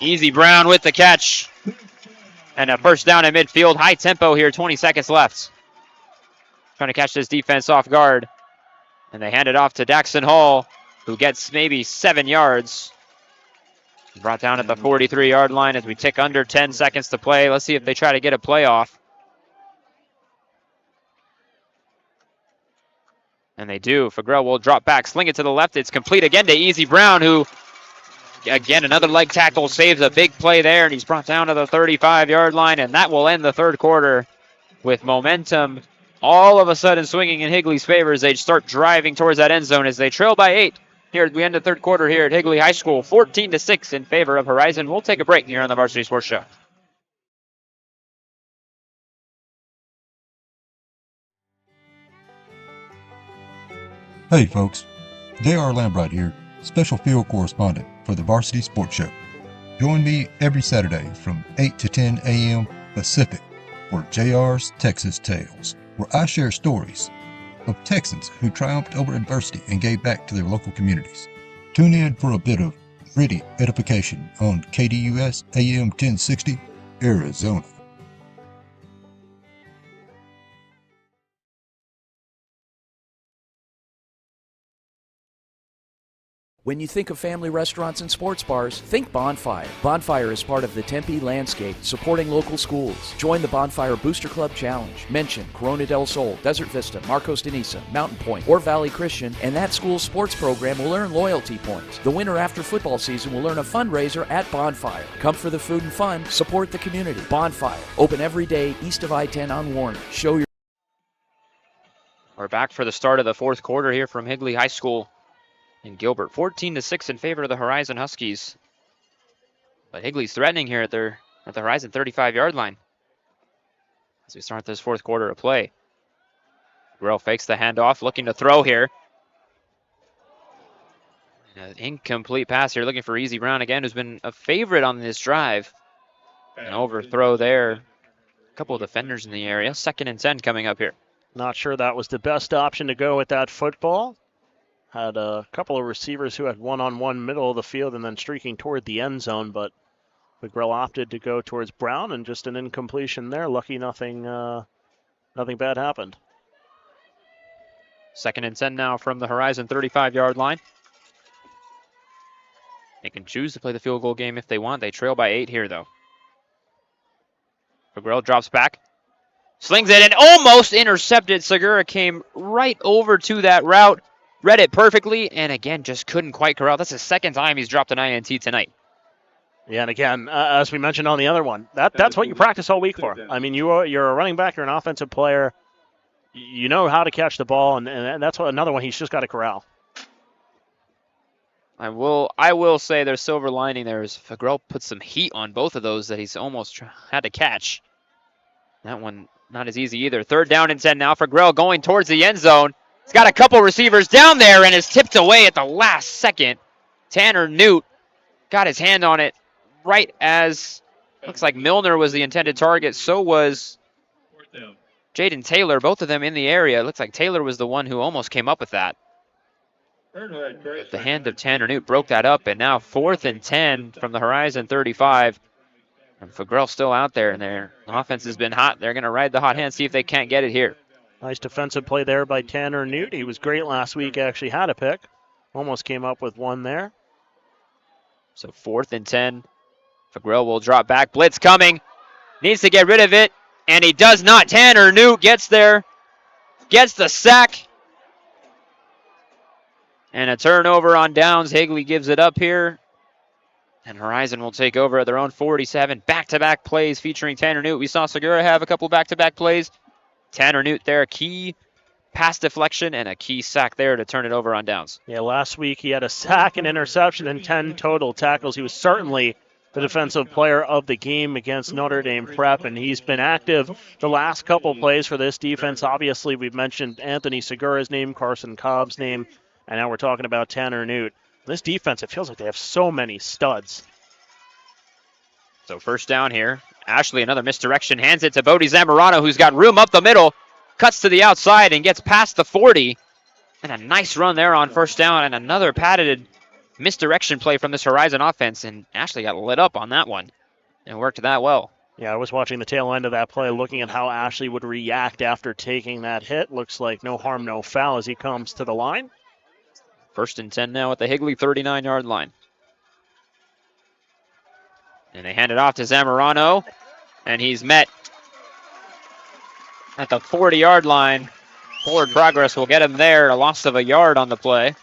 Easy Brown with the catch. And a first down at midfield. High tempo here, 20 seconds left. Trying to catch this defense off guard. And they hand it off to Daxton Hall, who gets maybe 7 yards. Brought down at the 43-yard line as we tick under 10 seconds to play. Let's see if they try to get a play off. And they do. Fagrell will drop back, sling it to the left. It's complete again to Easy Brown, who, again, another leg tackle, saves a big play there, and he's brought down to the 35-yard line, and that will end the third quarter with momentum all of a sudden swinging in Higley's favor as they start driving towards that end zone as they trail by 8 here at the end of the third quarter here at Higley High School, 14-6 in favor of Horizon. We'll take a break here on the Varsity Sports Show. Hey folks, J.R. Lambright here, special field correspondent for the Varsity Sports Show. Join me every Saturday from 8 to 10 a.m. Pacific for JR's Texas Tales, where I share stories of Texans who triumphed over adversity and gave back to their local communities. Tune in for a bit of gritty edification on KDUS AM 1060, Arizona. When you think of family restaurants and sports bars, think Bonfire. Bonfire is part of the Tempe landscape, supporting local schools. Join the Bonfire Booster Club Challenge. Mention Corona del Sol, Desert Vista, Marcos de Niza, Mountain Point, or Valley Christian, and that school's sports program will earn loyalty points. The winner after football season will earn a fundraiser at Bonfire. Come for the food and fun, support the community. Bonfire, open every day east of I-10 on Warner. Show your... We're back for the start of the fourth quarter here from Higley High School in Gilbert. 14-6 in favor of the Horizon Huskies. But Higley's threatening here at the Horizon 35-yard line as we start this fourth quarter of play. Grell fakes the handoff, looking to throw here. An incomplete pass here, looking for Easy Brown again, who's been a favorite on this drive. An overthrow there. A couple of defenders in the area. 2nd and 10 coming up here. Not sure that was the best option to go with that football. Had a couple of receivers who had one-on-one middle of the field and then streaking toward the end zone, but McGrill opted to go towards Brown, and just an incompletion there. Lucky nothing bad happened. 2nd and 10 now from the Horizon 35-yard line. They can choose to play the field goal game if they want. They trail by 8 here, though. McGrill drops back, slings it, and almost intercepted. Segura came right over to that route. Read it perfectly, and again, just couldn't quite corral. That's the 2nd time he's dropped an INT tonight. Yeah, and again, as we mentioned on the other one, that's what you practice all week for. I mean, you're a running back, you're an offensive player. You know how to catch the ball, and that's another one he's just got to corral. I will say there's silver lining there is Fagrell put some heat on both of those that he's almost had to catch. That one not as easy either. 3rd down and 10 now. Fagrell going towards the end zone. He's got a couple receivers down there and is tipped away at the last second. Tanner Newt got his hand on it right as looks like Milner was the intended target. So was Jaden Taylor, both of them in the area. It looks like Taylor was the one who almost came up with that. But the hand of Tanner Newt broke that up, and now 4th and 10 from the Horizon 35. And Fagrell still out there, and their offense has been hot. They're going to ride the hot hand, see if they can't get it here. Nice defensive play there by Tanner Newt. He was great last week, actually had a pick. Almost came up with one there. So 4th and 10. Fagrill will drop back. Blitz coming. Needs to get rid of it. And he does not. Tanner Newt gets there. Gets the sack. And a turnover on downs. Higley gives it up here. And Horizon will take over at their own 47. Back-to-back plays featuring Tanner Newt. We saw Segura have a couple back-to-back plays. Tanner Newt there, a key pass deflection and a key sack there to turn it over on downs. Yeah, last week he had a sack, an interception, and 10 total tackles. He was certainly the defensive player of the game against Notre Dame Prep, and he's been active the last couple plays for this defense. Obviously, we've mentioned Anthony Segura's name, Carson Cobb's name, and now we're talking about Tanner Newt. This defense, it feels like they have so many studs. So 1st down here. Ashley, another misdirection, hands it to Bodie Zamorano, who's got room up the middle, cuts to the outside and gets past the 40. And a nice run there on 1st down, and another patented misdirection play from this Horizon offense, and Ashley got lit up on that one. It worked that well. Yeah, I was watching the tail end of that play, looking at how Ashley would react after taking that hit. Looks like no harm, no foul as he comes to the line. 1st and 10 now at the Higley 39-yard line. And they hand it off to Zamorano, and he's met at the 40-yard line. Forward progress will get him there, a loss of a yard on the play.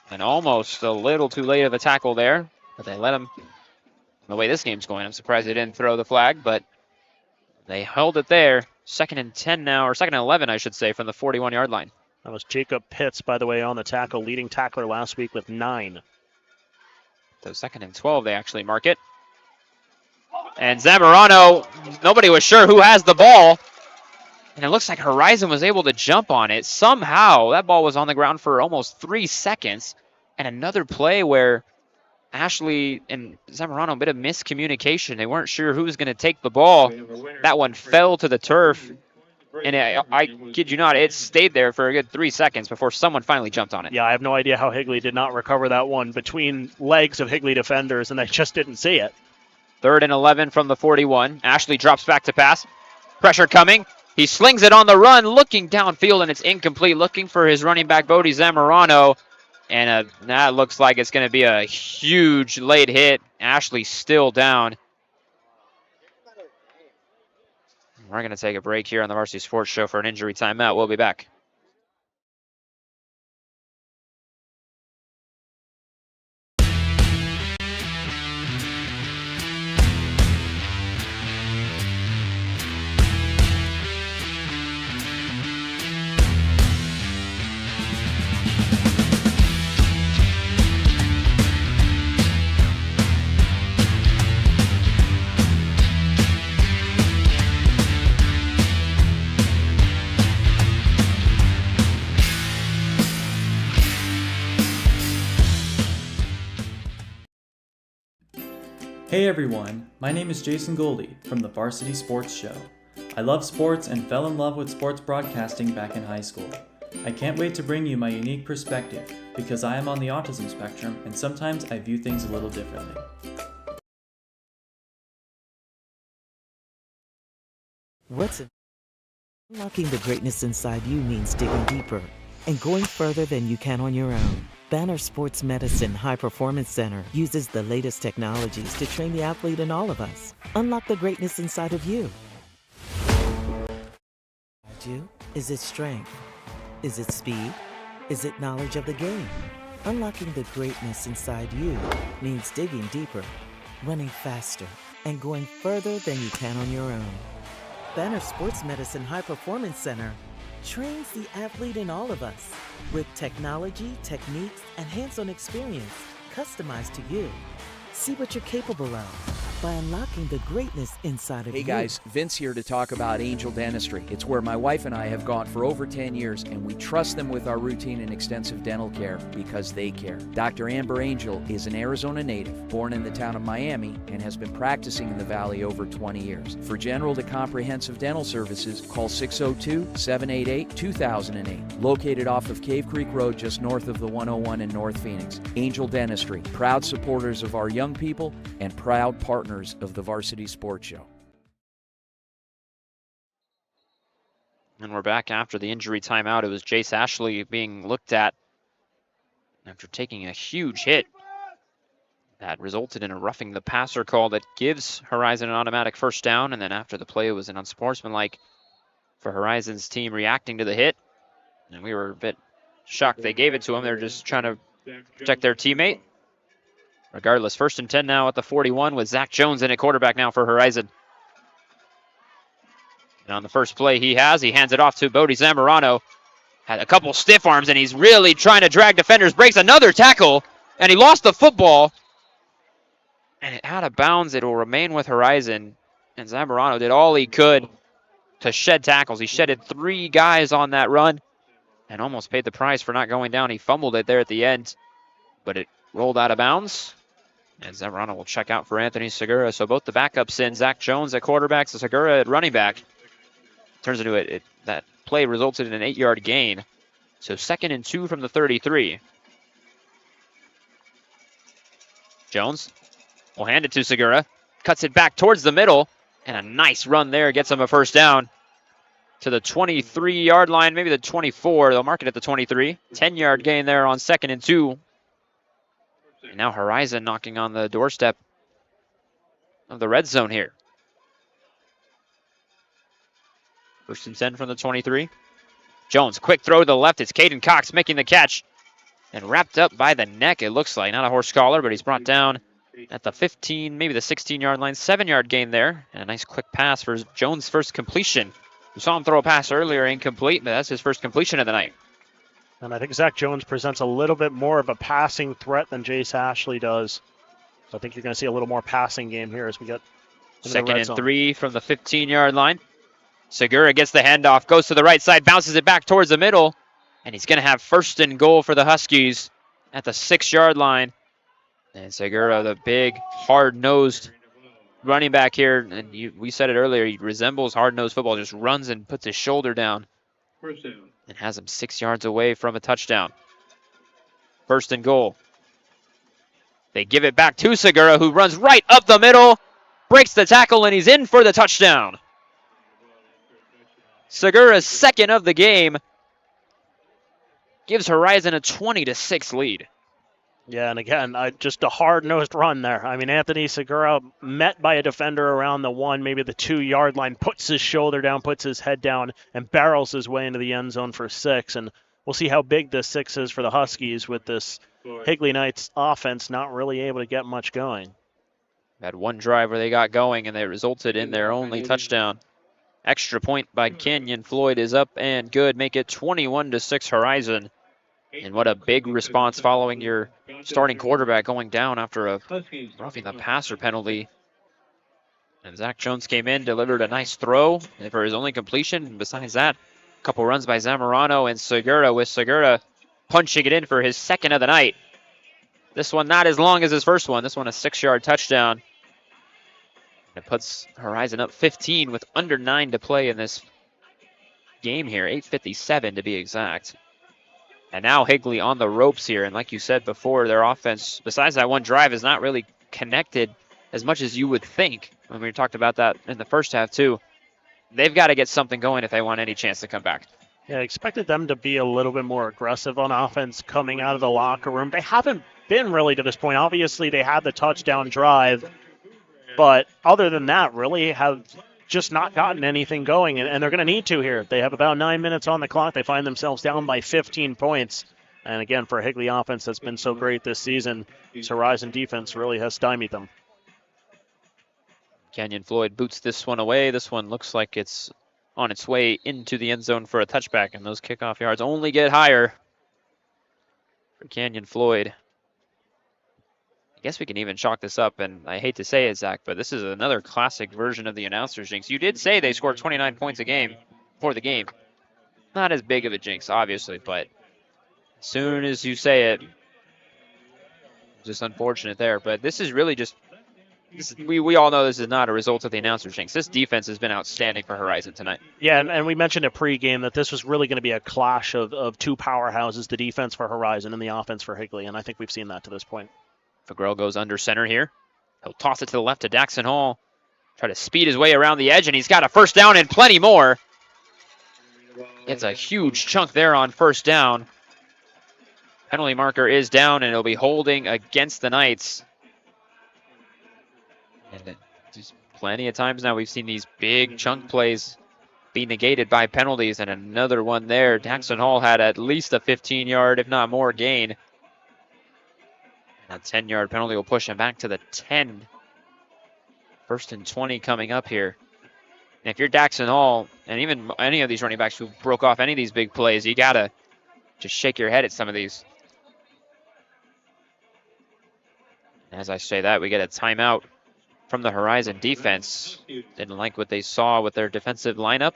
And almost a little too late of a tackle there, but they let him. The way this game's going, I'm surprised they didn't throw the flag, but they held it there. 2nd and 10 now, or 2nd and 11, I should say, from the 41-yard line. That was Jacob Pitts, by the way, on the tackle, leading tackler last week with 9. So 2nd and 12, they actually mark it. And Zamorano, nobody was sure who has the ball. And it looks like Horizon was able to jump on it. Somehow, that ball was on the ground for almost 3 seconds. And another play where Ashley and Zamorano, a bit of miscommunication. They weren't sure who was going to take the ball. That one fell to the turf. And I kid you not, it stayed there for a good 3 seconds before someone finally jumped on it. Yeah, I have no idea how Higley did not recover that one between legs of Higley defenders, and they just didn't see it. 3rd and 11 from the 41. Ashley drops back to pass. Pressure coming. He slings it on the run, looking downfield, and it's incomplete. Looking for his running back, Bodie Zamorano. And that looks like it's going to be a huge late hit. Ashley still down. We're going to take a break here on the Varsity Sports Show for an injury timeout. We'll be back. Hey everyone, my name is Jason Goldie from the Varsity Sports Show. I love sports and fell in love with sports broadcasting back in high school. I can't wait to bring you my unique perspective because I am on the autism spectrum and sometimes I view things a little differently. Unlocking the greatness inside you means digging deeper and going further than you can on your own. Banner Sports Medicine High Performance Center uses the latest technologies to train the athlete in all of us. Unlock the greatness inside of you. Is it strength? Is it speed? Is it knowledge of the game? Unlocking the greatness inside you means digging deeper, running faster, and going further than you can on your own. Banner Sports Medicine High Performance Center trains the athlete in all of us with technology, techniques, and hands-on experience customized to you. See what you're capable of by unlocking the greatness inside of you. Hey guys, Vince here to talk about Angel Dentistry. It's where my wife and I have gone for over 10 years, and we trust them with our routine and extensive dental care because they care. Dr. Amber Angel is an Arizona native, born in the town of Miami, and has been practicing in the Valley over 20 years. For general to comprehensive dental services, call 602-788-2008. Located off of Cave Creek Road, just north of the 101 in North Phoenix. Angel Dentistry, proud supporters of our young people and proud partners of the Varsity Sports Show. And we're back after the injury timeout. It was Jace Ashley being looked at after taking a huge hit. That resulted in a roughing the passer call that gives Horizon an automatic first down. And then after the play, it was an unsportsmanlike for Horizon's team reacting to the hit. And we were a bit shocked they gave it to him. They're just trying to protect their teammate. Regardless, 1st and 10 now at the 41 with Zach Jones in at quarterback now for Horizon. And on the first play he hands it off to Bodie Zamorano. Had a couple stiff arms, and he's really trying to drag defenders. Breaks another tackle, and he lost the football. And it out of bounds. It will remain with Horizon. And Zamorano did all he could to shed tackles. He shedded 3 guys on that run and almost paid the price for not going down. He fumbled it there at the end, but it rolled out of bounds. And Zamorano will check out for Anthony Segura. So both the backups in. Zach Jones at quarterback, so Segura at running back. Turns into it. That play resulted in an 8-yard gain. So 2nd and 2 from the 33. Jones will hand it to Segura. Cuts it back towards the middle. And a nice run there gets him a first down to the 23-yard line, maybe the 24. They'll mark it at the 23. 10-yard gain there on 2nd and 2. And now Horizon knocking on the doorstep of the red zone here. 1st and 10 from the 23. Jones, quick throw to the left. It's Caden Cox making the catch. And wrapped up by the neck, it looks like. Not a horse collar, but he's brought down at the 15, maybe the 16-yard line. 7-yard gain there. And a nice quick pass for Jones' first completion. We saw him throw a pass earlier, incomplete, but that's his first completion of the night. And I think Zach Jones presents a little bit more of a passing threat than Jace Ashley does. So I think you're going to see a little more passing game here as we get into the red 2nd and zone. 3 from the 15-yard line. Segura gets the handoff, goes to the right side, bounces it back towards the middle, and he's going to have 1st and goal for the Huskies at the 6-yard line. And Segura, the big, hard-nosed running back here, and we said it earlier, he resembles hard-nosed football, just runs and puts his shoulder down and has him 6 yards away from a touchdown. 1st and goal. They give it back to Segura, who runs right up the middle, breaks the tackle, and he's in for the touchdown. Segura's 2nd of the game gives Horizon a 20-6 lead. Yeah, and again, just a hard-nosed run there. I mean, Anthony Segura met by a defender around the 1, maybe the 2-yard line, puts his shoulder down, puts his head down, and barrels his way into the end zone for 6. And we'll see how big this 6 is for the Huskies with this Higley Knights offense not really able to get much going. Had one drive where they got going, and they resulted in their only touchdown. Extra point by Canyon Floyd is up and good. Make it 21-6 Horizon. And what a big response following your starting quarterback going down after a roughing the passer penalty. And Zach Jones came in, delivered a nice throw for his only completion. And besides that, a couple runs by Zamorano and Segura, with Segura punching it in for his 2nd of the night. This one not as long as his first one. This one a 6-yard touchdown. It puts Horizon up 15 with under 9 to play in this game here. 8:57 to be exact. And now Higley on the ropes here. And like you said before, their offense, besides that one drive, is not really connected as much as you would think. When we talked about that in the first half too. They've got to get something going if they want any chance to come back. Yeah, I expected them to be a little bit more aggressive on offense coming out of the locker room. They haven't been really to this point. Obviously, they had the touchdown drive. But other than that, really have just not gotten anything going, and they're going to need to here. They have about 9 minutes on the clock. They find themselves down by 15 points. And again, for a Higley offense that's been so great this season, this Horizon defense really has stymied them. Canyon Floyd boots this one away. This one looks like it's on its way into the end zone for a touchback, and those kickoff yards only get higher for Canyon Floyd. I guess we can even chalk this up, and I hate to say it, Zach, but this is another classic version of the announcer's jinx. You did say they scored 29 points a game for the game. Not as big of a jinx, obviously, but as soon as you say it, just unfortunate there. But this is really just, we all know this is not a result of the announcer's jinx. This defense has been outstanding for Horizon tonight. Yeah, and we mentioned at pregame that this was really going to be a clash of two powerhouses, the defense for Horizon and the offense for Higley, and I think we've seen that to this point. Fagrell goes under center here. He'll toss it to the left to Daxon Hall. Try to speed his way around the edge, and he's got a first down and plenty more. Gets a huge chunk there on first down. Penalty marker is down, and it'll be holding against the Knights. And just plenty of times now we've seen these big chunk plays be negated by penalties, and another one there. Daxton Hall had at least a 15-yard, if not more, gain. And a 10-yard penalty will push him back to the 10. 1st and 20 coming up here. And if you're Daxton Hall, and even any of these running backs who broke off any of these big plays, you got to just shake your head at some of these. As I say that, we get a timeout from the Horizon defense. Didn't like what they saw with their defensive lineup.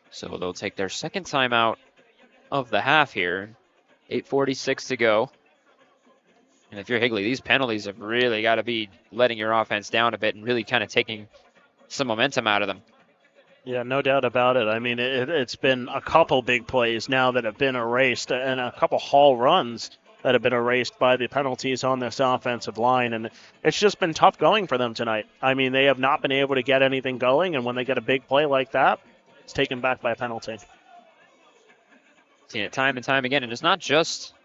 So they'll take their second timeout of the half here. 8:46 to go. And if you're Higley, these penalties have really got to be letting your offense down a bit and really kind of taking some momentum out of them. Yeah, no doubt about it. I mean, it's been a couple big plays now that have been erased, and a couple Hall runs that have been erased by the penalties on this offensive line, and it's just been tough going for them tonight. I mean, they have not been able to get anything going, and when they get a big play like that, it's taken back by a penalty. Seen it time and time again, and it's not just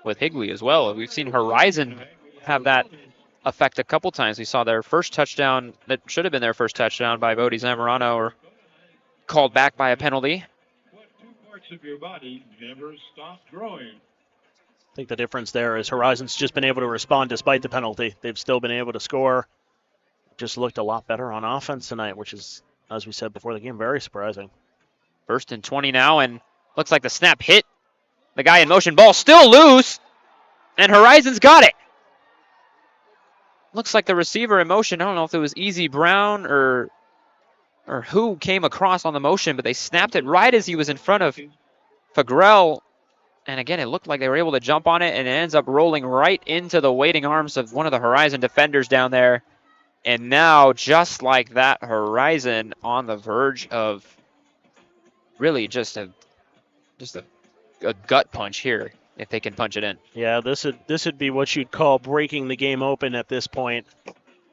with Higley as well. We've seen Horizon have that effect a couple times. We saw their first touchdown, that should have been their first touchdown by Bodie Zamorano, or called back by a penalty. What two parts of your body never stop growing? I think the difference there is Horizon's just been able to respond despite the penalty. They've still been able to score. Just looked a lot better on offense tonight, which is, as we said before the game, very surprising. 1st and 20 now, and looks like the snap hit the guy in motion. Ball still loose, and Horizon's got it. Looks like the receiver in motion. I don't know if it was Easy Brown or who came across on the motion, but they snapped it right as he was in front of Fagrell. And again, it looked like they were able to jump on it, and it ends up rolling right into the waiting arms of one of the Horizon defenders down there. And now, just like that, Horizon on the verge of really just a gut punch here, if they can punch it in. Yeah, this would be what you'd call breaking the game open at this point.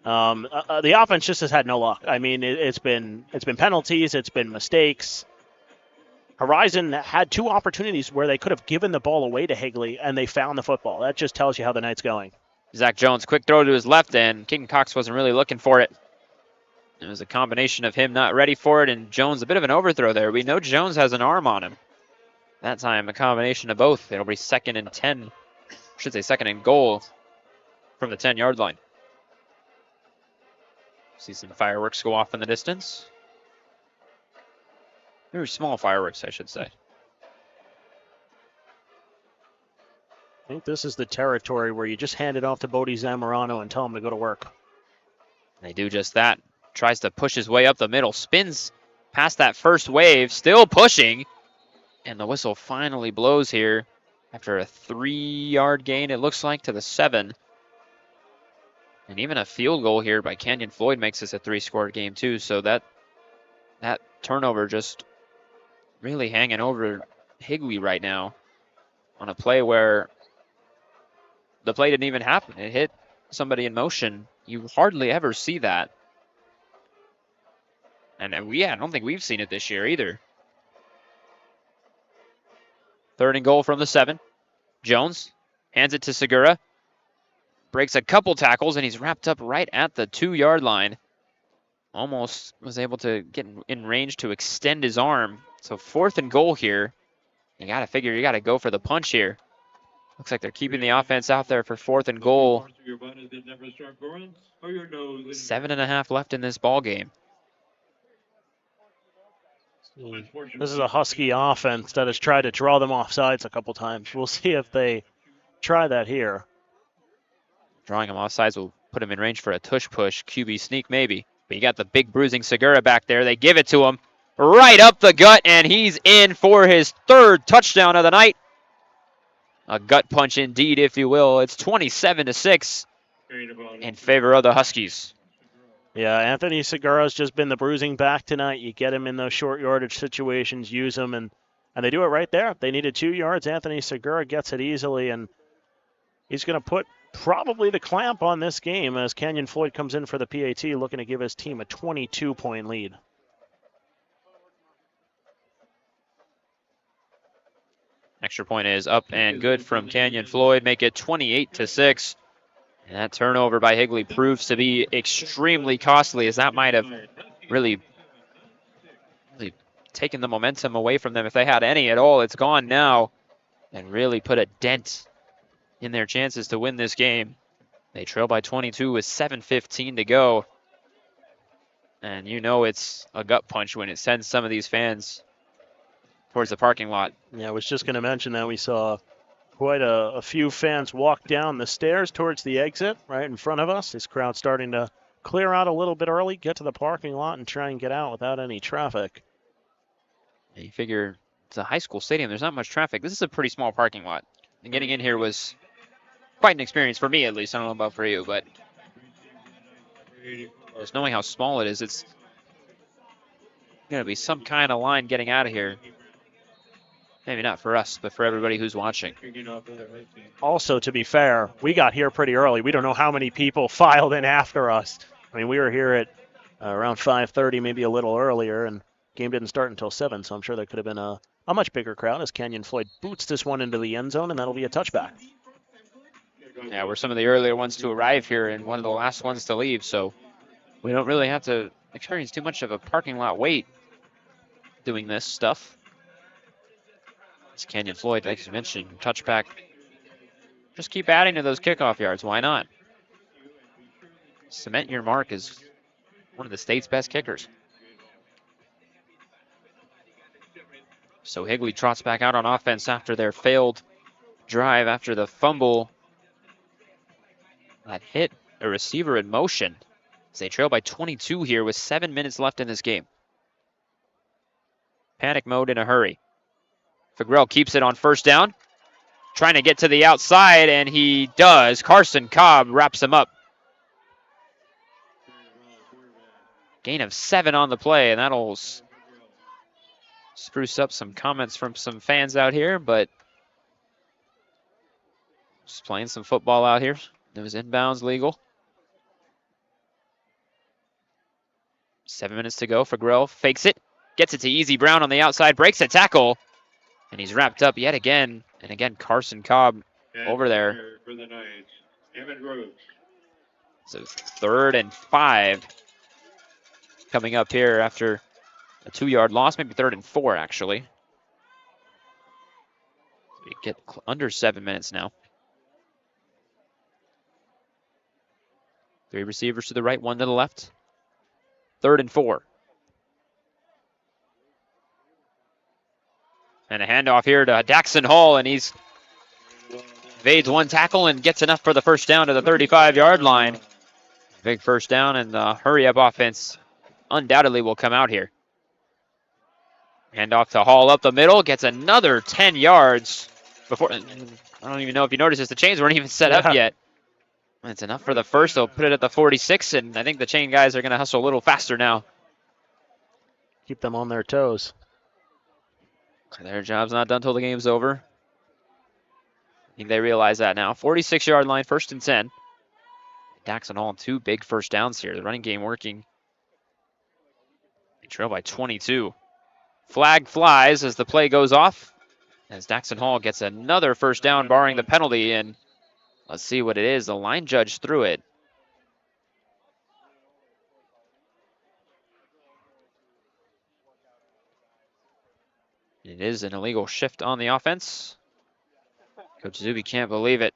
The offense just has had no luck. I mean, it's been penalties, it's been mistakes. Horizon had two opportunities where they could have given the ball away to Higley, and they found the football. That just tells you how the night's going. Zach Jones, quick throw to his left end. King Cox wasn't really looking for it. It was a combination of him not ready for it, and Jones a bit of an overthrow there. We know Jones has an arm on him. That time, a combination of both. It'll be 2nd and 10. I should say 2nd and goal from the 10-yard line. See some fireworks go off in the distance. Very small fireworks, I should say. I think this is the territory where you just hand it off to Bodie Zamorano and tell him to go to work. They do just that. Tries to push his way up the middle. Spins past that first wave. Still pushing. And the whistle finally blows here after a 3-yard gain, it looks like, to the 7. And even a field goal here by Canyon Floyd makes this a 3-score game too. So that turnover just really hanging over Higley right now on a play where the play didn't even happen. It hit somebody in motion. You hardly ever see that. And I don't think we've seen it this year either. 3rd and goal from the 7. Jones hands it to Segura. Breaks a couple tackles, and he's wrapped up right at the 2-yard line. Almost was able to get in range to extend his arm. So 4th and goal here. You got to figure you got to go for the punch here. Looks like they're keeping the offense out there for 4th and goal. 7.5 left in this ball game. This is a Husky offense that has tried to draw them off sides a couple times. We'll see if they try that here. Drawing them off sides will put him in range for a tush push, QB sneak maybe. But you got the big bruising Segura back there. They give it to him right up the gut, and he's in for his 3rd touchdown of the night. A gut punch indeed, if you will. It's 27-6 in favor of the Huskies. Yeah, Anthony Segura's just been the bruising back tonight. You get him in those short yardage situations, use him, and they do it right there. They needed 2 yards. Anthony Segura gets it easily, and he's going to put probably the clamp on this game as Canyon Floyd comes in for the PAT, looking to give his team a 22-point lead. Extra point is up and good from Canyon Floyd, make it 28-6. And that turnover by Higley proves to be extremely costly, as that might have really taken the momentum away from them. If they had any at all, it's gone now, and really put a dent in their chances to win this game. They trail by 22 with 7:15 to go. And you know it's a gut punch when it sends some of these fans towards the parking lot. Yeah, I was just going to mention that we saw quite a few fans walk down the stairs towards the exit right in front of us. This crowd's starting to clear out a little bit early, get to the parking lot, and try and get out without any traffic. And you figure it's a high school stadium. There's not much traffic. This is a pretty small parking lot. And getting in here was quite an experience for me, at least. I don't know about for you, but just knowing how small it is, it's going to be some kind of line getting out of here. Maybe not for us, but for everybody who's watching. Also, to be fair, we got here pretty early. We don't know how many people filed in after us. I mean, we were here at around 5:30, maybe a little earlier, and game didn't start until 7, so I'm sure there could have been a much bigger crowd as Canyon Floyd boots this one into the end zone, and that'll be a touchback. Yeah, we're some of the earlier ones to arrive here and one of the last ones to leave, so we don't really have to experience too much of a parking lot wait doing this stuff. It's Canyon Floyd, like you mentioned, touchback. Just keep adding to those kickoff yards. Why not? Cement your mark as one of the state's best kickers. So Higley trots back out on offense after their failed drive, after the fumble that hit a receiver in motion. As they trail by 22 here with 7 minutes left in this game. Panic mode in a hurry. Fagrell keeps it on first down, trying to get to the outside, and he does. Carson Cobb wraps him up. Gain of 7 on the play, and that'll spruce up some comments from some fans out here, but just playing some football out here. It was inbounds legal. 7 minutes to go. Fagrell fakes it, gets it to Easy Brown on the outside, breaks a tackle, and he's wrapped up yet again. And again, Carson Cobb over there. For the Knights, Emmett Rhodes. So 3rd and 5 coming up here after a 2-yard loss, maybe 3rd and 4 actually. We get under 7 minutes now. 3 receivers to the right, 1 to the left. 3rd and 4. And a handoff here to Daxon Hall, and he's evades 1 tackle and gets enough for the first down to the 35-yard line. Big first down, and the hurry-up offense undoubtedly will come out here. Handoff to Hall up the middle, gets another 10 yards before. I don't even know if you noticed this, the chains weren't even set up yet. It's enough for the first. They'll put it at the 46, and I think the chain guys are going to hustle a little faster now. Keep them on their toes. Their job's not done until the game's over. I think they realize that now. 46-yard line, 1st and 10. Daxon Hall, 2 big first downs here. The running game working. They trail by 22. Flag flies as the play goes off, as Daxon Hall gets another first down, barring the penalty, and let's see what it is. The line judge threw it. It is an illegal shift on the offense. Coach Zuby can't believe it.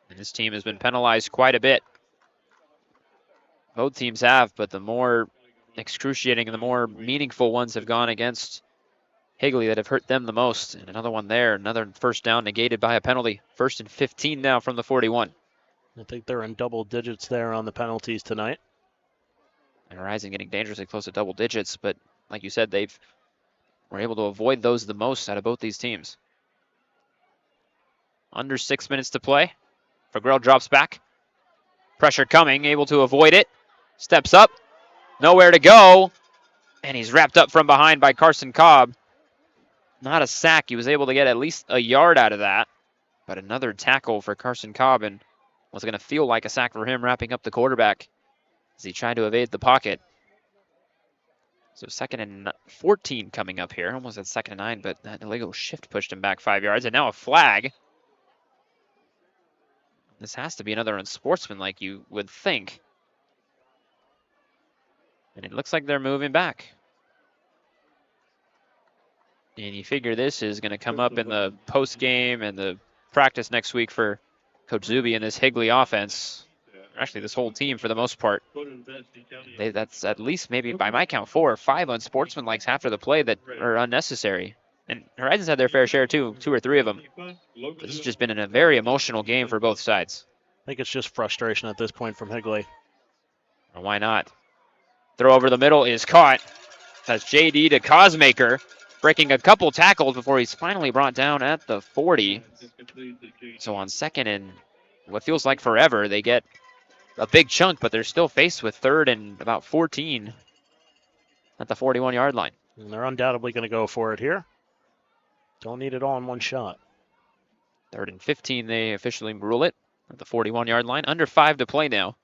And his team has been penalized quite a bit. Both teams have, but the more excruciating and the more meaningful ones have gone against Higley that have hurt them the most. And another one there, another first down negated by a penalty. 1st and 15 now from the 41. I think they're in double digits there on the penalties tonight. And Horizon getting dangerously close to double digits, but like you said, they've were able to avoid those the most out of both these teams. Under 6 minutes to play. Fagrell drops back. Pressure coming, able to avoid it. Steps up, nowhere to go, and he's wrapped up from behind by Carson Cobb. Not a sack. He was able to get at least a yard out of that, but another tackle for Carson Cobb, and was going to feel like a sack for him, wrapping up the quarterback as he tried to evade the pocket. So 2nd and 14 coming up here. Almost at 2nd and 9, but that illegal shift pushed him back 5 yards. And now a flag. This has to be another unsportsmanlike, you would think. And it looks like they're moving back. And you figure this is going to come up in the post game and the practice next week for Coach Zuby and this Higley offense. Actually, this whole team for the most part. That's at least maybe by my count 4 or 5 unsportsmanlikes after the play that are unnecessary. And Horizons had their fair share too, 2 or 3 of them. But this has just been a very emotional game for both sides. I think it's just frustration at this point from Higley. Well, why not? Throw over the middle is caught. That's JD to Cosmaker, breaking a couple tackles before he's finally brought down at the 40. So on 2nd and what feels like forever, they get a big chunk, but they're still faced with 3rd and about 14 at the 41-yard line. And they're undoubtedly going to go for it here. Don't need it all in one shot. 3rd and 15, they officially rule it at the 41-yard line. Under 5 to play now.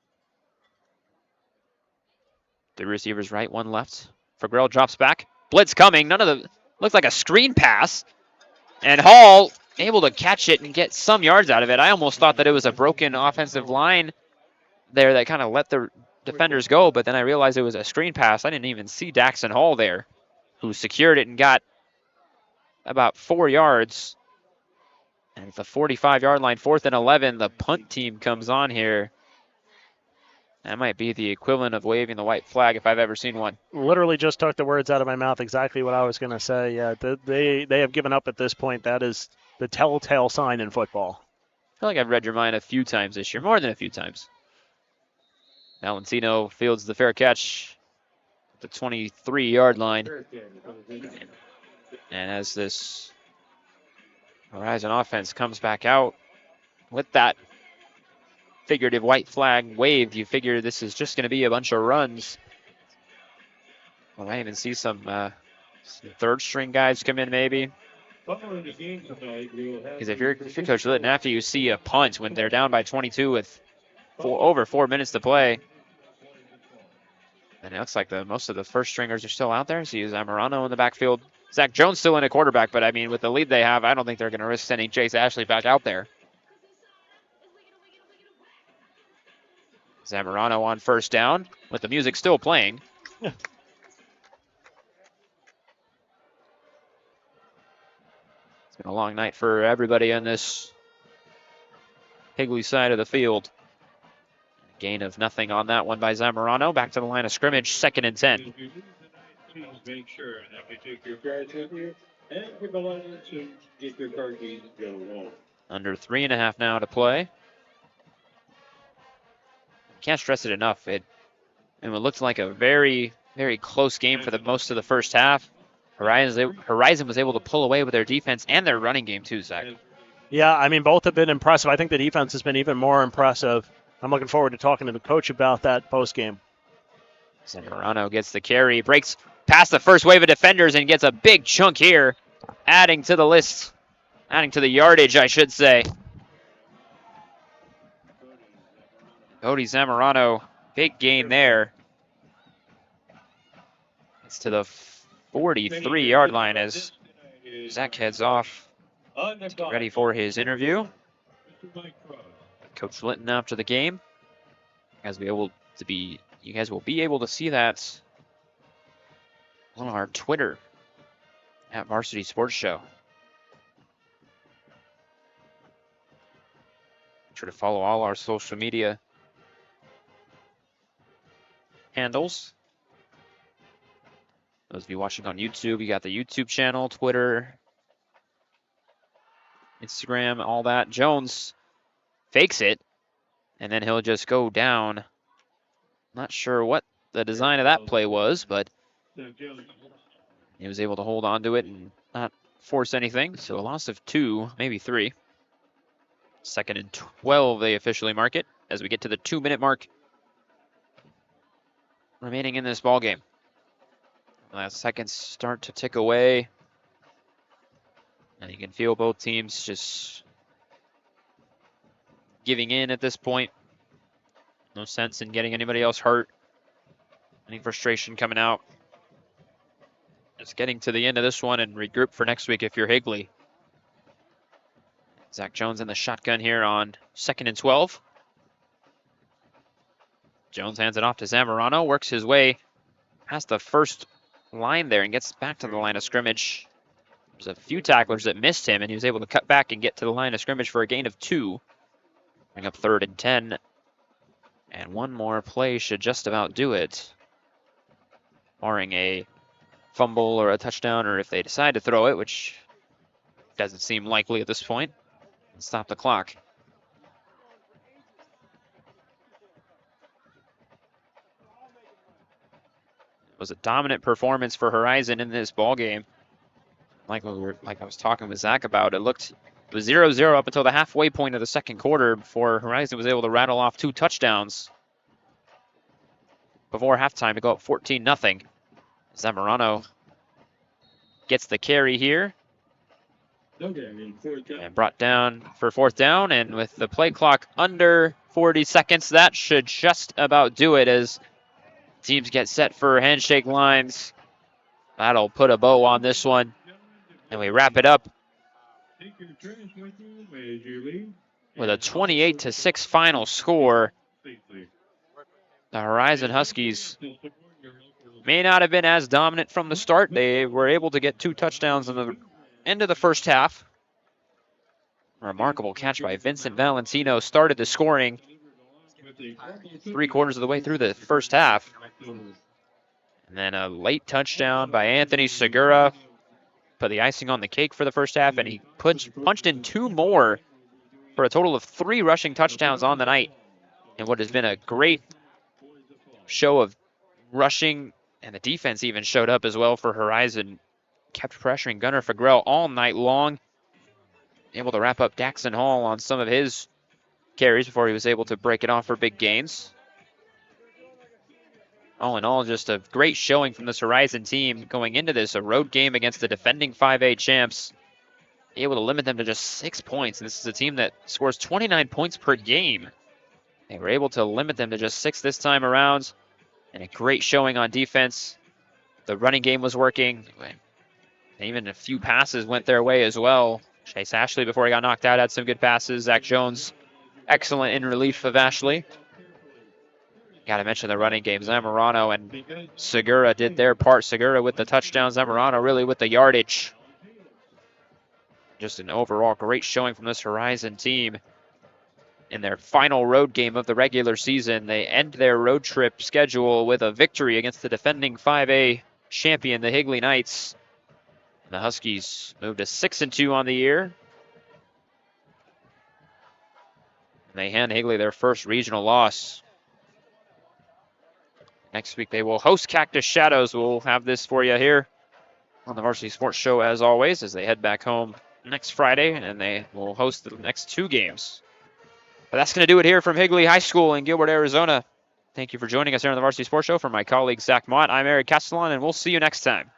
3 receivers right, 1 left. Fagrell drops back. Blitz coming. Looks like a screen pass. And Hall able to catch it and get some yards out of it. I almost thought that it was a broken offensive line there that kind of let the defenders go, but then I realized it was a screen pass. I didn't even see Daxon Hall there, who secured it and got about 4 yards. And at the 45-yard line, 4th and 11, the punt team comes on here. That might be the equivalent of waving the white flag if I've ever seen one. Literally just took the words out of my mouth, exactly what I was going to say. Yeah, they have given up at this point. That is the telltale sign in football. I feel like I've read your mind a few times this year, more than a few times. Valentino fields the fair catch at the 23-yard line. And as this Horizon offense comes back out with that figurative white flag waved, you figure this is just going to be a bunch of runs. We might even see some 3rd-string guys come in maybe. Because if you're Coach Litton, after you see a punt when they're down by 22 with over 4 minutes to play, and it looks like most of the 1st-stringers are still out there. So you Zamorano in the backfield. Zach Jones still in a quarterback, but I mean, with the lead they have, I don't think they're going to risk sending Chase Ashley back out there. Zamorano on 1st down with the music still playing. It's been a long night for everybody on this Higley side of the field. Gain of nothing on that one by Zamorano. Back to the line of scrimmage, 2nd and 10. Make sure that you take your cards with you and your belongings and get your car keys and go home. Under 3.5 now to play. Can't stress it enough. It looked like a very, very close game for the most of the first half. Horizon was able to pull away with their defense and their running game too, Zach. Yeah, I mean, both have been impressive. I think the defense has been even more impressive. I'm looking forward to talking to the coach about that post-game. Zamorano gets the carry, breaks past the first wave of defenders and gets a big chunk here, adding to the list, adding to the yardage, I should say. Cody Zamorano, big gain there. It's to the 43-yard line as Zach heads off to get ready for his interview. Coach Linton after the game. You guys will be able to see that on our Twitter at Varsity Sports Show. Make sure to follow all our social media handles. Those of you watching on YouTube, you got the YouTube channel, Twitter, Instagram, all that. Jones fakes it, and then he'll just go down. Not sure what the design of that play was, but he was able to hold on to it and not force anything. So a loss of 2, maybe 3. 2nd and 12, they officially mark it as we get to the 2-minute mark remaining in this ball game. Last seconds start to tick away, and you can feel both teams just giving in at this point. No sense in getting anybody else hurt. Any frustration coming out. Just getting to the end of this one and regroup for next week if you're Higley. Zach Jones in the shotgun here on 2nd and 12. Jones hands it off to Zamorano, works his way past the first line there and gets back to the line of scrimmage. There's a few tacklers that missed him, and he was able to cut back and get to the line of scrimmage for a gain of 2. Bring up 3rd and 10. And one more play should just about do it. Barring a fumble or a touchdown, or if they decide to throw it, which doesn't seem likely at this point. And stop the clock. It was a dominant performance for Horizon in this ball game. Like I was talking with Zach about, it was 0-0 up until the halfway point of the second quarter before Horizon was able to rattle off 2 touchdowns before halftime to go up 14-0. Zamorano gets the carry here and brought down for 4th down, and with the play clock under 40 seconds, that should just about do it as teams get set for handshake lines. That'll put a bow on this one, and we wrap it up with a 28-6 final score. The Horizon Huskies may not have been as dominant from the start. They were able to get 2 touchdowns in the end of the first half. A remarkable catch by Vincent Valentino started the scoring 3/4 of the way through the first half. And then a late touchdown by Anthony Segura put the icing on the cake for the first half, and he punched in 2 more for a total of 3 rushing touchdowns on the night. And what has been a great show of rushing, and the defense even showed up as well for Horizon. Kept pressuring Gunnar Fagrell all night long. Able to wrap up Daxon Hall on some of his carries before he was able to break it off for big gains. All in all, just a great showing from this Horizon team going into this, a road game against the defending 5A champs. Able to limit them to just 6 points. And this is a team that scores 29 points per game. They were able to limit them to just 6 this time around. And a great showing on defense. The running game was working. Even a few passes went their way as well. Chase Ashley, before he got knocked out, had some good passes. Zach Jones, excellent in relief of Ashley. Got to mention the running game. Zamorano and Segura did their part. Segura with the touchdown. Zamorano really with the yardage. Just an overall great showing from this Horizon team. In their final road game of the regular season, they end their road trip schedule with a victory against the defending 5A champion, the Higley Knights. The Huskies moved to 6-2 on the year. They hand Higley their first regional loss. Next week they will host Cactus Shadows. We'll have this for you here on the Varsity Sports Show as always as they head back home next Friday, and they will host the next 2 games. But that's going to do it here from Higley High School in Gilbert, Arizona. Thank you for joining us here on the Varsity Sports Show. For my colleague Zach Mott, I'm Eric Castellan, and we'll see you next time.